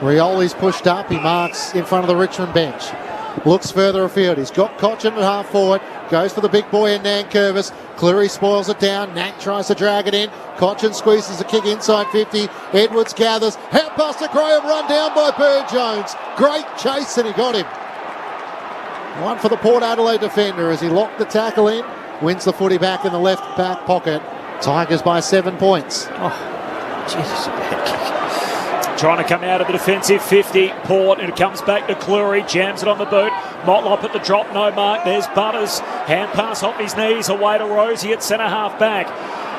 Rioli's pushed up, he marks in front of the Richmond bench. Looks further afield, he's got Cochin at half forward, goes for the big boy in Nankervis. Cleary spoils it down, Nat tries to drag it in, Cochin squeezes a kick inside 50, Edwards gathers, out past to Graham, run down by Burne-Jones. Great chase and he got him. One for the Port Adelaide defender as he locked the tackle in, wins the footy back in the left back pocket. Tigers by 7 points. Oh, Jesus. Trying to come out of the defensive 50. Port, and it comes back to Cleary, jams it on the boot. Motlop at the drop, no mark. There's Butters. Hand pass off his knees, away to Rosie at centre half back.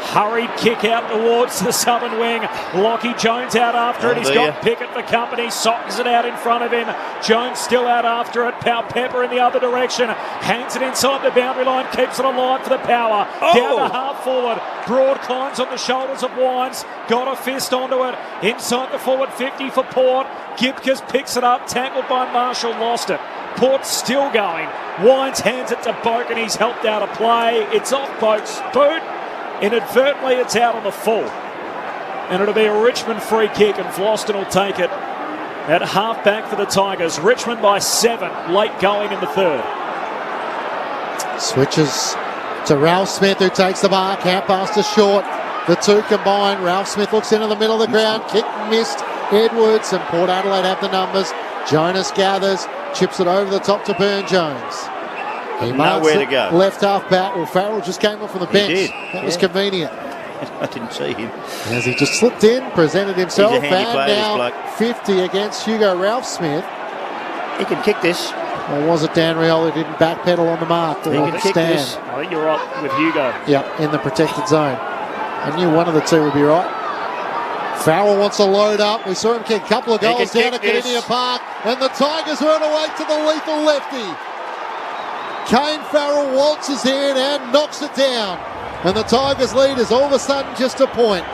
Hurried kick out towards the southern wing. Lockie Jones out after it. He's got Pickett for company. Sockers it out in front of him. Jones still out after it. Powell Pepper in the other direction. Hangs it inside the boundary line. Keeps it alive for the Power. Down to half forward. Broad climbs on the shoulders of Wines. Got a fist onto it. Inside the forward 50 for Port. Gipkes picks it up. Tackled by Marshall. Lost it. Port still going. Wines hands it to Boak and he's helped out a play. It's off Boak's boot. Inadvertently, it's out on the full. And it'll be a Richmond free kick, and Vlosten will take it at half-back for the Tigers. Richmond by 7, late going in the third. Switches to Ralph Smith, who takes the mark. Hand pass to short. The two combined. Ralph Smith looks into the middle of the ground. Kick missed. Edwards, and Port Adelaide have the numbers. Jonas gathers, chips it over the top to Burne-Jones. He nowhere to go. Left half back. Well, Farrell just came off from the bench. He did. That was convenient. I didn't see him. As he just slipped in, presented himself, He's a handy and player, now this bloke. 50 against Hugo Ralph Smith. He can kick this. Or was it Dan Rioli who didn't backpedal on the mark? He can kick this. I think you're right with Hugo. Yep, in the protected zone. I knew one of the two would be right. Farrell wants to load up. We saw him kick a couple of goals down at Canadian Park, and the Tigers run away to the lethal lefty. Kane Farrell waltzes in and knocks it down. And the Tigers lead is all of a sudden just a point.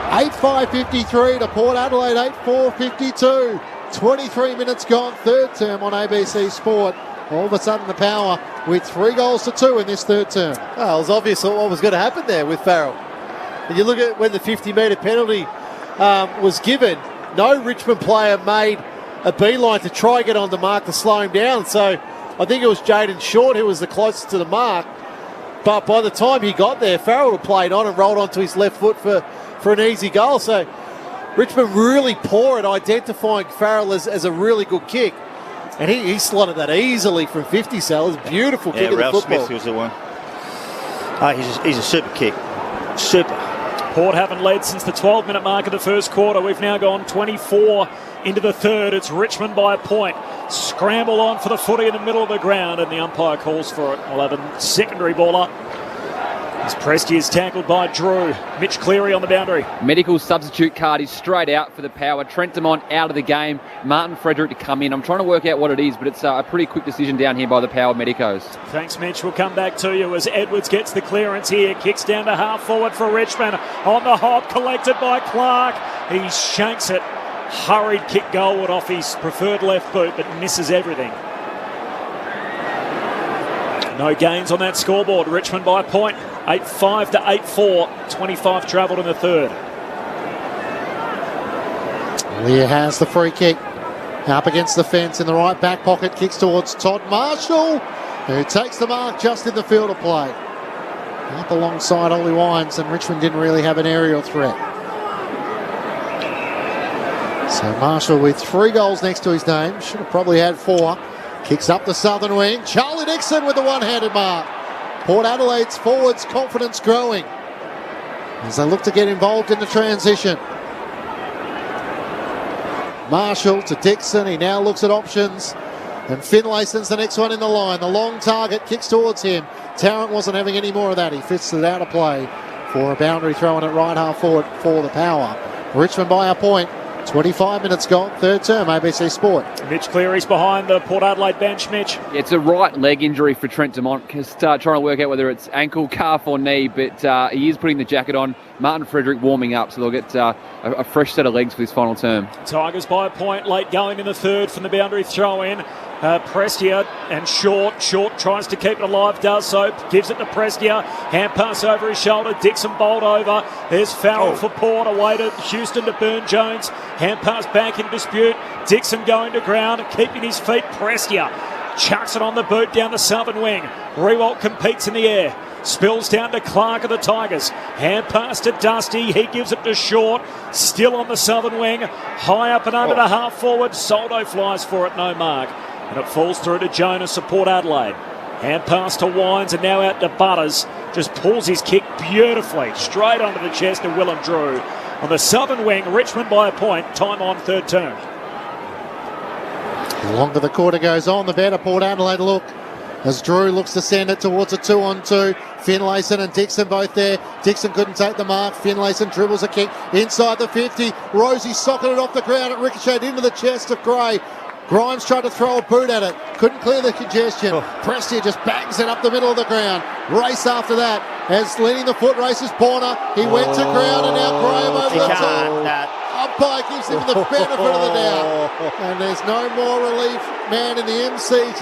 8-5-53 to Port Adelaide, 8-4-52. 23 minutes gone, third term on ABC Sport. All of a sudden the Power with 3 goals to 2 in this third term. Well, it was obvious what was going to happen there with Farrell. And you look at when the 50-metre penalty was given, no Richmond player made a beeline to try and get on the mark to slow him down. So I think it was Jaden Short who was the closest to the mark. But by the time he got there, Farrell had played on and rolled onto his left foot for an easy goal. So Richmond really poor at identifying Farrell as a really good kick. And he slotted that easily from 50, so it was a beautiful kick of the Ralph football. Smith was the one. He's a super kick. Super. Port haven't led since the 12-minute mark of the first quarter. We've now gone 24 into the third. It's Richmond by a point. Scramble on for the footy in the middle of the ground, and the umpire calls for it. 11 secondary ball up. As Presti is tackled by Drew. Mitch Cleary on the boundary. Medical substitute card is straight out for the Power. Trent Dumont out of the game. Martin Frederick to come in. I'm trying to work out what it is, but it's a pretty quick decision down here by the Power Medicos. Thanks, Mitch. We'll come back to you as Edwards gets the clearance here. Kicks down to half forward for Richmond. On the hop, collected by Clark. He shanks it. Hurried kick goalward off his preferred left boot, but misses everything. No gains on that scoreboard. Richmond by a point. 8-5 to 8-4. 25 travelled in the third. Lear has the free kick. Up against the fence in the right back pocket. Kicks towards Todd Marshall, who takes the mark just in the field of play. Up alongside Ollie Wines, and Richmond didn't really have an aerial threat. So Marshall with 3 goals next to his name. Should have probably had 4. Kicks up the southern wing. Charlie Dixon with the one-handed mark. Port Adelaide's forwards' confidence growing as they look to get involved in the transition. Marshall to Dixon. He now looks at options. And Finlayson's the next one in the line. The long target kicks towards him. Tarrant wasn't having any more of that. He fits it out of play for a boundary throw in at right half forward for the Power. Richmond by a point. 25 minutes gone, third term, ABC Sport. Mitch Cleary's behind the Port Adelaide bench, Mitch. It's a right leg injury for Trent Dumont. Just trying to work out whether it's ankle, calf or knee, but he is putting the jacket on. Martin Frederick warming up, so they'll get a fresh set of legs for this final term. Tigers by a point, late going in the third from the boundary throw-in. Prestia and Short tries to keep it alive, does so, gives it to Prestia, hand pass over his shoulder, Dixon bowled over, there's Farrell for Port, away to Houston to Burne-Jones, hand pass back in dispute, Dixon going to ground, keeping his feet, Prestia chucks it on the boot down the southern wing, Rewalt competes in the air, spills down to Clark of the Tigers, hand pass to Dusty, he gives it to Short, still on the southern wing, high up and under the half forward, Soldo flies for it, no mark. And it falls through to Jonas of Port Adelaide. Hand pass to Wines and now out to Butters. Just pulls his kick beautifully. Straight onto the chest of Willem Drew. On the southern wing, Richmond by a point. Time on third term. The longer the quarter goes on, the better Port Adelaide look. As Drew looks to send it towards a 2-on-2. Finlayson and Dixon both there. Dixon couldn't take the mark. Finlayson dribbles a kick inside the 50. Rosie socketed off the ground. It ricocheted into the chest of Gray. Grimes tried to throw a boot at it. Couldn't clear the congestion. Prestia just bangs it up the middle of the ground. Race after that. As leading the foot race is Borna. He went to ground and now Graham over the top. Umpire gives him the benefit of the doubt. And there's no more relief man in the MCG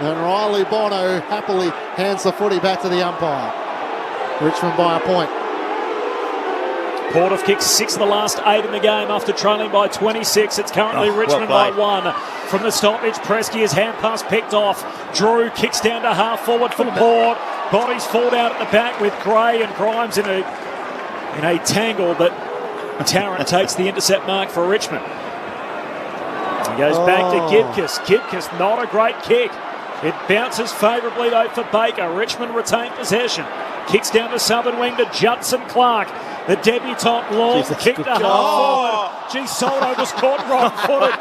than Riley Bono, who happily hands the footy back to the umpire. Richmond by a point. Port have kicked 6 of the last 8 in the game after trailing by 26. It's currently Richmond by 1. From the stoppage, Preskia's hand pass picked off. Drew kicks down to half forward for Port. Bodies fall down at the back with Gray and Grimes in a tangle, but Tarrant takes the intercept mark for Richmond. He goes back to Gibcus. Gibcus, not a great kick. It bounces favourably though for Baker. Richmond retain possession. Kicks down the southern wing to Judson Clark. The debutant long kick to half forward. Gee, Soldo was caught wrong-footed.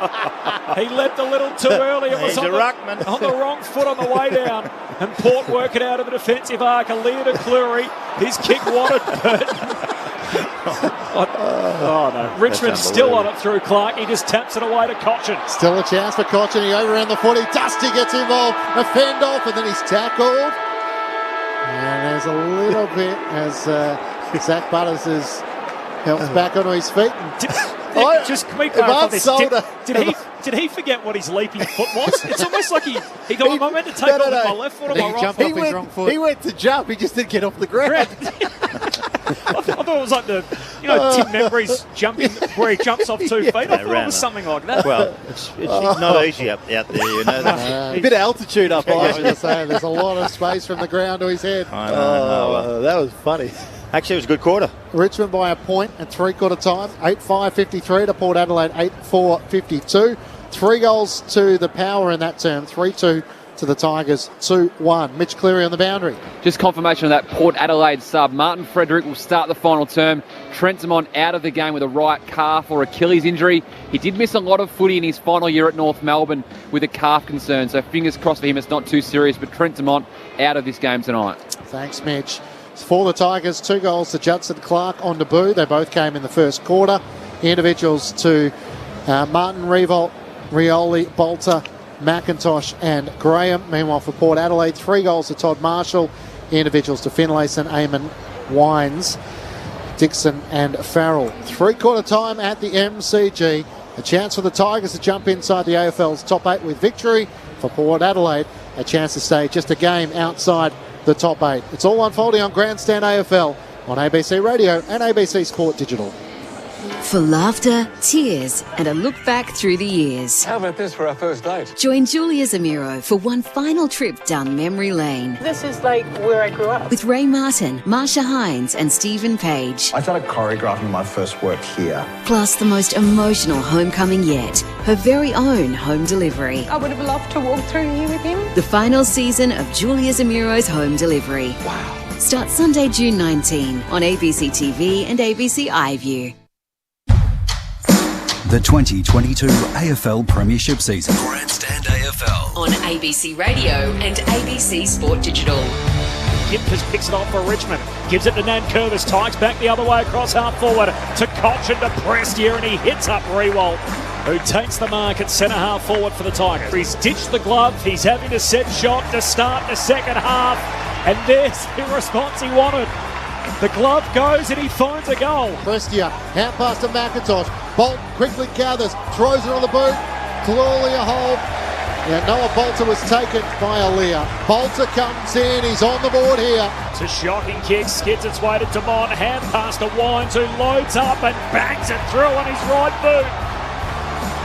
He leapt a little too early. It was on the wrong foot on the way down. And Port work it out of the defensive arc. A lead to Cleary. His kick wanted Burton. No. Richmond still on it through Clark. He just taps it away to Cochin. Still a chance for Cochin. He overran the footy. Dusty gets involved. A fend off and then he's tackled. And there's a little bit as Zach Butters is helps back onto his feet. Can we clarify this? Did he forget what his leaping foot was? It's almost like he thought, am I meant to take off with my left foot or my right foot? His wrong foot? He went to jump, he just didn't get off the ground. I thought it was like the, Tim Membry's jumping where he jumps off 2 feet. I thought it was something like that. Well, it's not easy up there, you know. A bit of altitude up high. I was going to say, there's a lot of space from the ground to his head. I know. That was funny. Actually, it was a good quarter. Richmond by a point at three-quarter time. 8-5-53 to Port Adelaide, 8-4-52. 3 goals to the Power in that term. 3-2 to the Tigers, 2-1. Mitch Cleary on the boundary. Just confirmation of that Port Adelaide sub. Martin Frederick will start the final term. Trent Dumont out of the game with a right calf or Achilles injury. He did miss a lot of footy in his final year at North Melbourne with a calf concern, so fingers crossed for him it's not too serious, but Trent Dumont out of this game tonight. Thanks, Mitch. For the Tigers, 2 goals to Judson Clark on debut. They both came in the first quarter. Individuals to Martin Rewalt, Rioli, Bolter, McIntosh and Graham. Meanwhile for Port Adelaide, 3 goals to Todd Marshall. Individuals to Finlayson, Eamon, Wines, Dixon and Farrell. 3-quarter time at the MCG. A chance for the Tigers to jump inside the AFL's top 8 with victory. For Port Adelaide, a chance to stay just a game outside the top 8. It's all unfolding on Grandstand AFL on ABC Radio and ABC Sport Digital. For laughter, tears, and a look back through the years. How about this for our first date? Join Julia Zamiro for one final trip down memory lane. This is like where I grew up. With Ray Martin, Marsha Hines, and Stephen Page. I started choreographing my first work here. Plus the most emotional homecoming yet, her very own home delivery. I would have loved to walk through here with him. The final season of Julia Zamiro's Home Delivery. Wow. Starts Sunday, June 19 on ABC TV and ABC iView. The 2022 AFL Premiership season. Grandstand AFL on ABC Radio and ABC Sport Digital. Gipkers picks it off for Richmond. Gives it to Nankervis. Tigers back the other way across half forward to Cochin to Prestia, and he hits up Rewalt, who takes the mark at centre half forward for the Tigers. He's ditched the glove. He's having a set shot to start the second half, and there's the response he wanted. The glove goes and he finds a goal. Prestia, hand pass to McIntosh. Bolton quickly gathers, throws it on the boot. Clearly a hole. Yeah, Noah Bolter was taken by Aaliyah. Bolter comes in, he's on the board here. It's a shocking kick, skids its way to Demont. Hand pass to Wines, who loads up and bangs it through on his right boot.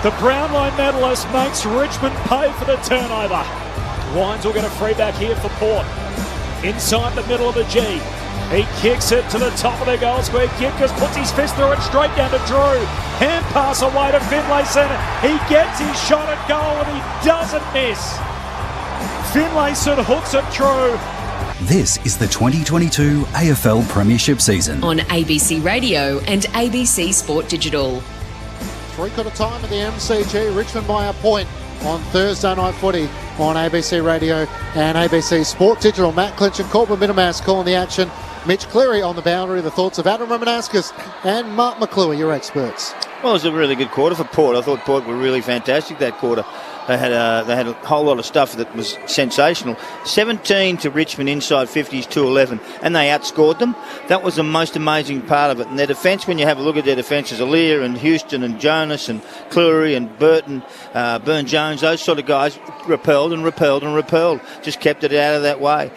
The Brownlow medalist makes Richmond pay for the turnover. Wines will get a free back here for Port. Inside the middle of the G. He kicks it to the top of the goal square. Gipkers puts his fist through it straight down to Drew. Hand pass away to Finlayson. He gets his shot at goal and he doesn't miss. Finlayson hooks it through. This is the 2022 AFL Premiership season. On ABC Radio and ABC Sport Digital. Three-quarter time at the MCG. Richmond by a point on Thursday night footy on ABC Radio and ABC Sport Digital. Matt Clinch and Corbin Minimas calling the action. Mitch Cleary on the boundary. The thoughts of Adam Romanascus and Mark McClure, your experts. Well, it was a really good quarter for Port. I thought Port were really fantastic that quarter. They had a whole lot of stuff that was sensational. 17 to Richmond inside 50s, 2-11, and they outscored them. That was the most amazing part of it. And their defence, when you have a look at their defences, Aaliyah and Houston and Jonas and Cleary and Burton, Burn-Jones, those sort of guys repelled and repelled and repelled. Just kept it out of that way.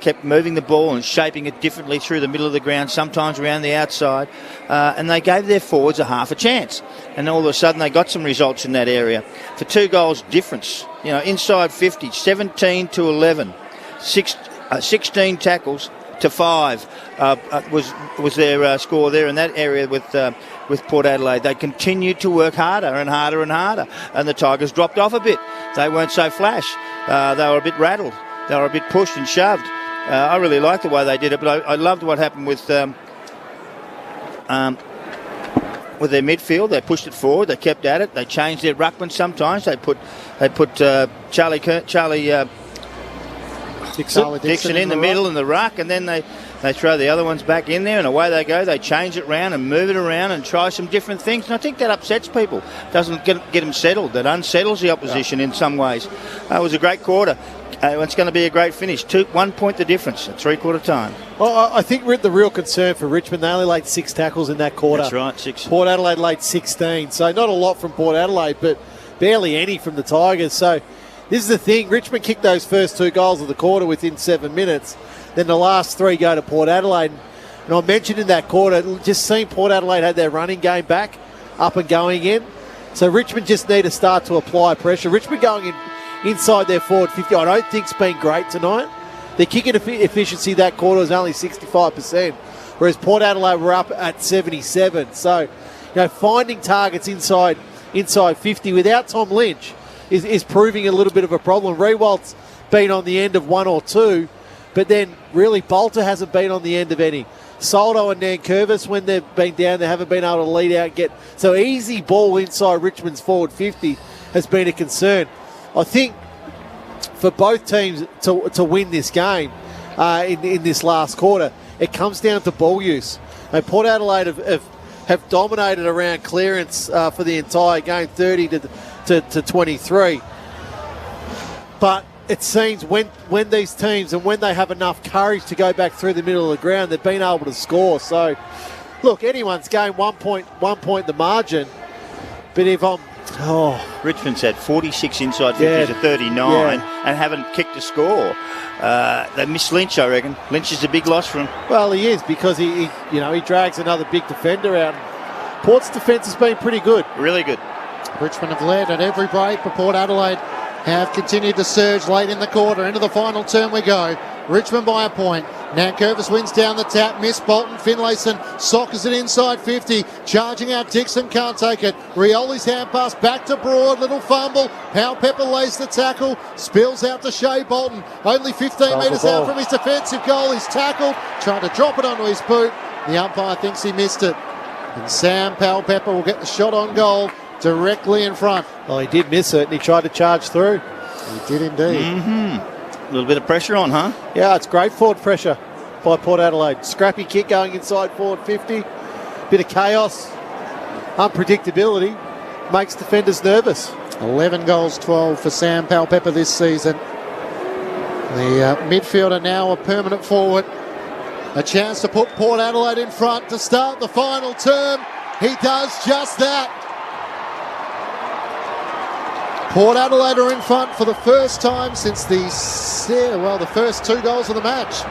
Kept moving the ball and shaping it differently through the middle of the ground, sometimes around the outside. And they gave their forwards a half a chance. And all of a sudden they got some results in that area. For 2 goals difference, inside 50, 17 to 11, 16 tackles to 5 was their score there in that area with Port Adelaide. They continued to work harder and harder and harder, and the Tigers dropped off a bit. They weren't so flash. They were a bit rattled. They were a bit pushed and shoved. I really liked the way they did it, but I loved what happened with their midfield. They pushed it forward. They kept at it. They changed their ruckman sometimes. They put Charlie Dixon in the middle in the ruck, and then they throw the other ones back in there, and away they go. They change it around and move it around and try some different things. And I think that upsets people. Doesn't get them settled. That unsettles the opposition in some ways. It was a great quarter. It's going to be a great finish. 1 point the difference at three-quarter time. Well, I think the real concern for Richmond, they only laid 6 tackles in that quarter. That's right, 6. Port Adelaide laid 16. So not a lot from Port Adelaide, but barely any from the Tigers. So this is the thing. Richmond kicked those first 2 goals of the quarter within 7 minutes. Then the last 3 go to Port Adelaide. And I mentioned in that quarter, just seeing Port Adelaide had their running game back, up and going in. So Richmond just need to start to apply pressure. Richmond going inside their forward 50, I don't think's been great tonight. Their kicking efficiency that quarter was only 65%, whereas Port Adelaide were up at 77. So, finding targets inside 50 without Tom Lynch is proving a little bit of a problem. Rewalt's been on the end of 1 or 2, but then really Bolter hasn't been on the end of any. Soldo and Nankervis, when they've been down, they haven't been able to lead out and get. So easy ball inside Richmond's forward 50 has been a concern. I think for both teams to win this game in this last quarter, it comes down to ball use. Port Adelaide have dominated around clearance for the entire game, 30 to 23. But it seems when these teams and when they have enough courage to go back through the middle of the ground, they've been able to score. So, look, anyone's game, 1 point the margin. But if Richmond's had 46 inside 50s to 39 and haven't kicked a score. They miss Lynch, I reckon. Lynch is a big loss for him. Well, he is, because he drags another big defender out. Port's defence has been pretty good. Really good. Richmond have led at every break, but Port Adelaide have continued to surge late in the quarter. Into the final term we go. Richmond by a point. Nankervis wins down the tap. Miss Bolton. Finlayson sockers it inside 50. Charging out Dixon. Can't take it. Rioli's hand pass back to Broad. Little fumble. Powell Pepper lays the tackle. Spills out to Shea Bolton. Only 15 metres out from his defensive goal. He's tackled. Trying to drop it onto his boot. The umpire thinks he missed it. And Sam Powell Pepper will get the shot on goal directly in front. Well, he did miss it and he tried to charge through. He did indeed. Mm-hmm. A little bit of pressure on, huh? Yeah, it's great forward pressure by Port Adelaide. Scrappy kick going inside forward 50. Bit of chaos. Unpredictability makes defenders nervous. 11 goals, 12 for Sam Powell-Pepper this season. The midfielder now a permanent forward. A chance to put Port Adelaide in front to start the final term. He does just that. Port Adelaide are in front for the first time since the first 2 goals of the match.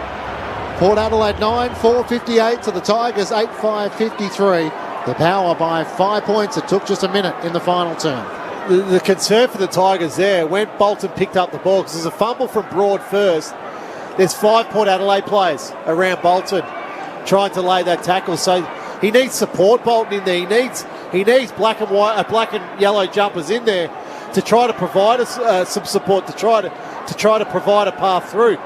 Port Adelaide 9-4-58 to the Tigers 8-5-53. The Power by 5 points. It took just a minute in the final term. The concern for the Tigers there, when Bolton picked up the ball, because there's a fumble from Broad first, there's 5 Port Adelaide players around Bolton trying to lay that tackle. So he needs support, Bolton, in there. He needs black and yellow jumpers in there to try to provide us some support, to try to provide a path through.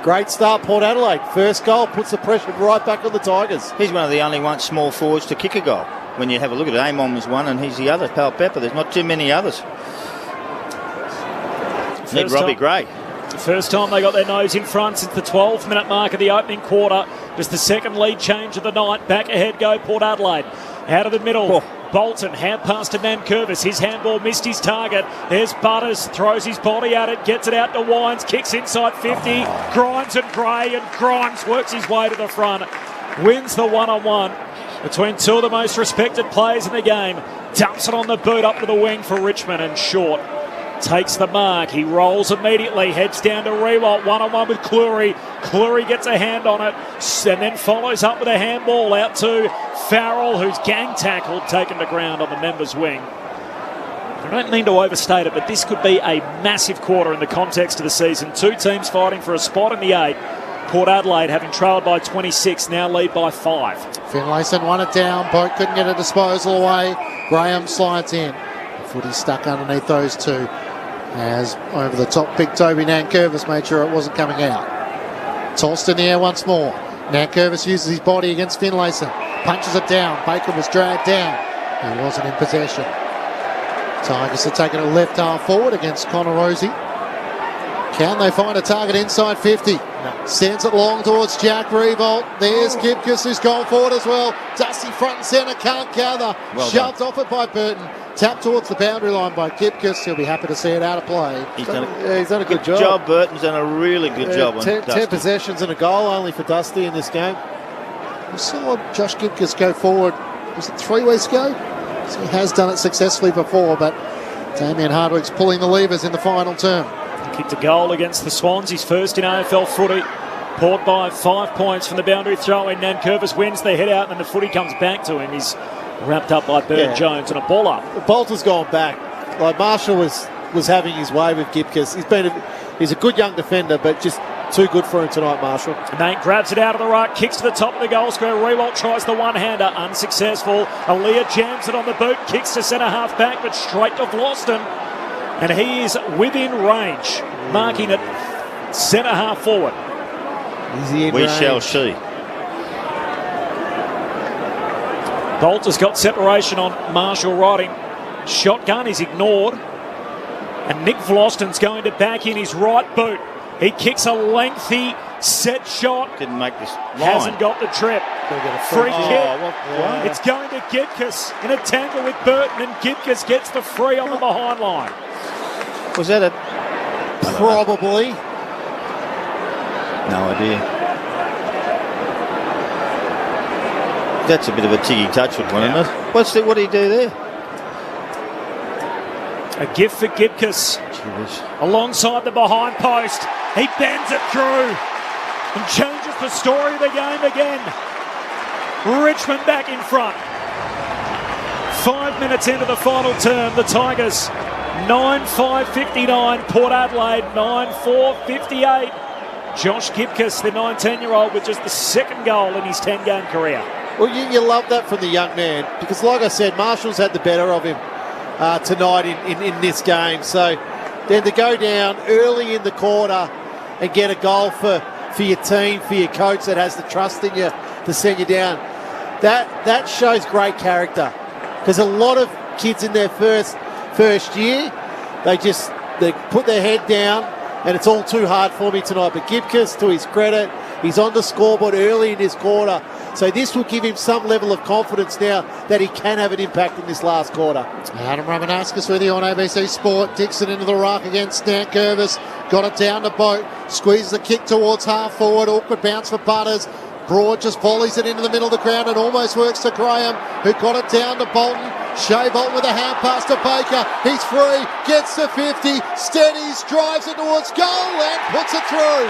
Great start, Port Adelaide. First goal puts the pressure right back on the Tigers. He's one of the only small forwards to kick a goal. When you have a look at it, Amon was one and he's the other, Powell-Pepper. There's not too many others. Need Robbie Gray. First time they got their nose in front since the 12-minute mark of the opening quarter. Just the second lead change of the night. Back ahead go Port Adelaide. Out of the middle. Bolton, hand pass to Nankervis. His handball missed his target. There's Butters, throws his body at it, gets it out to Wines, kicks inside 50. Grimes and Gray, and Grimes works his way to the front. Wins the one-on-one between two of the most respected players in the game. Dumps it on the boot up to the wing for Richmond, and Short takes the mark. He rolls immediately, heads down to Rewalt, one-on-one with Cleary. Cleary gets a hand on it and then follows up with a handball out to Farrell, who's gang tackled, taken to ground on the members' wing. I don't mean to overstate it, but this could be a massive quarter in the context of the season. Two teams fighting for a spot in the 8. Port Adelaide, having trailed by 26, now lead by 5. Finlayson won it down. Boat couldn't get a disposal away. Graham slides in. The footy stuck underneath those two. As over the top, big Toby Nankervis made sure it wasn't coming out. Tossed in the air once more. Nankervis uses his body against Finlayson. Punches it down. Bacon was dragged down. He wasn't in possession. Tigers are taking a left half forward against Connor Rosie. Can they find a target inside 50? No. Sends it long towards Jack Rewalt. There's Gibcus, who's gone forward as well. Dusty front and centre, can't gather. Well shoved off it by Burton. Tapped towards the boundary line by Gibcus. He'll be happy to see it out of play. He's done a good job. Burton's done a really good job on 10 possessions and a goal only for Dusty in this game. We saw Josh Gibcus go forward, was it 3 weeks ago? So he has done it successfully before, but Damien Hardwick's pulling the levers in the final term. Kicked a goal against the Swans, his first in AFL footy. Port by 5 points from the boundary throw in. Nankervis wins the head out, and then the footy comes back to him. He's wrapped up by Bern Jones and a ball up. Bolter's gone back. Like Marshall was having his way with Gibcus. He's a good young defender, but just too good for him tonight, Marshall. Nate grabs it out of the ruck, kicks to the top of the goal square. Rewalt tries the one-hander, unsuccessful. Aaliyah jams it on the boot, kicks to centre half back, but straight to Vlosten. And he is within range, marking it centre half forward. We shall see. Bolter's got separation on Marshall riding. Shotgun is ignored. And Nick Vlosten's going to back in his right boot. He kicks a lengthy set shot. Didn't make this line. Hasn't got the trip. Free kick. It's going to Gibcus in a tangle with Burton, and Gibcus gets the free on the behind line. Was that it? Probably. No idea. That's a bit of a tiggy touch with one, isn't it? What do you do there? A gift for Gibcus. Alongside the behind post. He bends it through and changes the story of the game again. Richmond back in front. 5 minutes into the final term, the Tigers 9-5-59, Port Adelaide 9-4-58. Josh Gibcus, the 19-year-old, with just the second goal in his 10-game career. Well, you love that from the young man because, like I said, Marshall's had the better of him tonight in this game. So then to go down early in the quarter and get a goal for your team, for your coach that has the trust in you to send you down, that shows great character. Because a lot of kids in their first year, they put their head down and it's all too hard for me tonight. But Gibcus, to his credit, he's on the scoreboard early in this quarter. So this will give him some level of confidence now that he can have an impact in this last quarter. Adam Ramanauskas with you on ABC Sport. Dixon into the ruck against Nant Gervis. Got it down to Boat. Squeezes the kick towards half forward. Awkward bounce for Butters. Broad just volleys it into the middle of the ground and almost works to Graham, who got it down to Bolton. Shea Bolton with a hand pass to Baker. He's free, gets to 50, steadies, drives it towards goal and puts it through.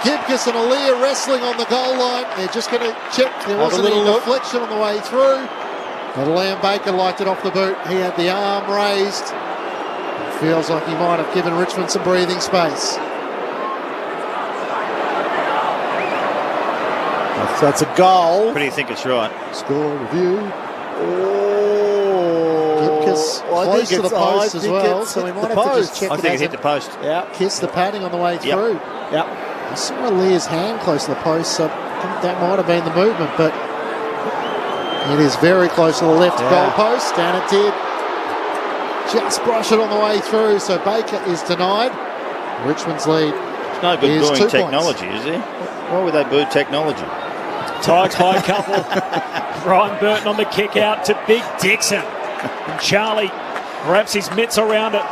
Gibcus and Aaliyah wrestling on the goal line. They're just going to check. There wasn't any deflection on the way through. But Liam Baker liked it off the boot. He had the arm raised. It feels like he might have given Richmond some breathing space. That's a goal. What do you think it's right? Score review. Oh, Gibcus close to the post as well, so he might have to just check I it. think it hit the post. Yeah. Kiss the padding on the way through. Yep. I saw Leah's hand close to the post, so I think that might have been the movement, but it is very close to the left goal post, and it did just brush it on the way through, so Baker is denied. Richmond's lead. It's no good is booing 2 technology, points. is there? Why would they boo technology? Tigers by a couple. Ryan Burton on the kick out to Big Dixon. And Charlie wraps his mitts around it.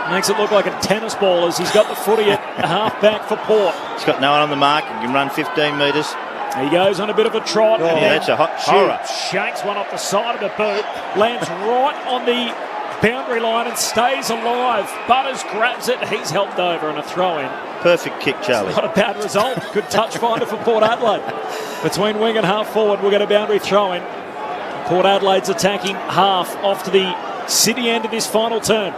Makes it look like a tennis ball as he's got the footy at half back for Port. He's got no one on the mark. He can run 15 metres. He goes on a bit of a trot. And that's a hot horror. Shanks one off the side of the boot. Lands right on the boundary line and stays alive. Butters grabs it. He's helped over and a throw in. Perfect kick, Charlie. Not a bad result. Good touch finder for Port Adelaide. Between wing and half forward, we'll get a boundary throw in. Port Adelaide's attacking half off to the city end of this final term.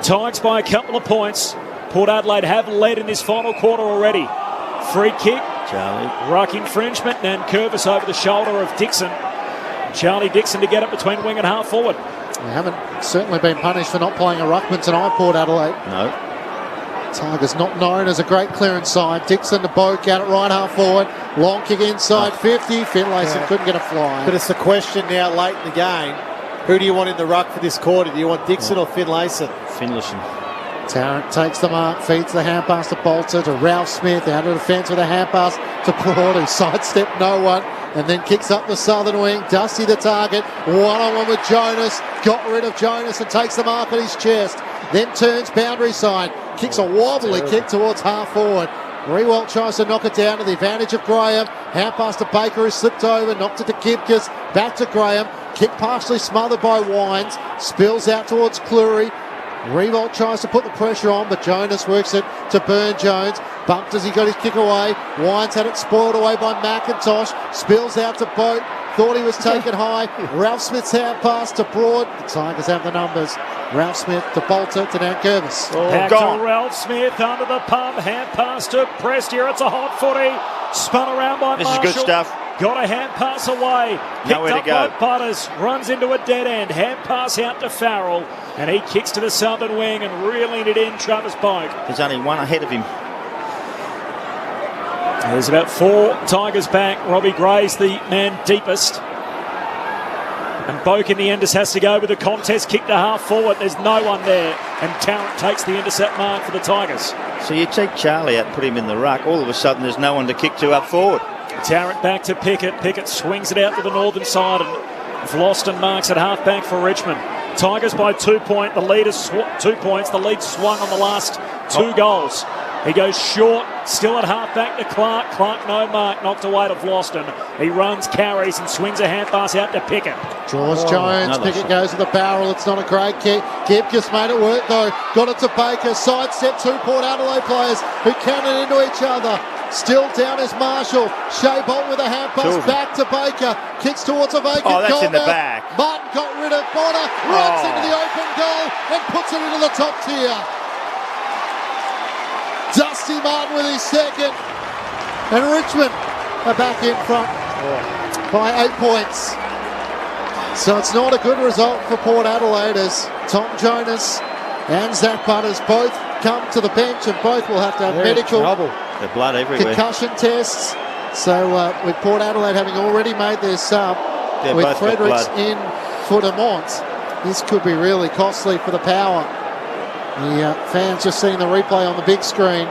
Tigers by a couple of points. Port Adelaide have led in this final quarter already. Free kick. Charlie. Ruck infringement and Curvis over the shoulder of Dixon. Charlie Dixon to get it between wing and half forward. They haven't certainly been punished for not playing a ruckman tonight, Port Adelaide. No. Tigers not known as a great clearance side. Dixon to Boak out at right half forward. Long kick inside 50. Finlayson couldn't get a fly. But it's the question now late in the game. Who do you want in the ruck for this quarter? Do you want Dixon or Finlayson? Finlayson. Tarrant takes the mark, feeds the hand pass to Bolter, to Ralph Smith, out of defence with a hand pass to Broad, who sidestepped no one, and then kicks up the southern wing. Dusty the target, one-on-one with Jonas, got rid of Jonas and takes the mark on his chest, then turns boundary side, kicks a wobbly kick towards half forward. Rewalt tries to knock it down to the advantage of Graham. Hand pass to Baker, who slipped over, knocked it to Gibcus, back to Graham. Kick partially smothered by Wines, spills out towards Cleary. Rewalt tries to put the pressure on, but Jonas works it to Burn-Jones. Bumped as he got his kick away. Wines had it spoiled away by McIntosh. Spills out to Boat. Thought he was taken high. Ralph Smith's hand pass to Broad. The Tigers have the numbers. Ralph Smith to Bolter to Nant Gervis. Back to Ralph Smith under the pump. Hand pass to Prestia. It's a hot footy. Spun around by Marshall. This is good stuff. Got a hand pass away. Nowhere to go. By Butters. Runs into a dead end. Hand pass out to Farrell. And he kicks to the southern wing and reeling it in, Travis Boak. There's only one ahead of him. There's about 4 Tigers back. Robbie Gray's the man deepest. And Boak in the end just has to go with the contest kick to half forward. There's no one there. And Tarrant takes the intercept mark for the Tigers. So you take Charlie out and put him in the ruck. All of a sudden there's no one to kick to up forward. Tarrant back to Pickett. Pickett swings it out to the northern side and Vlosten marks at half back for Richmond. Tigers by 2 points. The lead is 2 points. The lead swung on the last 2 goals. He goes short, still at half back to Clark. Clark no mark, knocked away to Vlosten. He runs, carries and swings a hand pass out to Pickett. Draws Jones, Pickett goes to the barrel. It's not a great kick. Gibcus made it work though. Got it to Baker. Sidestep 2 Port Adelaide players who cannon into each other. Still down is Marshall. Shea Bolton with a hand pass back to Baker. Kicks towards a vacant goal. Oh, that's in the back. Martin got rid of Bonner. Runs into the open goal and puts it into the top tier. Dusty Martin with his second. And Richmond are back in front by 8 points. So it's not a good result for Port Adelaide as Tom Jonas and Zach Butters both come to the bench and both will have to have medical There's blood everywhere. concussion tests. So with Port Adelaide having already made their sub, with Fredericks in for Demont, this could be really costly for the Power. The fans just seeing the replay on the big screen.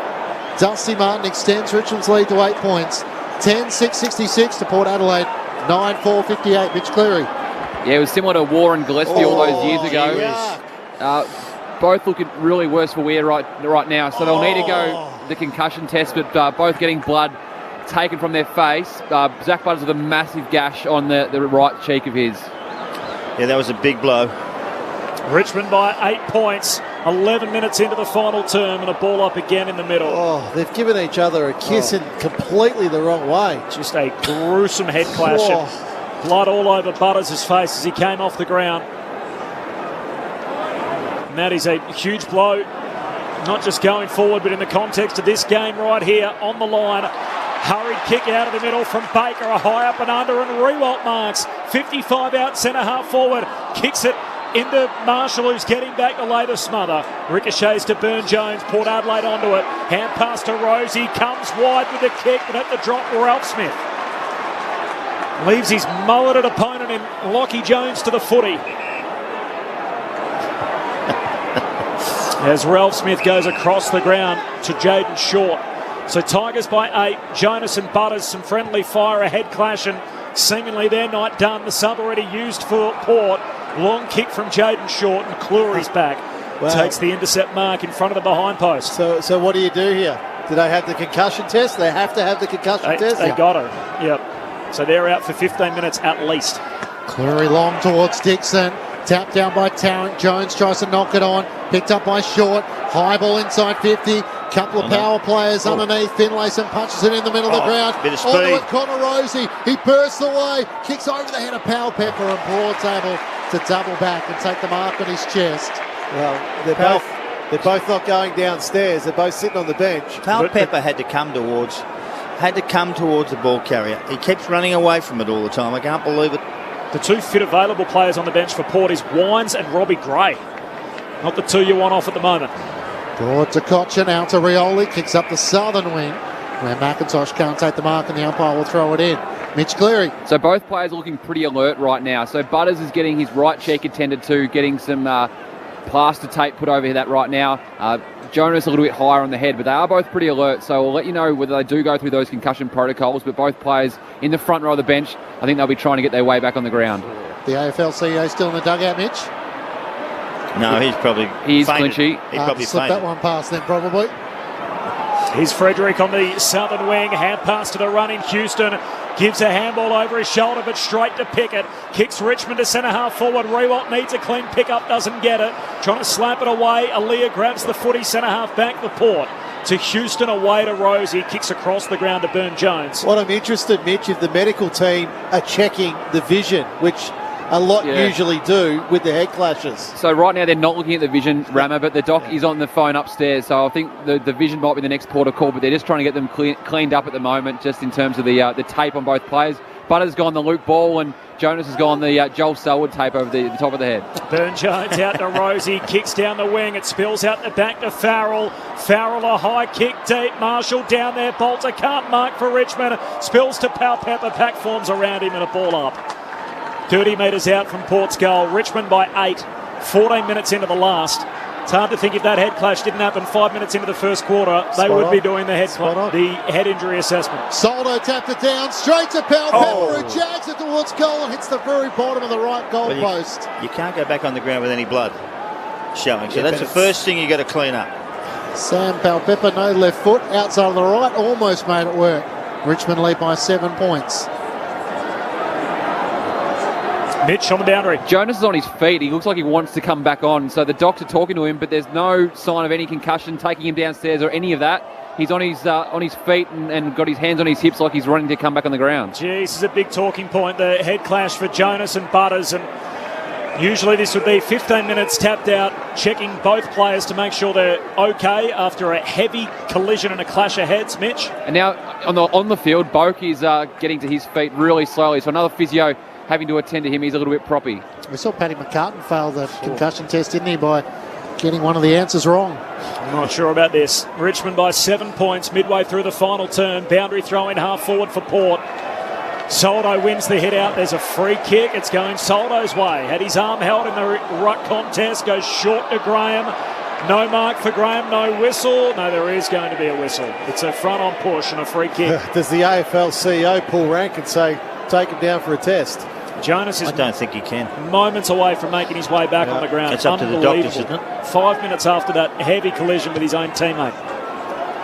Dusty Martin extends Richmond's lead to 8 points. 10-6-66 to Port Adelaide. 9-4-58. Mitch Cleary. Yeah, it was similar to Warren Gillespie all those years ago. Both looking really worse for wear right now, so they'll need to go the concussion test, but both getting blood taken from their face. Zach Butters with a massive gash on the right cheek of his. Yeah, that was a big blow. Richmond by 8 points, 11 minutes into the final term, and a ball up again in the middle. Oh, they've given each other a kiss in completely the wrong way. Just a gruesome head clash. Blood all over Butters' face as he came off the ground. And that is a huge blow, not just going forward, but in the context of this game right here on the line. Hurried kick out of the middle from Baker, a high up and under, and Rewalt marks. 55 out, centre half forward. Kicks it into Marshall, who's getting back to lay the smother. Ricochets to Burn-Jones, Port Adelaide onto it. Hand pass to Rosie, comes wide with the kick, but at the drop, Ralph Smith leaves his mulleted opponent in Lockie Jones to the footy. As Ralph Smith goes across the ground to Jaden Short. So Tigers by 8, Jonas and Butters, some friendly fire, a head clash, and seemingly their night done. The sub already used for Port. Long kick from Jaden Short, and Cleary's back. Wow. Takes the intercept mark in front of the behind post. So what do you do here? Do they have the concussion test? They have to have the concussion test? They got it, yep. So they're out for 15 minutes at least. Cleary long towards Dixon. Tapped down by Tarrant. Jones tries to knock it on. Picked up by Short. High ball inside 50. Couple of power players underneath. Finlayson punches it in the middle of the ground. Bit of speed. Onto it, Connor Rosie. He bursts away. Kicks over the head of Powell Pepper, and Broad's able to double back and take the mark on his chest. Well, they're both not going downstairs. They're both sitting on the bench. Powell Pepper had to come towards the ball carrier. He keeps running away from it all the time. I can't believe it. The two fit available players on the bench for Port is Wines and Robbie Gray. Not the two you want off at the moment. Broad to Cochin, out to Rioli, kicks up the southern wing, where McIntosh can't take the mark and the umpire will throw it in. Mitch Cleary. So both players are looking pretty alert right now. So Butters is getting his right cheek attended to, getting some plaster tape put over that right now. Jonas a little bit higher on the head, but they are both pretty alert, so we'll let you know whether they do go through those concussion protocols, but both players in the front row of the bench, I think they'll be trying to get their way back on the ground. The AFL CEO still in the dugout, Mitch? No, he's probably clinchy. He probably slipped that one past them, probably. Here's Frederick on the southern wing. Hand pass to the run in Houston. Gives a handball over his shoulder, but straight to Pickett. Kicks Richmond to centre half forward. Rewalt needs a clean pick-up, doesn't get it. Trying to slap it away. Aaliyah grabs the footy, centre half back the Port. To Houston, away to Rosie. Kicks across the ground to Burn-Jones. What I'm interested, Mitch, if the medical team are checking the vision, which a lot usually do with the head clashes. So right now they're not looking at the vision, Rama, but the doc is on the phone upstairs, so I think the vision might be the next port of call, but they're just trying to get them cleaned up at the moment, just in terms of the tape on both players. Butters gone the Luke Ball, and Jonas has gone the Joel Selwood tape over the top of the head. Burn-Jones out to Rosie, kicks down the wing, it spills out the back to Farrell. Farrell a high kick deep, Marshall down there, Bolter can't mark for Richmond, spills to Powell Pepper, pack forms around him and a ball up. 30 metres out from Port's goal. Richmond by 8, 14 minutes into the last. It's hard to think if that head clash didn't happen 5 minutes into the first quarter, they would be doing the head injury assessment. Soldo tapped it down, straight to Powell Pepper, who jags it towards goal and hits the very bottom of the right goal post. You can't go back on the ground with any blood showing, so that's the first thing you got to clean up. Sam Powell Pepper, no left foot, outside of the right, almost made it work. Richmond lead by 7 points. Mitch on the boundary. Jonas is on his feet. He looks like he wants to come back on. So the doctor talking to him, but there's no sign of any concussion, taking him downstairs or any of that. He's on his feet and got his hands on his hips like he's running to come back on the ground. Jeez, this is a big talking point. The head clash for Jonas and Butters, and usually this would be 15 minutes tapped out, checking both players to make sure they're okay after a heavy collision and a clash of heads, Mitch. And now on the field, Boak is getting to his feet really slowly. So another physio having to attend to him. He's a little bit proppy. We saw Paddy McCartan fail the concussion test, didn't he, by getting one of the answers wrong. I'm not sure about this. Richmond by 7 points midway through the final term. Boundary throw in half forward for Port. Soldo wins the hit out. There's a free kick. It's going Soldo's way. Had his arm held in the ruck contest. Goes short to Graham. No mark for Graham, no whistle. No, there is going to be a whistle. It's a front-on push and a free kick. Does the AFL CEO pull rank and say, take him down for a test? Jonas is I don't think he can. moments away from making his way back on the ground. It's up to the doctors, isn't it? 5 minutes after that heavy collision with his own teammate.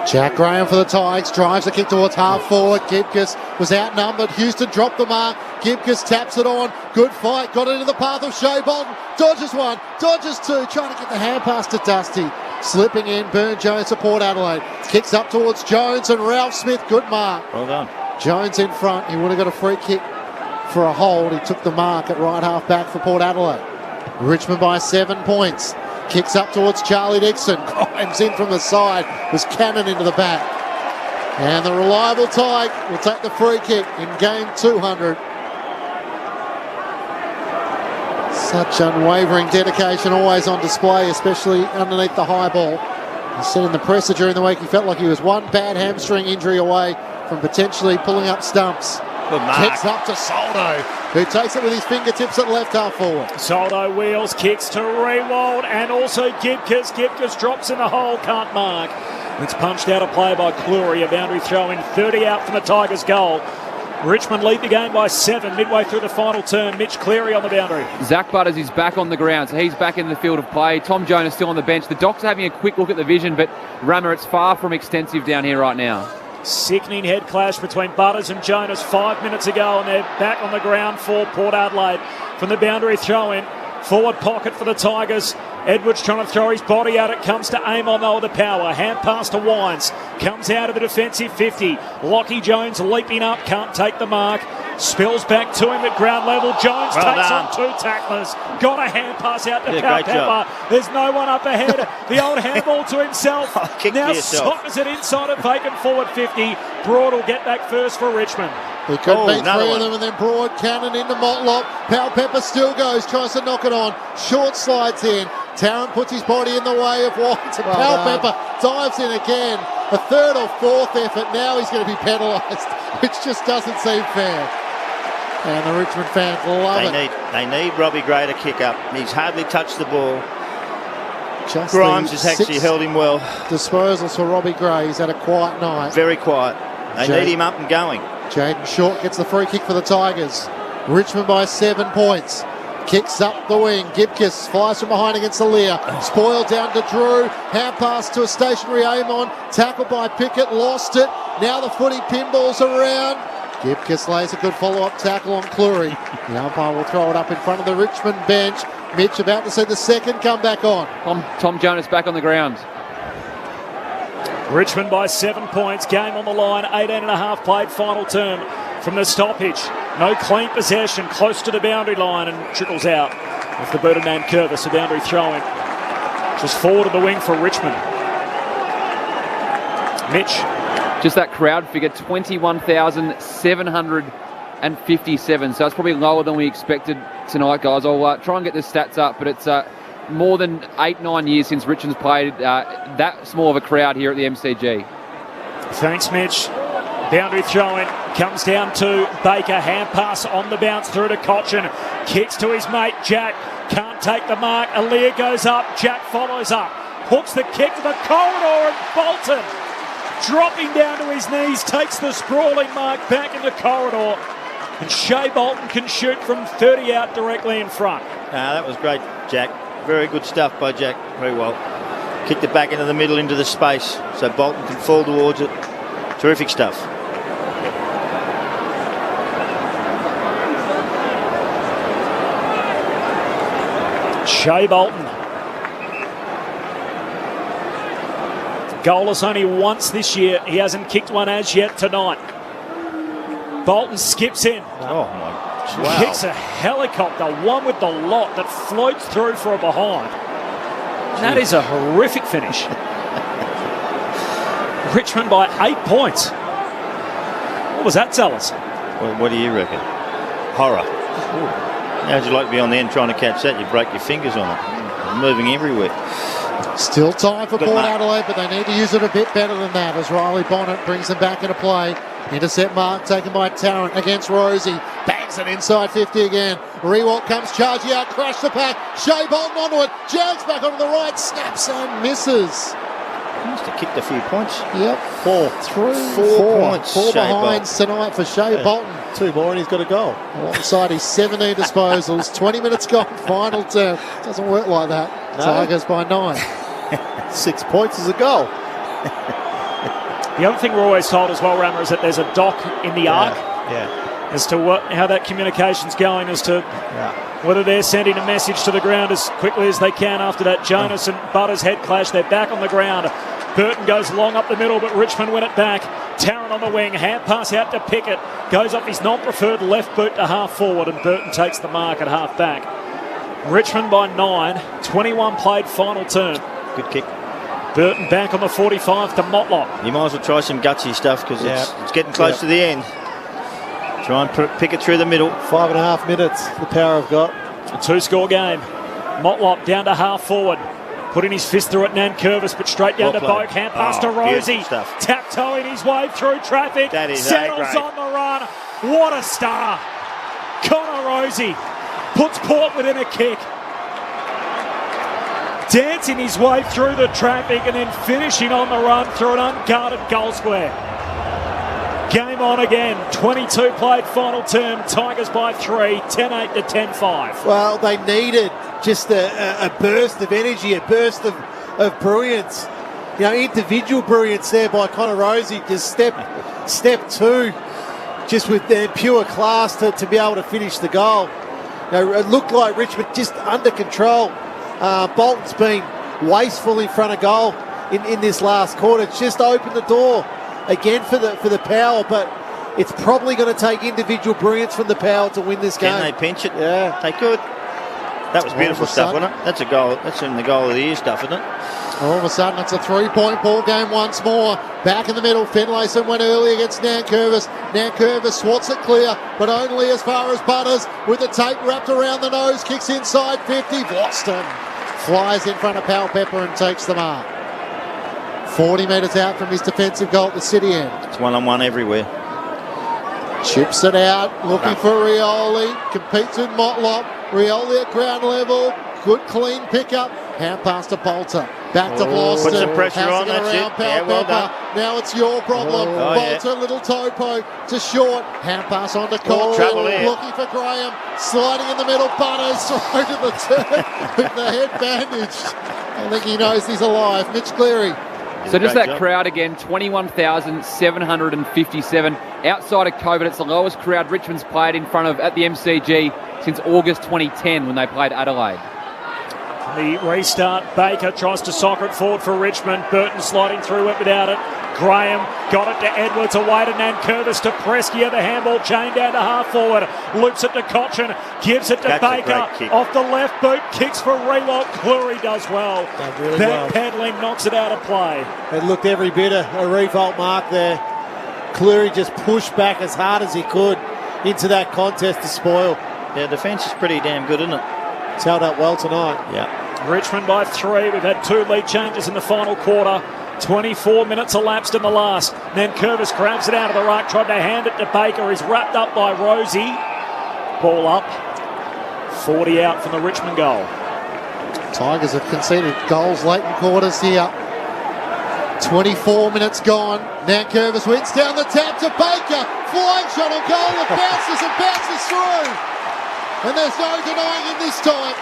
Jack Graham for the Tigers drives the kick towards half forward. Gibcus was outnumbered. Houston dropped the mark. Gibcus taps it on. Good fight. Got into the path of Shea Bolton. Dodges one. Dodges two. Trying to get the hand pass to Dusty. Slipping in. Burn Jones to Port Adelaide. Kicks up towards Jones and Ralph Smith. Good mark. Well done. Jones in front. He would have got a free kick for a hold. He took the mark at right half back for Port Adelaide. Richmond by 7 points. Kicks up towards Charlie Dixon. Grimes in from the side. Was cannon into the back. And the reliable Tig will take the free kick in game 200. Such unwavering dedication always on display, especially underneath the high ball. He said in the presser during the week he felt like he was one bad hamstring injury away from potentially pulling up stumps. Good mark. Kicks up to Soldo, who takes it with his fingertips at left half forward. Soldo wheels, kicks to Rewald, and also Gibcus. Gibcus drops in the hole, can't mark. It's punched out of play by Cleary, a boundary throw in, 30 out from the Tigers' goal. Richmond lead the game by 7 midway through the final term. Mitch Cleary on the boundary. Zach Butters is back on the ground, so he's back in the field of play. Tom Jonas still on the bench. The Docs are having a quick look at the vision, but Rammer, it's far from extensive down here right now. Sickening head clash between Butters and Jonas 5 minutes ago, and they're back on the ground for Port Adelaide from the boundary throw-in. Forward pocket for the Tigers. Edwards trying to throw his body out. It comes to Amon though with the power. Hand pass to Wines. Comes out of the defensive 50. Lockie Jones leaping up. Can't take the mark. Spills back to him at ground level. Jones takes on 2 tacklers. Got a hand pass out to Pepper. There's no one up ahead. The old handball to himself. Now sockers it inside a vacant forward 50. Broad will get back first for Richmond. He could beat 3 of them, and then Broad cannon into Motlop. Powell Pepper still goes, tries to knock it on. Short slides in. Tarrant puts his body in the way of White. Powell Pepper dives in again. A third or fourth effort. Now he's going to be penalised, which just doesn't seem fair. And the Richmond fans love it. They need Robbie Gray to kick up. He's hardly touched the ball. Grimes has actually held him well. Disposals for Robbie Gray. He's had a quiet night. Very quiet. They need him up and going. Jaden Short gets the free kick for the Tigers. Richmond by 7 points. Kicks up the wing. Gibcus flies from behind against the Lear. Spoiled down to Drew. Hand pass to a stationary Amon. Tackled by Pickett. Lost it. Now the footy pinballs around. Gibcus lays a good follow-up tackle on Cleary. The umpire will throw it up in front of the Richmond bench. Mitch about to see the second come back on. Tom Jonas back on the ground. Richmond by 7 points. Game on the line. 18.5 played final term from the stoppage. No clean possession. Close to the boundary line and trickles out of the booted man Curvis. A boundary throw-in. Just forward of the wing for Richmond. Mitch. Just that crowd figure, 21,757. So it's probably lower than we expected tonight, guys. I'll try and get the stats up, but it's more than 8-9 years since Richmond's played that small of a crowd here at the MCG. Thanks, Mitch. Boundary throw-in comes down to Baker. Hand pass on the bounce through to Cochin. Kicks to his mate Jack. Can't take the mark. Aaliyah goes up. Jack follows up. Hooks the kick to the corridor and Bolton, dropping down to his knees, takes the sprawling mark back in the corridor. And Shea Bolton can shoot from 30 out directly in front. That was great, Jack. Very good stuff by Jack. Very well. Kicked it back into the middle, into the space, so Bolton can fall towards it. Terrific stuff. Shea Bolton. Goalless only once this year. He hasn't kicked one as yet tonight. Bolton skips in. Oh, my. Wow. Kicks a helicopter, one with the lot that floats through for a behind. That is a horrific finish. Richmond by 8 points. What was that tell us? Well, what do you reckon? Horror. How'd you like to be on the end trying to catch that? You break your fingers on it. Moving everywhere. Still time for Port Adelaide, but they need to use it a bit better than that as Riley Bonnet brings them back into play. Intercept mark taken by Tarrant against Rosie. Bangs And inside 50 again. Rewalk comes charging out, crash the pack. Shea Bolton onto it. Jags back onto the right, snaps and misses. He must have kicked a few points. Yep. Four points. Four Shea behinds tonight for Shea Bolton. 2 more and he's got a goal. Alongside his 17 disposals. 20 minutes gone, final term. Doesn't work like that. No. Tigers by 9. 6 points is a goal. The other thing we're always told as well, Rammer, is that there's a dock in the arc as to how that communication's going, as to whether they're sending a message to the ground as quickly as they can after that Jonas and Butters head clash. They're back on the ground. Burton goes long up the middle, but Richmond win it back. Tarrant on the wing, hand pass out to Pickett. Goes off his non-preferred left boot to half forward, and Burton takes the mark at half back. Richmond by 9, 21 played, final term. Good kick. Burton back on the 45 to Motlop. You might as well try some gutsy stuff because it's getting close to the end. Try and pick it through the middle. 5.5 minutes, the power I've got. A 2-score game. Motlop down to half forward. Putting his fist through at Nankervis, but straight down to Boak. Hand pass to Rosie. Tap-toeing his way through traffic. Settles on the run. What a star. Connor Rosie puts Port within a kick. Dancing his way through the traffic and then finishing on the run through an unguarded goal square. Game on again. 22 played, final term. Tigers by 3, 10-8 to 10-5. Well, they needed just a burst of energy, a burst of brilliance. You know, individual brilliance there by Connor Rosie. Just step two, just with their pure class to be able to finish the goal. You know, it looked like Richmond just under control. Bolton's been wasteful in front of goal in this last quarter. It's just opened the door again for the Power, but it's probably going to take individual brilliance from the Power to win this game. Can they pinch it? Yeah. They could. That was beautiful stuff, wasn't it? That's a goal. That's in the goal of the year stuff, isn't it? All of a sudden, it's a 3-point ball game once more. Back in the middle, Finlayson went early against Nankervis. Nankervis swats it clear, but only as far as Butters, with the tape wrapped around the nose, kicks inside 50. Boston flies in front of Powell Pepper and takes the mark. 40 metres out from his defensive goal at the city end. It's one-on-one everywhere. Chips it out, looking for Rioli. Competes with Motlop. Rioli at ground level. Good clean pickup. Hand pass to Bolter. Back to Boston. Put some pressure on, that's it. Yeah, well done. Now it's your problem. Bolter, little toe poke to Short. Hand pass on to Cottrell. Looking for Graham. Sliding in the middle. Butters through to the turn with the head bandaged. I think he knows he's alive. Mitch Cleary. So just that crowd again, 21,757. Outside of COVID, it's the lowest crowd Richmond's played in front of at the MCG since August 2010 when they played Adelaide. The restart, Baker tries to soccer it forward for Richmond. Burton sliding through it without it. Graham got it to Edwards, away to Nankervis to Presky, the handball chain down to half forward. Loops it to Cochin, gives it to Baker. Off the left boot, kicks for Rewalt. Cleary does well. Backpedaling, knocks it out of play. It looked every bit a Rewalt mark there. Cleary just pushed back as hard as he could into that contest to spoil. Yeah, defence is pretty damn good, isn't it? It's held up well tonight. Yeah. Richmond by 3. We've had 2 lead changes in the final quarter. 24 minutes elapsed in the last. Nankervis grabs it out of the ruck, tried to hand it to Baker. He's wrapped up by Rosie. Ball up. 40 out from the Richmond goal. Tigers have conceded goals late in quarters here. 24 minutes gone. Nankervis wins down the tap to Baker. Flying shot on goal. It bounces and bounces through. And there's no denying him this time.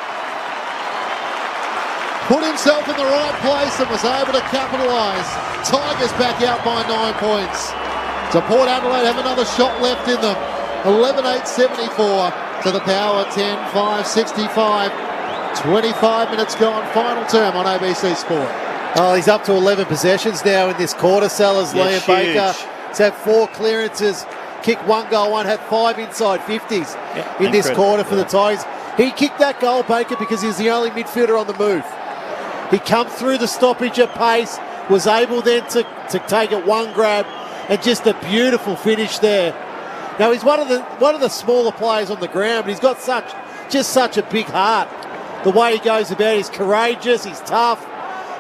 Put himself in the right place and was able to capitalise. Tigers back out by 9 points. So Port Adelaide have another shot left in them. 11-8-74 to the Power, 10-5-65. 25 minutes gone, final term on ABC Sport. Oh, he's up to 11 possessions now in this quarter. Sellers, Liam Baker. He's had 4 clearances. Kicked 1 goal, 1 had 5 inside 50s in this quarter for the Tigers. He kicked that goal, Baker, because he's the only midfielder on the move. He come through the stoppage at pace, was able then to take it 1 grab, and just a beautiful finish there. Now he's one of the smaller players on the ground, but he's got such a big heart. The way he goes about, he's courageous, he's tough,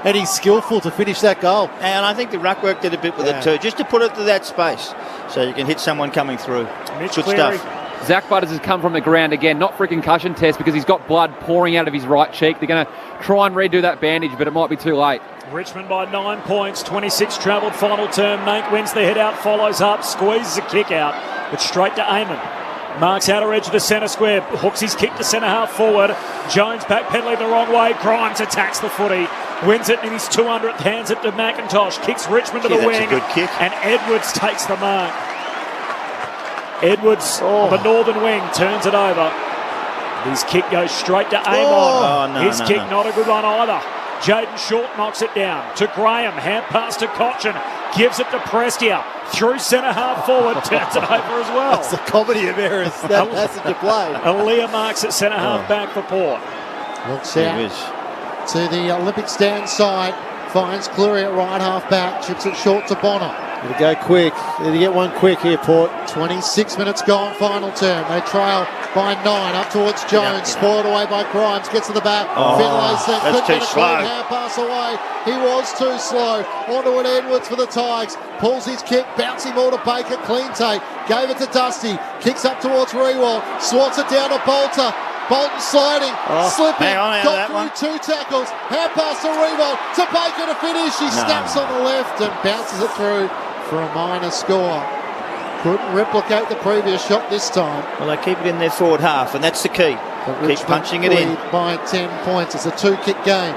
and he's skillful to finish that goal. And I think the ruck work did a bit with it too, just to put it to that space so you can hit someone coming through. Mitch Good Cleary stuff. Zach Butters has come from the ground again, not for a concussion test because he's got blood pouring out of his right cheek. They're going to try and redo that bandage, but it might be too late. Richmond by 9 points, 26 travelled final term. Nank wins the head out, follows up, squeezes a kick out, but straight to Eamon. Marks outer edge of the centre square, hooks his kick to centre half forward. Jones backpedaling the wrong way. Grimes attacks the footy, wins it in his 200th, hands it to McIntosh, kicks Richmond to the wing, that's a good kick. And Edwards takes the mark. Edwards on the northern wing turns it over. His kick goes straight to Amon. His kick not a good one either. Jaden Short knocks it down to Graham. Hand pass to Cochin. Gives it to Prestia. Through centre half forward. Turns it over as well. That's a comedy of errors. That passage of play. Aaliyah marks at centre half back for Port. Looks out to the Olympic stand side. Finds Cleary at right half back. Chips it short to Bonner. Got to go quick. Need to get one quick here, Port. 26 minutes gone, final term. They trail by 9 up towards Jones. Spoiled away by Grimes. Gets to the back. Finlay said, that's too slow. Hand pass away. He was too slow. Onto an Edwards for the Tigers. Pulls his kick. Bouncing ball to Baker. Clean take. Gave it to Dusty. Kicks up towards Rewald. Swats it down to Bolter. Bolton sliding, slipping, got through 2 tackles, hand pass to Rewald, to Baker to finish. He snaps on the left and bounces it through for a minor score. Couldn't replicate the previous shot this time. Well, they keep it in their forward half, and that's the key. Keep punching it in. By 10 points. It's a 2-kick game.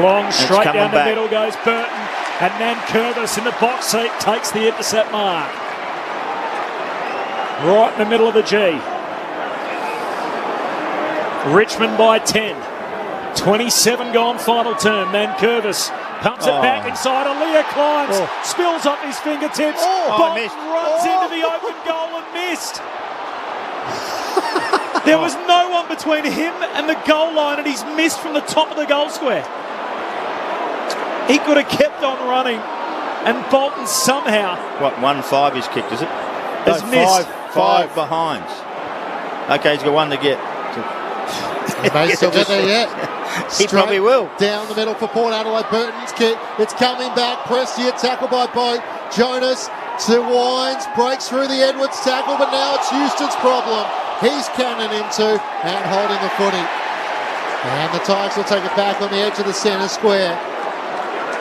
Long straight down the middle goes Burton, and then Curvis in the box seat takes the intercept mark. Right in the middle of the G. Richmond by 10. 27 gone final term. Nankervis pumps it back inside. Aaliyah climbs, spills off his fingertips. Bolton runs into the open goal and missed. There was no one between him and the goal line, and he's missed from the top of the goal square. He could have kept on running, and Bolton somehow... 1-5 is kicked, is it? Has missed. Five behinds. Okay, he's got one to get. He may still get there yet. He probably will. Down the middle for Port Adelaide. Burton's kick. It's coming back. Prestia tackled by Boat. Jonas to Wines. Breaks through the Edwards tackle, but now it's Houston's problem. He's cannon into and holding the footy. And the Tigers will take it back on the edge of the centre square.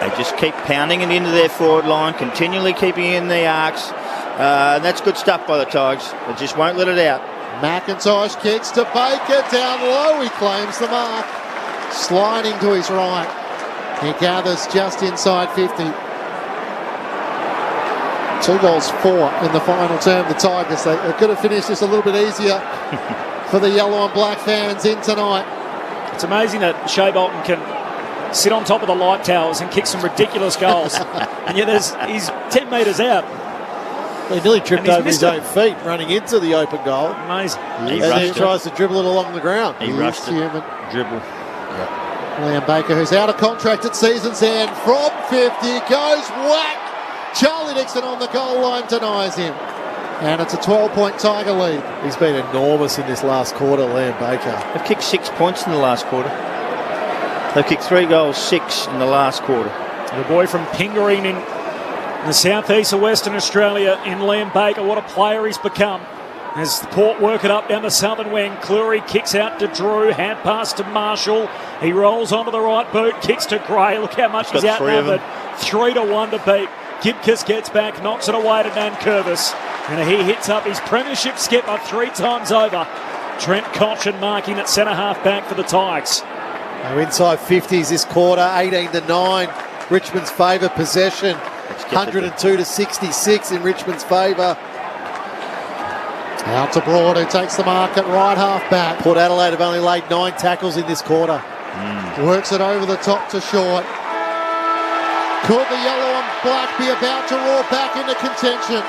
They just keep pounding it into their forward line, continually keeping it in the arcs. And that's good stuff by the Tigers. They just won't let it out. McIntosh kicks to Baker, down low, he claims the mark. Sliding to his right. He gathers just inside 50. 2 goals, 4 in the final term. The Tigers, they could have finished this a little bit easier for the yellow and black fans in tonight. It's amazing that Shea Bolton can sit on top of the light towers and kick some ridiculous goals. And yet he's 10 metres out. He nearly tripped over his own feet running into the open goal. Amazing. He tries to dribble it along the ground. He rushed it. Dribble. Liam Baker, who's out of contract at season's end, from 50, goes whack. Charlie Dixon on the goal line denies him. And it's a 12-point Tiger lead. He's been enormous in this last quarter, Liam Baker. They've kicked 6 points in the last quarter. They've kicked 3 goals, 6 in the last quarter. The boy from Pingareen in the southeast of Western Australia in Liam Baker. What a player he's become. As the Port work it up down the southern wing, Cleary kicks out to Drew, hand pass to Marshall. He rolls onto the right boot, kicks to Gray. Look how much he's outnumbered. 3-1 to beat. Gibcus gets back, knocks it away to Nankervis. And he hits up his premiership skipper 3 times over. Trent Cochin marking at centre half back for the Tigers. They're inside 50s this quarter, 18-9. Richmond's favour possession. 102-66 in Richmond's favour. Out to Broad, who takes the mark at right half back. Port Adelaide have only laid 9 tackles in this quarter. Works it over the top to Short. Could the yellow and black be about to roar back into contention?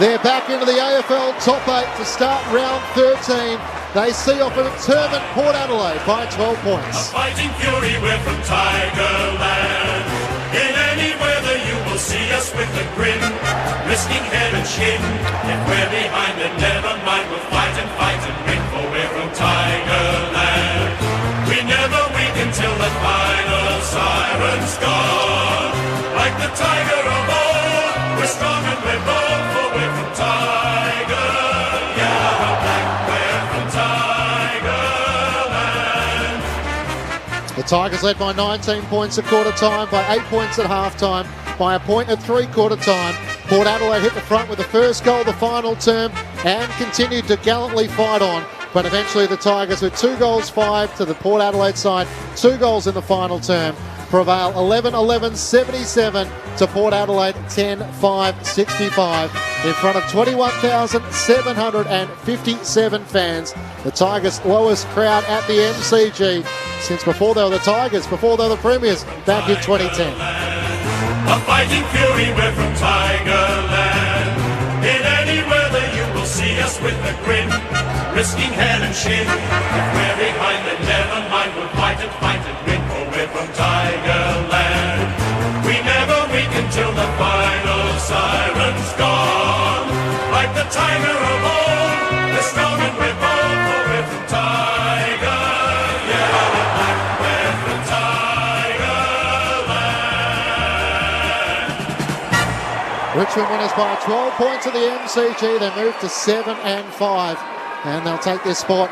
They're back into the AFL top 8 to start round 13. They see off a determined Port Adelaide by 12 points. A fighting fury, we're from Tigerland. In any weather you will see us with a grin, risking head and shin. If we're behind then never mind, we'll fight and win, for we're from Tigerland. We never weak until the final siren's gone. Like the tiger of old, we're strong and we're bold, for we're from Tigerland. The Tigers led by 19 points at quarter time, by 8 points at half time, by a point at three-quarter time. Port Adelaide hit the front with the first goal of the final term and continued to gallantly fight on. But eventually the Tigers, with 2 goals 5 to the Port Adelaide side, 2 goals in the final term, prevail 11-11-77 to Port Adelaide 10-5-65 in front of 21,757 fans. The Tigers' lowest crowd at the MCG since before they were the Tigers, before they were the Premiers back in 2010. A fighting fury, we're from Tigerland. In any weather you will see us with a grin, risking head and shin. If we're behind, then never mind, we'll fight and win, for we're from Tigerland. We never weaken till the final siren's gone. Like the tiger of old, we're strong and we're bold, for we're from Tiger. Yeah, we're from Tigerland. Richmond winners by 12 points at the MCG. They move to 7-5, and they'll take their spot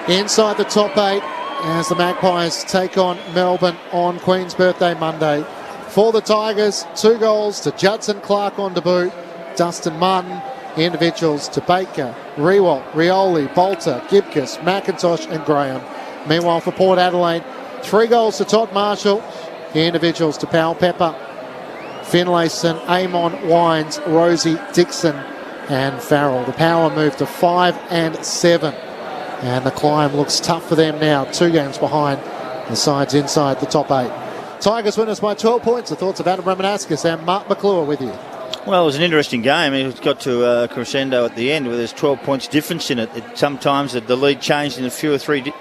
inside the top 8 as the Magpies take on Melbourne on Queen's Birthday Monday. For the Tigers, 2 goals to Judson Clark on debut, Dustin Martin, individuals to Baker, Rewalt, Rioli, Bolter, Gibcus, McIntosh and Graham. Meanwhile for Port Adelaide, 3 goals to Todd Marshall, individuals to Powell Pepper, Finlayson, Amon, Wines, Rosie, Dixon and Farrell. The Power moved to 5-7, and the climb looks tough for them now, 2 games behind the sides inside the top 8. Tigers winners by 12 points. The thoughts of Adam Ramanauskas and Mark McClure with you. Well, it was an interesting game. It got to a crescendo at the end where there's 12 points difference in it. Sometimes the lead changed in 2 or 3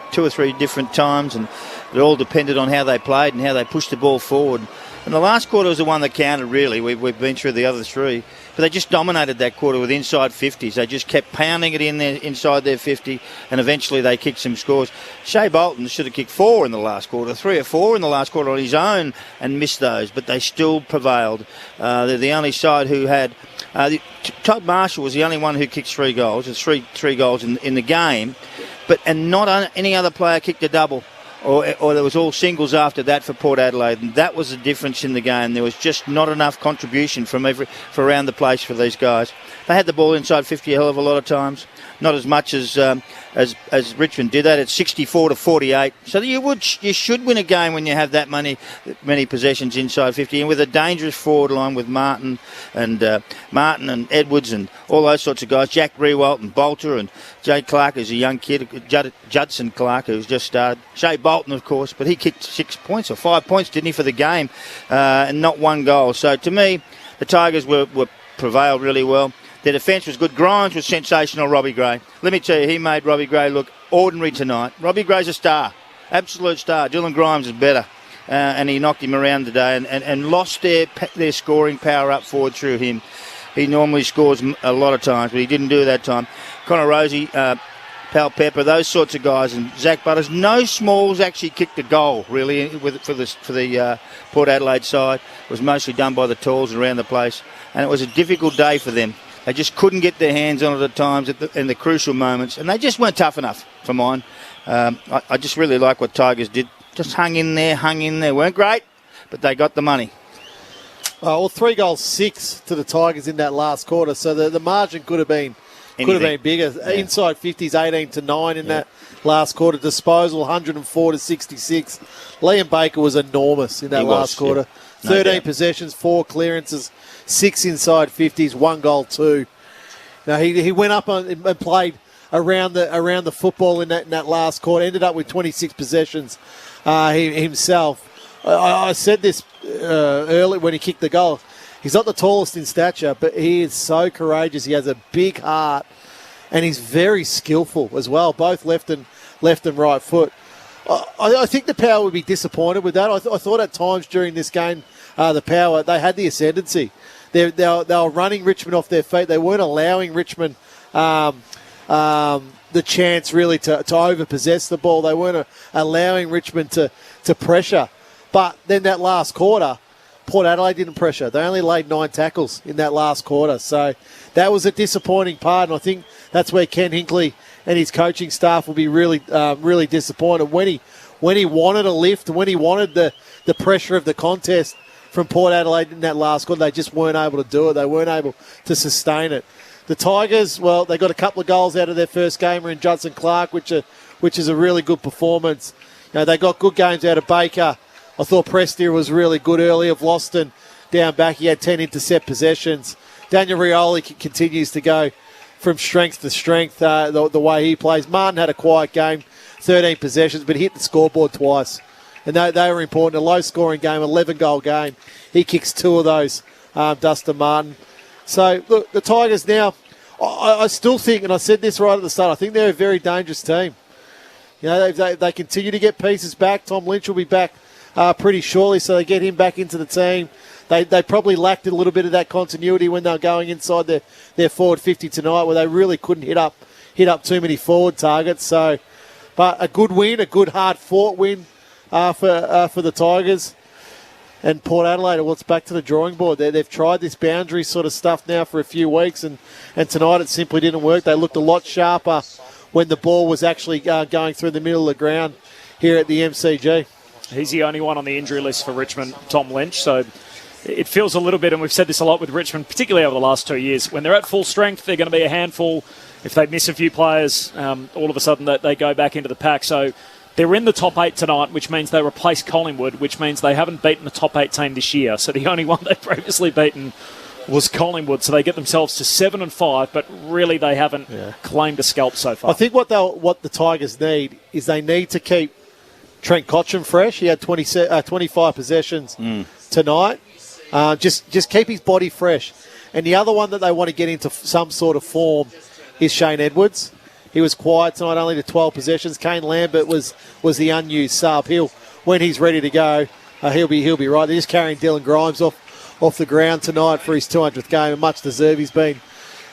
different times, and it all depended on how they played and how they pushed the ball forward. And the last quarter was the one that counted, really. We've been through the other 3. But they just dominated that quarter with inside 50s. They just kept pounding it in there inside their 50, and eventually they kicked some scores. Shea Bolton should have kicked 4 in the last quarter, 3 or 4 in the last quarter on his own, and missed those. But they still prevailed. They're the only side who had... Todd Marshall was the only one who kicked 3 goals. There's three goals in the game. And not any other player kicked a double. Or there was all singles after that for Port Adelaide, and that was the difference in the game. There was just not enough contribution for around the place for these guys. They had the ball inside 50 a hell of a lot of times, not as much as Richmond did that. It's 64-48. So you should win a game when you have that many possessions inside 50, and with a dangerous forward line with Martin and Edwards and all those sorts of guys. Jack Rewalt and Bolter and Jay Clark is a young kid, Judson Clark, who's just started. Shea Bolton, of course, but he kicked 6 points or 5 points, didn't he, for the game, and not 1 goal. So to me, the Tigers were prevailed really well. Their defence was good. Grimes was sensational, Robbie Gray. Let me tell you, he made Robbie Gray look ordinary tonight. Robbie Gray's a star, absolute star. Dylan Grimes is better, and he knocked him around today and lost their scoring power up forward through him. He normally scores a lot of times, but he didn't do it that time. Connor Rosie, Powell Pepper, those sorts of guys, and Zach Butters. No smalls actually kicked a goal, really, for the Port Adelaide side. It was mostly done by the talls around the place, and it was a difficult day for them. They just couldn't get their hands on it at times in the crucial moments, and they just weren't tough enough for mine. I just really like what Tigers did. Just hung in there. Weren't great, but they got the money. Well, 3 goals, 6 to the Tigers in that last quarter, so the margin could have been bigger. Yeah. Inside 50s, 18-9 in that last quarter. Disposal, 104-66. Liam Baker was enormous in that last quarter. Yeah. 13 possessions, 4 clearances, 6 inside 50s, 1 goal, 2. Now he went up and played around the football in that last quarter. Ended up with 26 possessions himself. I said this early when he kicked the goal. He's not the tallest in stature, but he is so courageous. He has a big heart, and he's very skillful as well, both left and right foot. I think the Power would be disappointed with that. I thought at times during this game, the Power, they had the ascendancy. They were running Richmond off their feet. They weren't allowing Richmond the chance really to overpossess the ball. They weren't allowing Richmond to pressure. But then that last quarter, Port Adelaide didn't pressure. They only laid 9 tackles in that last quarter. So that was a disappointing part, and I think that's where Ken Hinkley and his coaching staff will be really disappointed. When he wanted a lift, when he wanted the pressure of the contest from Port Adelaide in that last quarter, they just weren't able to do it. They weren't able to sustain it. The Tigers, well, they got a couple of goals out of their first gamer in Judson Clark, which is a really good performance. They got good games out of Baker. I thought Prestia was really good earlier. Vlosten down back, he had 10 intercept possessions. Daniel Rioli continues to go from strength to strength the way he plays. Martin had a quiet game, 13 possessions, but hit the scoreboard twice. And they were important. A low-scoring game, 11-goal game. He kicks 2 of those, Dustin Martin. So, look, the Tigers now, I still think, and I said this right at the start, I think they're a very dangerous team. They continue to get pieces back. Tom Lynch will be back pretty shortly, so they get him back into the team. They probably lacked a little bit of that continuity when they were going inside their forward 50 tonight, where they really couldn't hit up too many forward targets. So, but a good win, a good hard-fought win for the Tigers. And Port Adelaide, well, it's back to the drawing board. They've tried this boundary sort of stuff now for a few weeks, and tonight it simply didn't work. They looked a lot sharper when the ball was actually going through the middle of the ground here at the MCG. He's the only one on the injury list for Richmond, Tom Lynch, so it feels a little bit, and we've said this a lot with Richmond, particularly over the last 2 years, when they're at full strength, they're going to be a handful. If they miss a few players, all of a sudden they go back into the pack. So they're in the top 8 tonight, which means they replace Collingwood, which means they haven't beaten the top 8 team this year. So the only one they've previously beaten was Collingwood. So they get themselves to 7-5, but really they haven't claimed a scalp so far. I think what the Tigers need is they need to keep Trent Cotchin fresh. He had 25 possessions tonight. Just keep his body fresh. And the other one that they want to get into some sort of form is Shane Edwards. He was quiet tonight, only to 12 possessions. Kane Lambert was the unused sub. When he's ready to go, he'll be right. They're just carrying Dylan Grimes off the ground tonight for his 200th game, and much deserved. He's been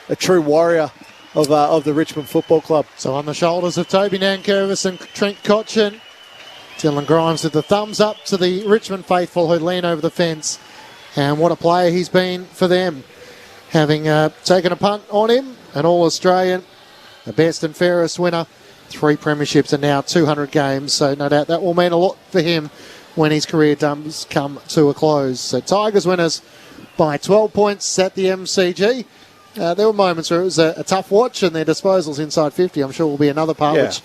a true warrior of the Richmond Football Club. So on the shoulders of Toby Nankervis and Trent Cotchin, Dylan Grimes with the thumbs up to the Richmond faithful who lean over the fence. And what a player he's been for them, having taken a punt on him, an All-Australian, the best and fairest winner, 3 premierships and now 200 games. So no doubt that will mean a lot for him when his career does come to a close. So Tigers winners by 12 points at the MCG. There were moments where it was a tough watch, and their disposals inside 50, I'm sure, will be another part which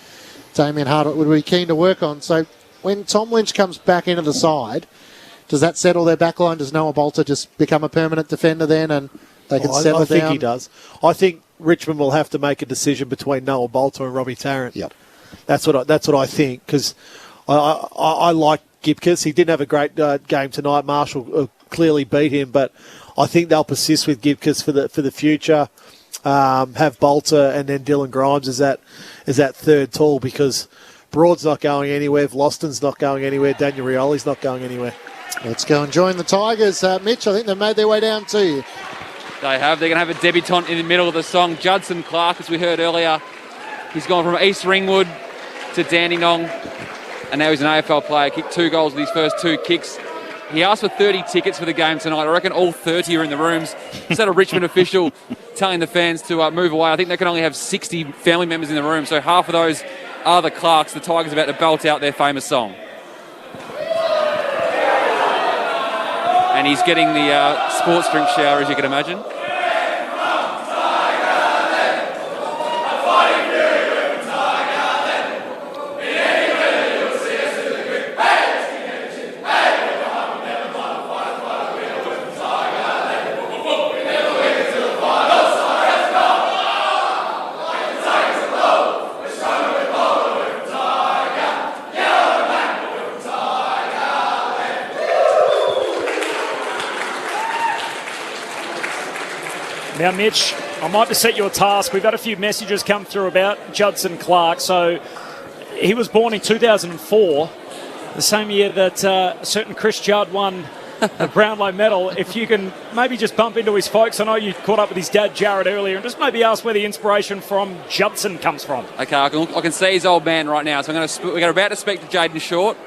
Damien Hardwick would be keen to work on. So when Tom Lynch comes back into the side, does that settle their backline? Does Noah Bolter just become a permanent defender then, and they can settle down? I think he does. I think Richmond will have to make a decision between Noah Bolter and Robbie Tarrant. Yep. That's what I think, because I like Gibcus. He didn't have a great game tonight. Marshall clearly beat him, but I think they'll persist with Gibcus for the future. Have Bolter and then Dylan Grimes as that third tall, because Broad's not going anywhere. Vlosten's not going anywhere. Daniel Rioli's not going anywhere. Let's go and join the Tigers. Mitch, I think they've made their way down to you. They have. They're going to have a debutant in the middle of the song. Judson Clark, as we heard earlier. He's gone from East Ringwood to Dandenong, and now he's an AFL player. Kicked 2 goals with his first 2 kicks. He asked for 30 tickets for the game tonight. I reckon all 30 are in the rooms. Is that a Richmond official telling the fans to move away? I think they can only have 60 family members in the room, so half of those are the Clarks. The Tigers about to belt out their famous song. And he's getting the sports drink shower, as you can imagine. Now, Mitch, I might just set you a task. We've had a few messages come through about Judson Clark. So he was born in 2004, the same year that a certain Chris Judd won a Brownlow medal. If you can maybe just bump into his folks. I know you caught up with his dad, Jared, earlier, and just maybe ask where the inspiration from Judson comes from. Okay, I can see his old man right now. So we're about to speak to Jaden Short.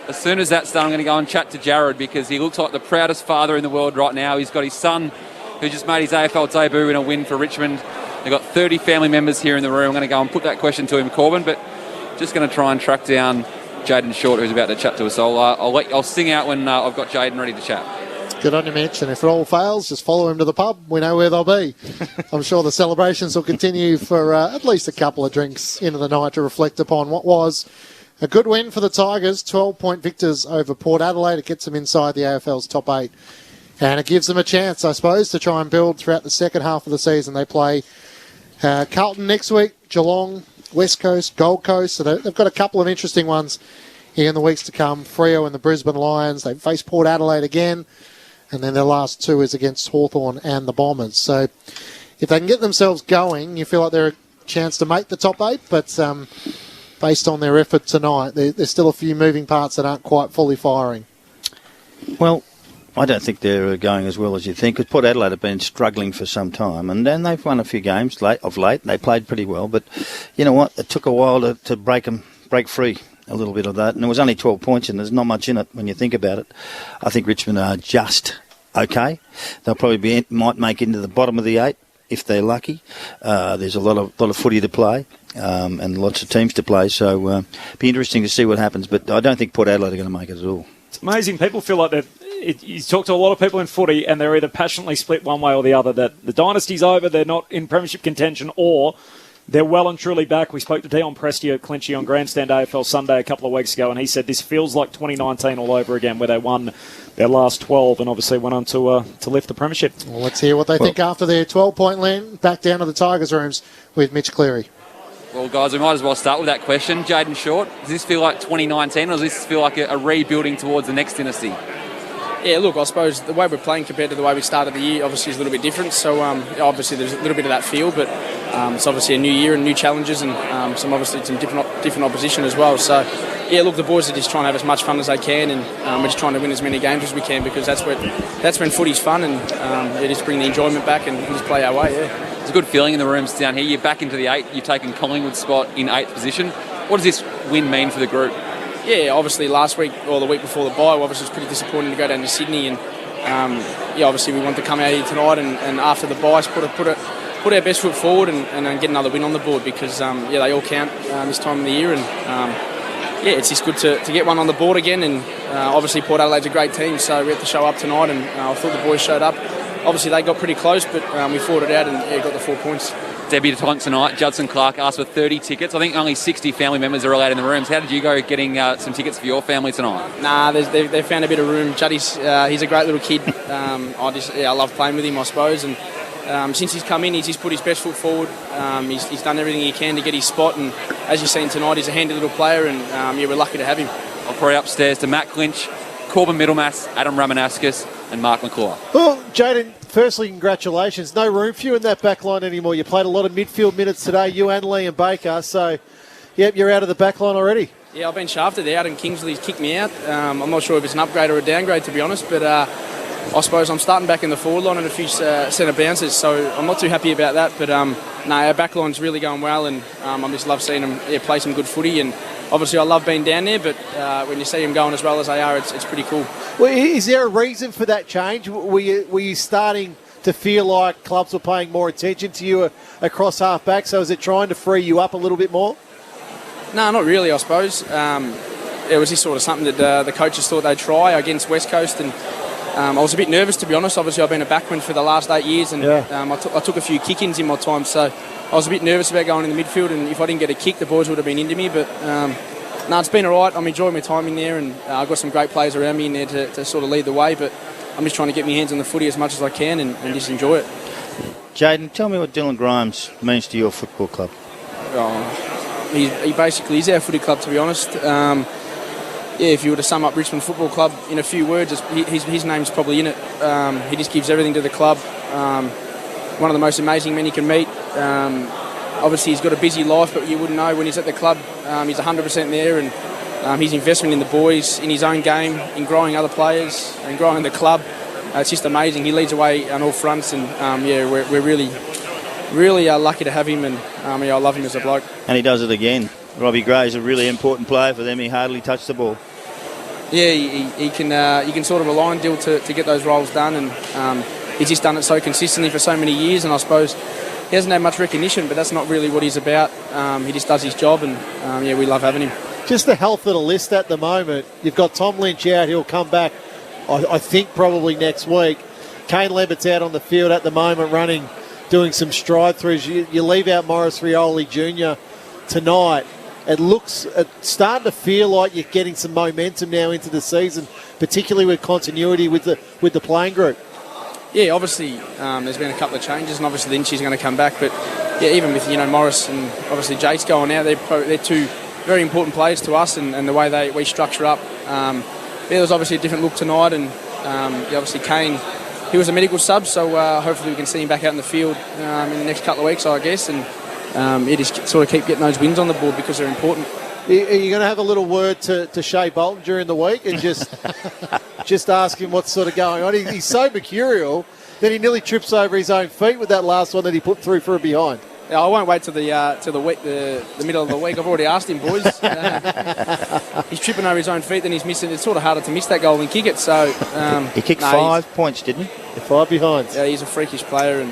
As soon as that's done, I'm going to go and chat to Jared, because he looks like the proudest father in the world right now. He's got his son, who just made his AFL debut in a win for Richmond They've got 30 family members here in the room. I'm going to go and put that question to him, Corbin, but just going to try and track down Jaden Short, who's about to chat to us. I'll sing out when I've got Jaden ready to chat. Good on you, Mitch. And if it all fails, just follow him to the pub. We know where they'll be. I'm sure the celebrations will continue for at least a couple of drinks into the night to reflect upon what was a good win for the Tigers. 12-point victors over Port Adelaide. It gets them inside the AFL's top 8. And it gives them a chance, I suppose, to try and build throughout the second half of the season. They play Carlton next week, Geelong, West Coast, Gold Coast. So they've got a couple of interesting ones in the weeks to come. Freo and the Brisbane Lions. They face Port Adelaide again. And then their last 2 is against Hawthorn and the Bombers. So if they can get themselves going, you feel like they're a chance to make the top 8. But based on their effort tonight, there's still a few moving parts that aren't quite fully firing. Well, I don't think they're going as well as you think, because Port Adelaide have been struggling for some time, and then they've won a few games of late. They played pretty well, but you know what? It took a while to break free a little bit of that, and there was only 12 points, and there's not much in it when you think about it. I think Richmond are just okay. They'll probably might make into the bottom of the 8 if they're lucky. There's a lot of footy to play. And lots of teams to play, so be interesting to see what happens. But I don't think Port Adelaide are going to make it at all. It's amazing. People feel like you talk to a lot of people in footy and they're either passionately split one way or the other, that the dynasty's over, they're not in premiership contention, or they're well and truly back. We spoke to Dion Prestio Clinchy on Grandstand AFL Sunday a couple of weeks ago, and he said this feels like 2019 all over again, where they won their last 12 and obviously went on to lift the premiership. Well, let's hear what they think after their 12-point win. Back down to the Tigers' rooms with Mitch Cleary. Well, guys, we might as well start with that question. Jaden Short, does this feel like 2019, or does this feel like a rebuilding towards the next dynasty? Yeah, look, I suppose the way we're playing compared to the way we started the year obviously is a little bit different. So obviously there's a little bit of that feel, but it's obviously a new year and new challenges, and some different opposition as well. So yeah, look, the boys are just trying to have as much fun as they can, and we're just trying to win as many games as we can, because that's when footy's fun, and just bring the enjoyment back and just play our way. Yeah. It's a good feeling in the rooms down here. You're back into the 8. You've taken Collingwood's spot in 8th position. What does this win mean for the group? Yeah, obviously last week or the week before the bye, obviously it was pretty disappointing to go down to Sydney, and obviously we wanted to come out here tonight and after the bye put our best foot forward and get another win on the board, because they all count this time of the year, and it's just good to get one on the board again. And obviously Port Adelaide's a great team, so we had to show up tonight, and I thought the boys showed up. Obviously they got pretty close, but we fought it out and got the 4 points. Debutant tonight, Judson Clark asked for 30 tickets. I think only 60 family members are allowed in the rooms. How did you go getting some tickets for your family tonight? Nah, they found a bit of room. Juddy's he's a great little kid. I love playing with him, I suppose. And since he's come in, he's put his best foot forward. He's done everything he can to get his spot. And as you've seen tonight, he's a handy little player. And we're lucky to have him. I'll throw you upstairs to Matt Clinch, Corbin Middlemass, Adam Ramanauskas, and Mark McClure. Well, Jaden, firstly, congratulations. No room for you in that back line anymore. You played a lot of midfield minutes today, you and Liam Baker. So, yep, you're out of the back line already. Yeah, I've been shafted out, and Kingsley's kicked me out. I'm not sure if it's an upgrade or a downgrade, to be honest, but I suppose I'm starting back in the forward line and a few centre bounces, so I'm not too happy about that. But our back line's really going well, and I just love seeing them play some good footy. And obviously I love being down there, but when you see them going as well as they are, it's pretty cool. Well, is there a reason for that change? Were you starting to feel like clubs were paying more attention to you across half-back, so is it trying to free you up a little bit more? No, not really, I suppose. It was just sort of something that the coaches thought they'd try against West Coast, and I was a bit nervous, to be honest. Obviously, I've been a backman for the last 8 years, and I took a few kick-ins in my time, so I was a bit nervous about going in the midfield, and if I didn't get a kick, the boys would have been into me. But no, it's been all right. I'm enjoying my time in there, and I've got some great players around me in there to sort of lead the way, but I'm just trying to get my hands on the footy as much as I can and just enjoy it. Jaden, tell me what Dylan Grimes means to your football club. He basically is our footy club, to be honest. If you were to sum up Richmond Football Club in a few words, his name's probably in it. He just gives everything to the club. One of the most amazing men you can meet. Obviously, he's got a busy life, but you wouldn't know when he's at the club. He's 100% there, and his investment in the boys, in his own game, in growing other players, and growing the club, it's just amazing. He leads the way on all fronts, and we're really lucky to have him, and I love him as a bloke. And he does it again. Robbie Gray's a really important player for them. He hardly touched the ball. Yeah, he can sort of rely on Dill to get those roles done, and he's just done it so consistently for so many years, and I suppose he hasn't had much recognition, but that's not really what he's about. He just does his job, and we love having him. Just the health of the list at the moment. You've got Tom Lynch out. He'll come back, I think, probably next week. Kane Lambert's out on the field at the moment, doing some stride-throughs. You leave out Morris Rioli Jr. tonight. It's starting to feel like you're getting some momentum now into the season, particularly with continuity with the playing group. Yeah, obviously there's been a couple of changes, and obviously Lynch is going to come back. But yeah, even with Morris and obviously Jake's going out, they're two very important players to us, and the way we structure up. There was obviously a different look tonight, and obviously Kane, he was a medical sub, so hopefully we can see him back out in the field in the next couple of weeks, I guess, and just sort of keep getting those wins on the board because they're important. Are you going to have a little word to Shea Bolton during the week and just ask him what's sort of going on? He's so mercurial that he nearly trips over his own feet with that last one that he put through for a behind. Yeah, I won't wait till the week, the middle of the week. I've already asked him, boys. He's tripping over his own feet, then he's missing. It's sort of harder to miss that goal than kick it. So he kicked 5 points, didn't he? 5 behinds. Yeah, he's a freakish player, and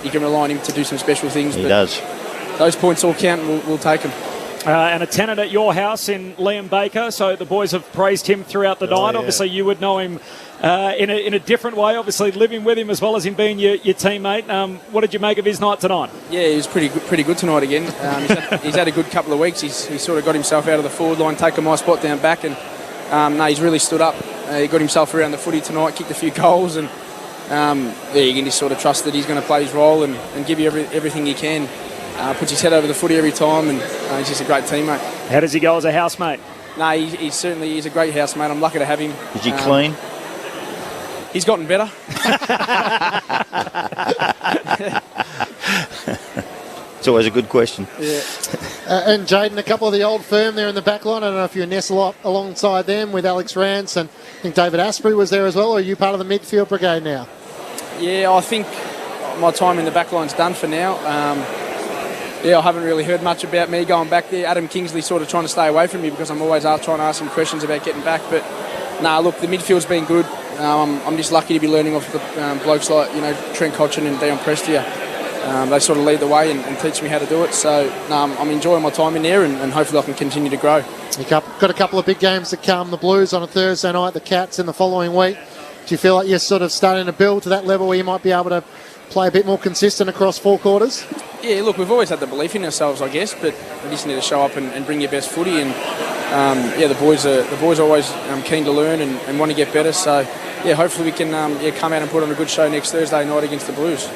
you can rely on him to do some special things. He does. Those points all count, and we'll take them. And a tenant at your house in Liam Baker, so the boys have praised him throughout the night. Yeah. Obviously, you would know him in a different way, obviously living with him as well as him being your teammate. What did you make of his night tonight? Yeah, he was pretty good tonight again. He's had a good couple of weeks. He's sort of got himself out of the forward line, taken my spot down back, and he's really stood up. He got himself around the footy tonight, kicked a few goals, and you can just sort of trust that he's going to play his role and give you everything he can. Puts his head over the footy every time, and he's just a great teammate. How does he go as a housemate? No, he certainly is a great housemate. I'm lucky to have him. Is he clean? He's gotten better. It's always a good question. Yeah. And Jayden, a couple of the old firm there in the back line. I don't know if you nestle up alongside them with Alex Rance, and I think David Asprey was there as well. Or are you part of the midfield brigade now? Yeah, I think my time in the back line's done for now. I haven't really heard much about me going back there. Adam Kingsley's sort of trying to stay away from me because I'm always trying to ask him questions about getting back. But look, the midfield's been good. I'm just lucky to be learning off the blokes like Trent Cotchin and Dion Prestia. They sort of lead the way and teach me how to do it. So I'm enjoying my time in there, and hopefully I can continue to grow. You've got a couple of big games to come. The Blues on a Thursday night, the Cats in the following week. Do you feel like you're sort of starting to build to that level where you might be able to play a bit more consistent across 4 quarters? Yeah, look, we've always had the belief in ourselves, I guess, but we just need to show up and bring your best footy. And the boys are always keen to learn and want to get better. So hopefully we can come out and put on a good show next Thursday night against the Blues.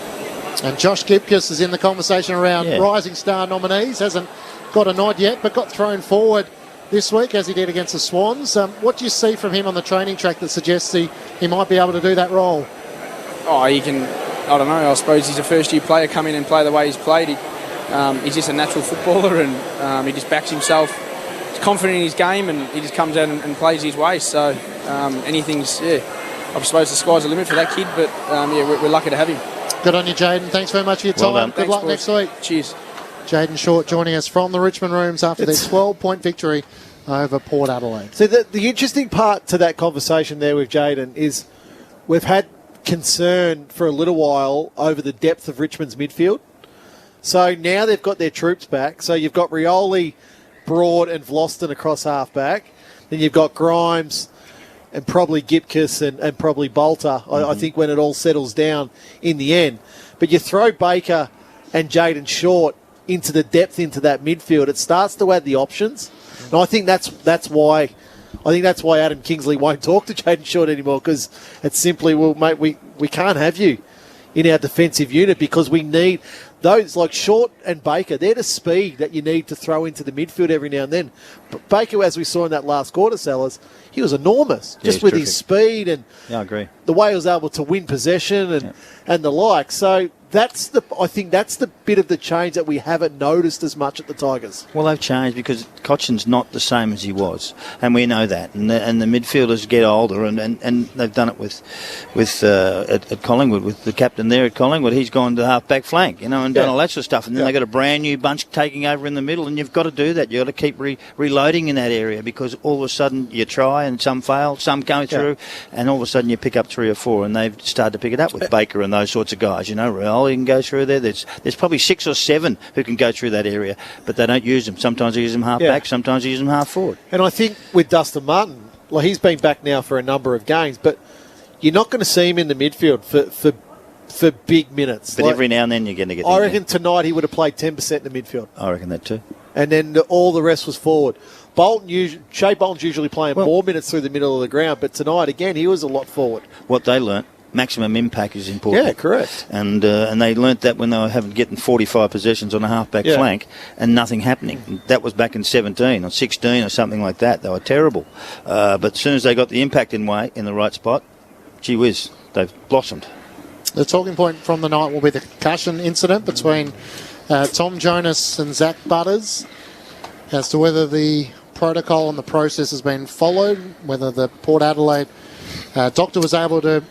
And Josh Gipkus is in the conversation around Rising Star nominees. Hasn't got a nod yet, but got thrown forward this week as he did against the Swans. What do you see from him on the training track that suggests he might be able to do that role? He can. I don't know. I suppose he's a first-year player. Come in and play the way he's played. He's just a natural footballer, and he just backs himself. He's confident in his game, and he just comes out and plays his way. So anything's. I suppose the sky's the limit for that kid. But we're lucky to have him. Good on you, Jayden. Thanks very much for your time. Well done. Good luck Thanks, next week. Cheers. Jayden Short joining us from the Richmond Rooms after their 12-point victory over Port Adelaide. So the interesting part to that conversation there with Jayden is we've had concern for a little while over the depth of Richmond's midfield. So now they've got their troops back. So you've got Rioli, Broad and Vlosten across half-back. Then you've got Grimes and probably Gipkus and probably Bolter, I think, when it all settles down in the end. But you throw Baker and Jayden Short into the depth into that midfield, it starts to add the options. And I think that's why Adam Kingsley won't talk to Jayden Short anymore, because it's simply, well, mate, we can't have you in our defensive unit because we need those like Short and Baker. They're the speed that you need to throw into the midfield every now and then. But Baker, as we saw in that last quarter, Sellers, he was enormous just with his speed and I agree. The way he was able to win possession and the like. So I think that's the bit of the change that we haven't noticed as much at the Tigers. Well, they've changed because Cotchin's not the same as he was, and we know that. And the midfielders get older, and they've done it with at Collingwood with the captain there at Collingwood. He's gone to half back flank, and and done all that sort of stuff. And then they've got a brand new bunch taking over in the middle, and you've got to do that. You've got to keep reloading in that area, because all of a sudden you try and some fail, some go through, and all of a sudden you pick up 3 or 4, and they've started to pick it up with Baker and those sorts of guys. You know, Raoul, you can go through there. There's probably 6 or 7 who can go through that area, but they don't use them. Sometimes they use them half back, sometimes they use them half forward. And I think with Dustin Martin, well, he's been back now for a number of games, but you're not going to see him in the midfield for big minutes. But every now and then you're going to get. I reckon tonight he would have played 10% in the midfield. I reckon that too. And then all the rest was forward. Shea Bolton's usually playing more minutes through the middle of the ground, but tonight again he was a lot forward. What they learnt. Maximum impact is important. Yeah, correct. And they learnt that when they were getting 45 possessions on a half-back flank and nothing happening. That was back in 17 or 16 or something like that. They were terrible. But as soon as they got the impact in the right spot, gee whiz, they've blossomed. The talking point from the night will be the concussion incident between Tom Jonas and Zach Butters as to whether the protocol and the process has been followed, whether the Port Adelaide doctor was able to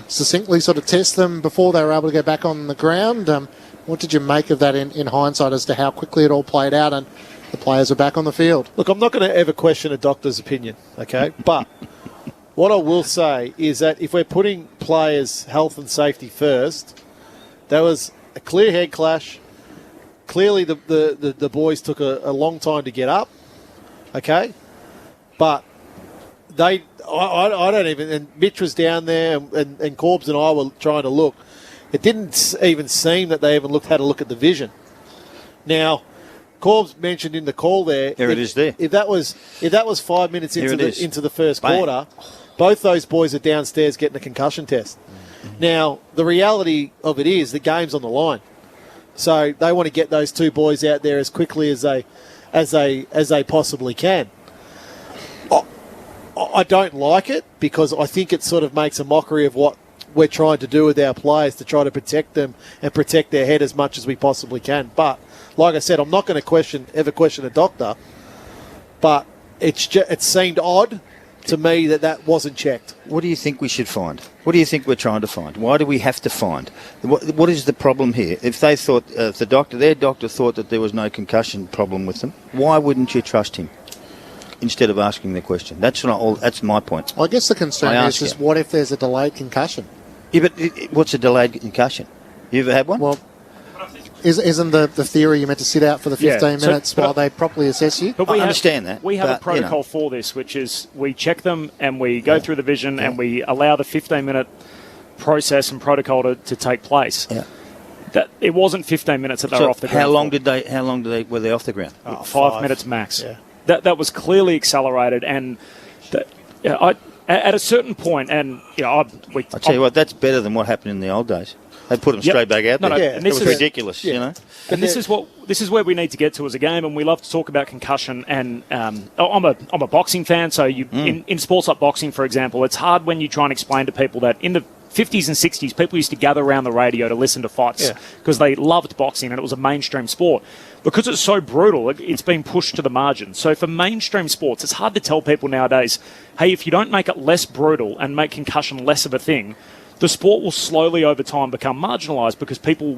succinctly sort of test them before they were able to get back on the ground. What did you make of that in hindsight as to how quickly it all played out and the players are back on the field? Look, I'm not going to ever question a doctor's opinion, okay? But what I will say is that if we're putting players' health and safety first, there was a clear head clash. Clearly the boys took a long time to get up, okay? But I don't even, and Mitch was down there and Corbs and I were trying to look. It didn't even seem that they even had a look at the vision. Now, Corbs mentioned in the call there. There it is there. If that was 5 minutes into the first quarter, both those boys are downstairs getting a concussion test. Mm-hmm. Now, the reality of it is the game's on the line. So they want to get those 2 boys out there as quickly as they possibly can. I don't like it because I think it sort of makes a mockery of what we're trying to do with our players to try to protect them and protect their head as much as we possibly can. But, like I said, I'm not going to ever question a doctor, but it seemed odd to me that wasn't checked. What do you think we should find? What do you think we're trying to find? Why do we have to find? What is the problem here? If they thought, their doctor thought that there was no concussion problem with them, why wouldn't you trust him instead of asking the question? That's my point. Well, I guess the concern is what if there's a delayed concussion? Yeah, but what's a delayed concussion? You ever had one? Well, isn't the theory you're meant to sit out for the 15 minutes while they properly assess you? But I understand that. We have a protocol for this, which is we check them and we go through the vision and we allow the 15-minute process and protocol to take place. Yeah. That it wasn't 15 minutes that they were off the ground. How long were they off the ground? 5 minutes max. Yeah. That was clearly accelerated, and at a certain point, and I tell you what, that's better than what happened in the old days. They put them straight back out there. And it was ridiculous, you know. And this is where we need to get to as a game, and we love to talk about concussion. And I'm a boxing fan, so in sports like boxing, for example, it's hard when you try and explain to people that in the 50s and 60s, people used to gather around the radio to listen to fights because they loved boxing and it was a mainstream sport. Because it's so brutal, it's been pushed to the margin. So for mainstream sports, it's hard to tell people nowadays, hey, if you don't make it less brutal and make concussion less of a thing, the sport will slowly over time become marginalised because people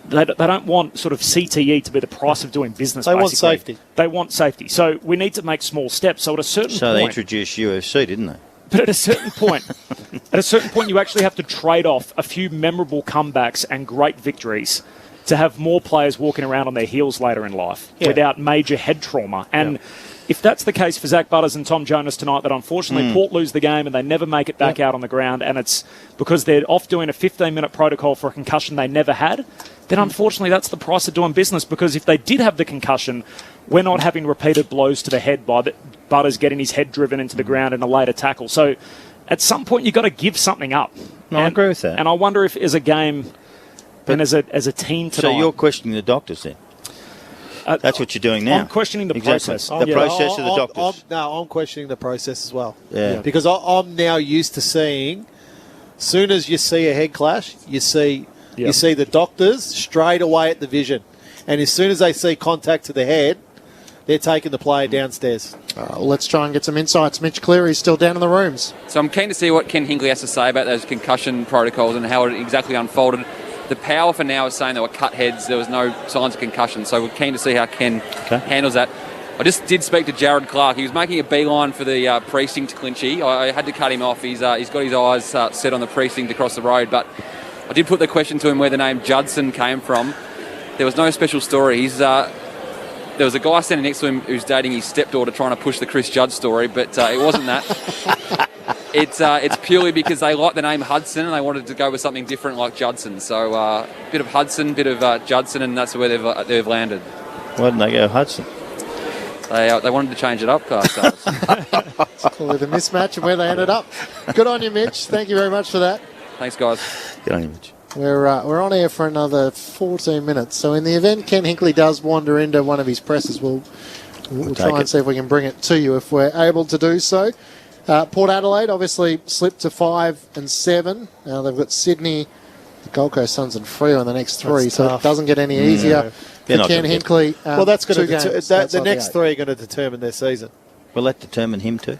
they don't want sort of CTE to be the price of doing business. They want safety. They want safety. So we need to make small steps. So at a certain point... So they introduced UFC, didn't they? But at a certain point, you actually have to trade off a few memorable comebacks and great victories to have more players walking around on their heels later in life without major head trauma. And if that's the case for Zach Butters and Tom Jonas tonight, that unfortunately Port lose the game and they never make it back out on the ground, and it's because they're off doing a 15-minute protocol for a concussion they never had, then unfortunately that's the price of doing business, because if they did have the concussion, we're not having repeated blows to the head by Butters getting his head driven into the ground in a later tackle. So at some point you've got to give something up. No, I agree with that. And I wonder if as a game and as a team tonight... So you're questioning the doctors then? That's what you're doing now. I'm questioning the process. The process of the doctors. I'm questioning the process as well. Yeah. Because I'm now used to seeing, soon as you see a head clash, you see the doctors straight away at the vision. And as soon as they see contact to the head, they're taking the player downstairs. Let's try and get some insights. Mitch Cleary's still down in the rooms. So I'm keen to see what Ken Hinkley has to say about those concussion protocols and how it exactly unfolded. The power for now is saying there were cut heads, there was no signs of concussion, so we're keen to see how Ken handles that. I just did speak to Jared Clark. He was making a beeline for the precinct Clinchy. I had to cut him off. He's got his eyes set on the precinct across the road, but I did put the question to him where the name Judson came from. There was no special story. There was a guy standing next to him who's dating his stepdaughter trying to push the Chris Judd story, but it wasn't that. It's purely because they like the name Hudson and they wanted to go with something different like Judson. So a bit of Hudson, bit of Judson, and that's where they've landed. Why didn't they go Hudson? They wanted to change it up, Carstars. It's called the mismatch and where they ended up. Good on you, Mitch. Thank you very much for that. Thanks, guys. Good on you, Mitch. We're on air for another 14 minutes. So in the event Ken Hinkley does wander into one of his presses, we'll try and see if we can bring it to you if we're able to do so. Port Adelaide obviously slipped to 5 and 7. Now they've got Sydney, the Gold Coast Suns and Freo in the next 3, so it doesn't get any easier for Ken Hinkley. Well, that's going to the next the 3 are going to determine their season. Will that determine him too?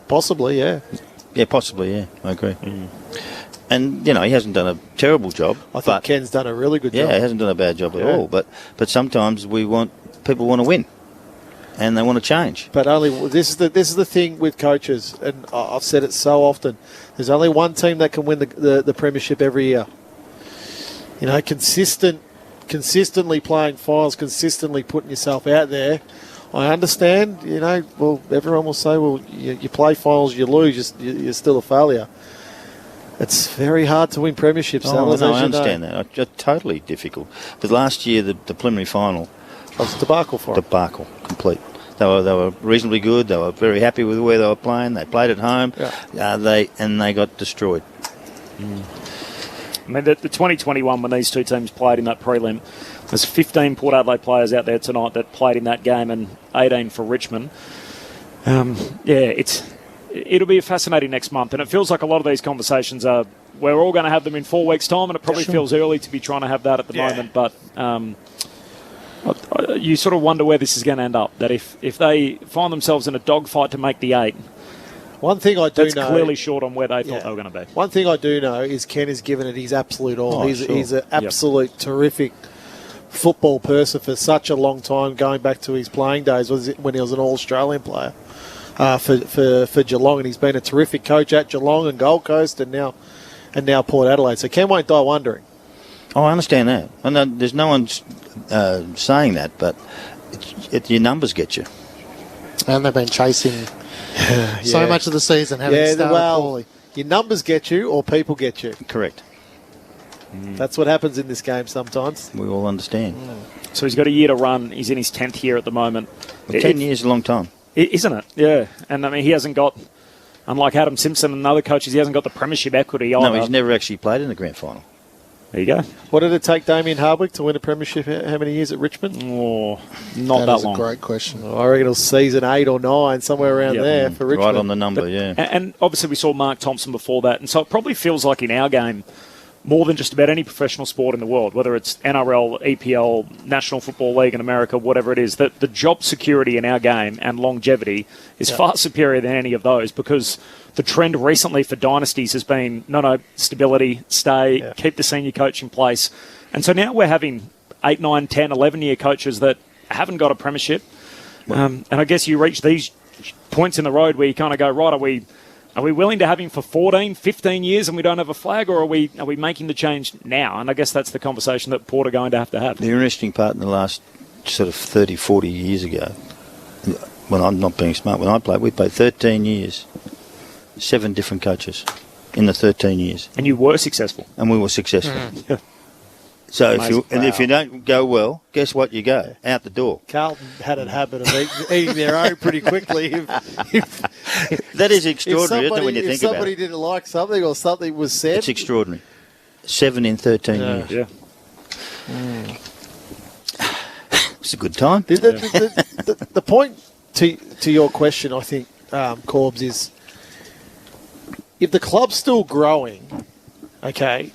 Possibly, yeah. Yeah, possibly, yeah. I agree. And, he hasn't done a terrible job. I think Ken's done a really good job. Yeah, he hasn't done a bad job at all. But sometimes people want to win. And they want to change. But this is the thing with coaches, and I've said it so often. There's only one team that can win the premiership every year. Consistently playing finals, consistently putting yourself out there. I understand, well, everyone will say, well, you play finals, you lose, you're still a failure. It's very hard to win premierships. I understand that. It's totally difficult. But last year, the preliminary final... It was a debacle for them. Debacle, complete. They were reasonably good. They were very happy with where they were playing. They played at home. Yeah. They got destroyed. I mean, the 2021, when these two teams played in that prelim, there's 15 Port Adelaide players out there tonight that played in that game and 18 for Richmond. It'll be a fascinating next month, and it feels like a lot of these conversations we're all going to have them in 4 weeks' time, and it probably feels early to be trying to have that at the moment, but you sort of wonder where this is going to end up, that if they find themselves in a dogfight to make the 8, one thing I do know... That's clearly short on where they thought they were going to be. One thing I do know is Ken has given it his absolute all. He's an absolute terrific football person for such a long time, going back to his playing days when he was an All-Australian player for Geelong, and he's been a terrific coach at Geelong and Gold Coast and now Port Adelaide. So Ken won't die wondering. Oh, I understand that. And there's no one saying that, but your numbers get you. And they've been chasing so much of the season, having started poorly. Your numbers get you or people get you. Correct. That's what happens in this game sometimes. We all understand. So he's got a year to run. He's in his 10th year at the moment. Well, 10 years is a long time. Isn't it? Yeah. And, I mean, he hasn't got, unlike Adam Simpson and other coaches, he hasn't got the premiership equity either. No, he's never actually played in the grand final. There you go. What did it take Damien Hardwick to win a premiership? How many years at Richmond? Oh, not that long. That's a great question. I reckon it was season 8 or 9, somewhere around there for Richmond. Right on the number, yeah. And obviously we saw Mark Thompson before that, and so it probably feels like in our game, more than just about any professional sport in the world, whether it's NRL, EPL, National Football League in America, whatever it is, that the job security in our game and longevity is far superior than any of those, because the trend recently for dynasties has been, stability, stay, keep the senior coach in place. And so now we're having 8, 9, 10, 11-year coaches that haven't got a premiership. And I guess you reach these points in the road where you kind of go, right, are we willing to have him for 14, 15 years and we don't have a flag, or are we making the change now? And I guess that's the conversation that Port are going to have. The interesting part in the last sort of 30, 40 years ago, when I'm not being smart, when I played, we played 13 years, 7 different coaches in the 13 years. And you were successful. And we were successful. So if you don't go well, guess what? You go out the door. Carlton had a habit of eating their own pretty quickly. That is extraordinary, isn't it, when you think about it? If somebody didn't like something or something was said. It's extraordinary. 7 in 13 years. Yeah. It's a good time. The point to your question, I think, Corbs, is if the club's still growing, okay,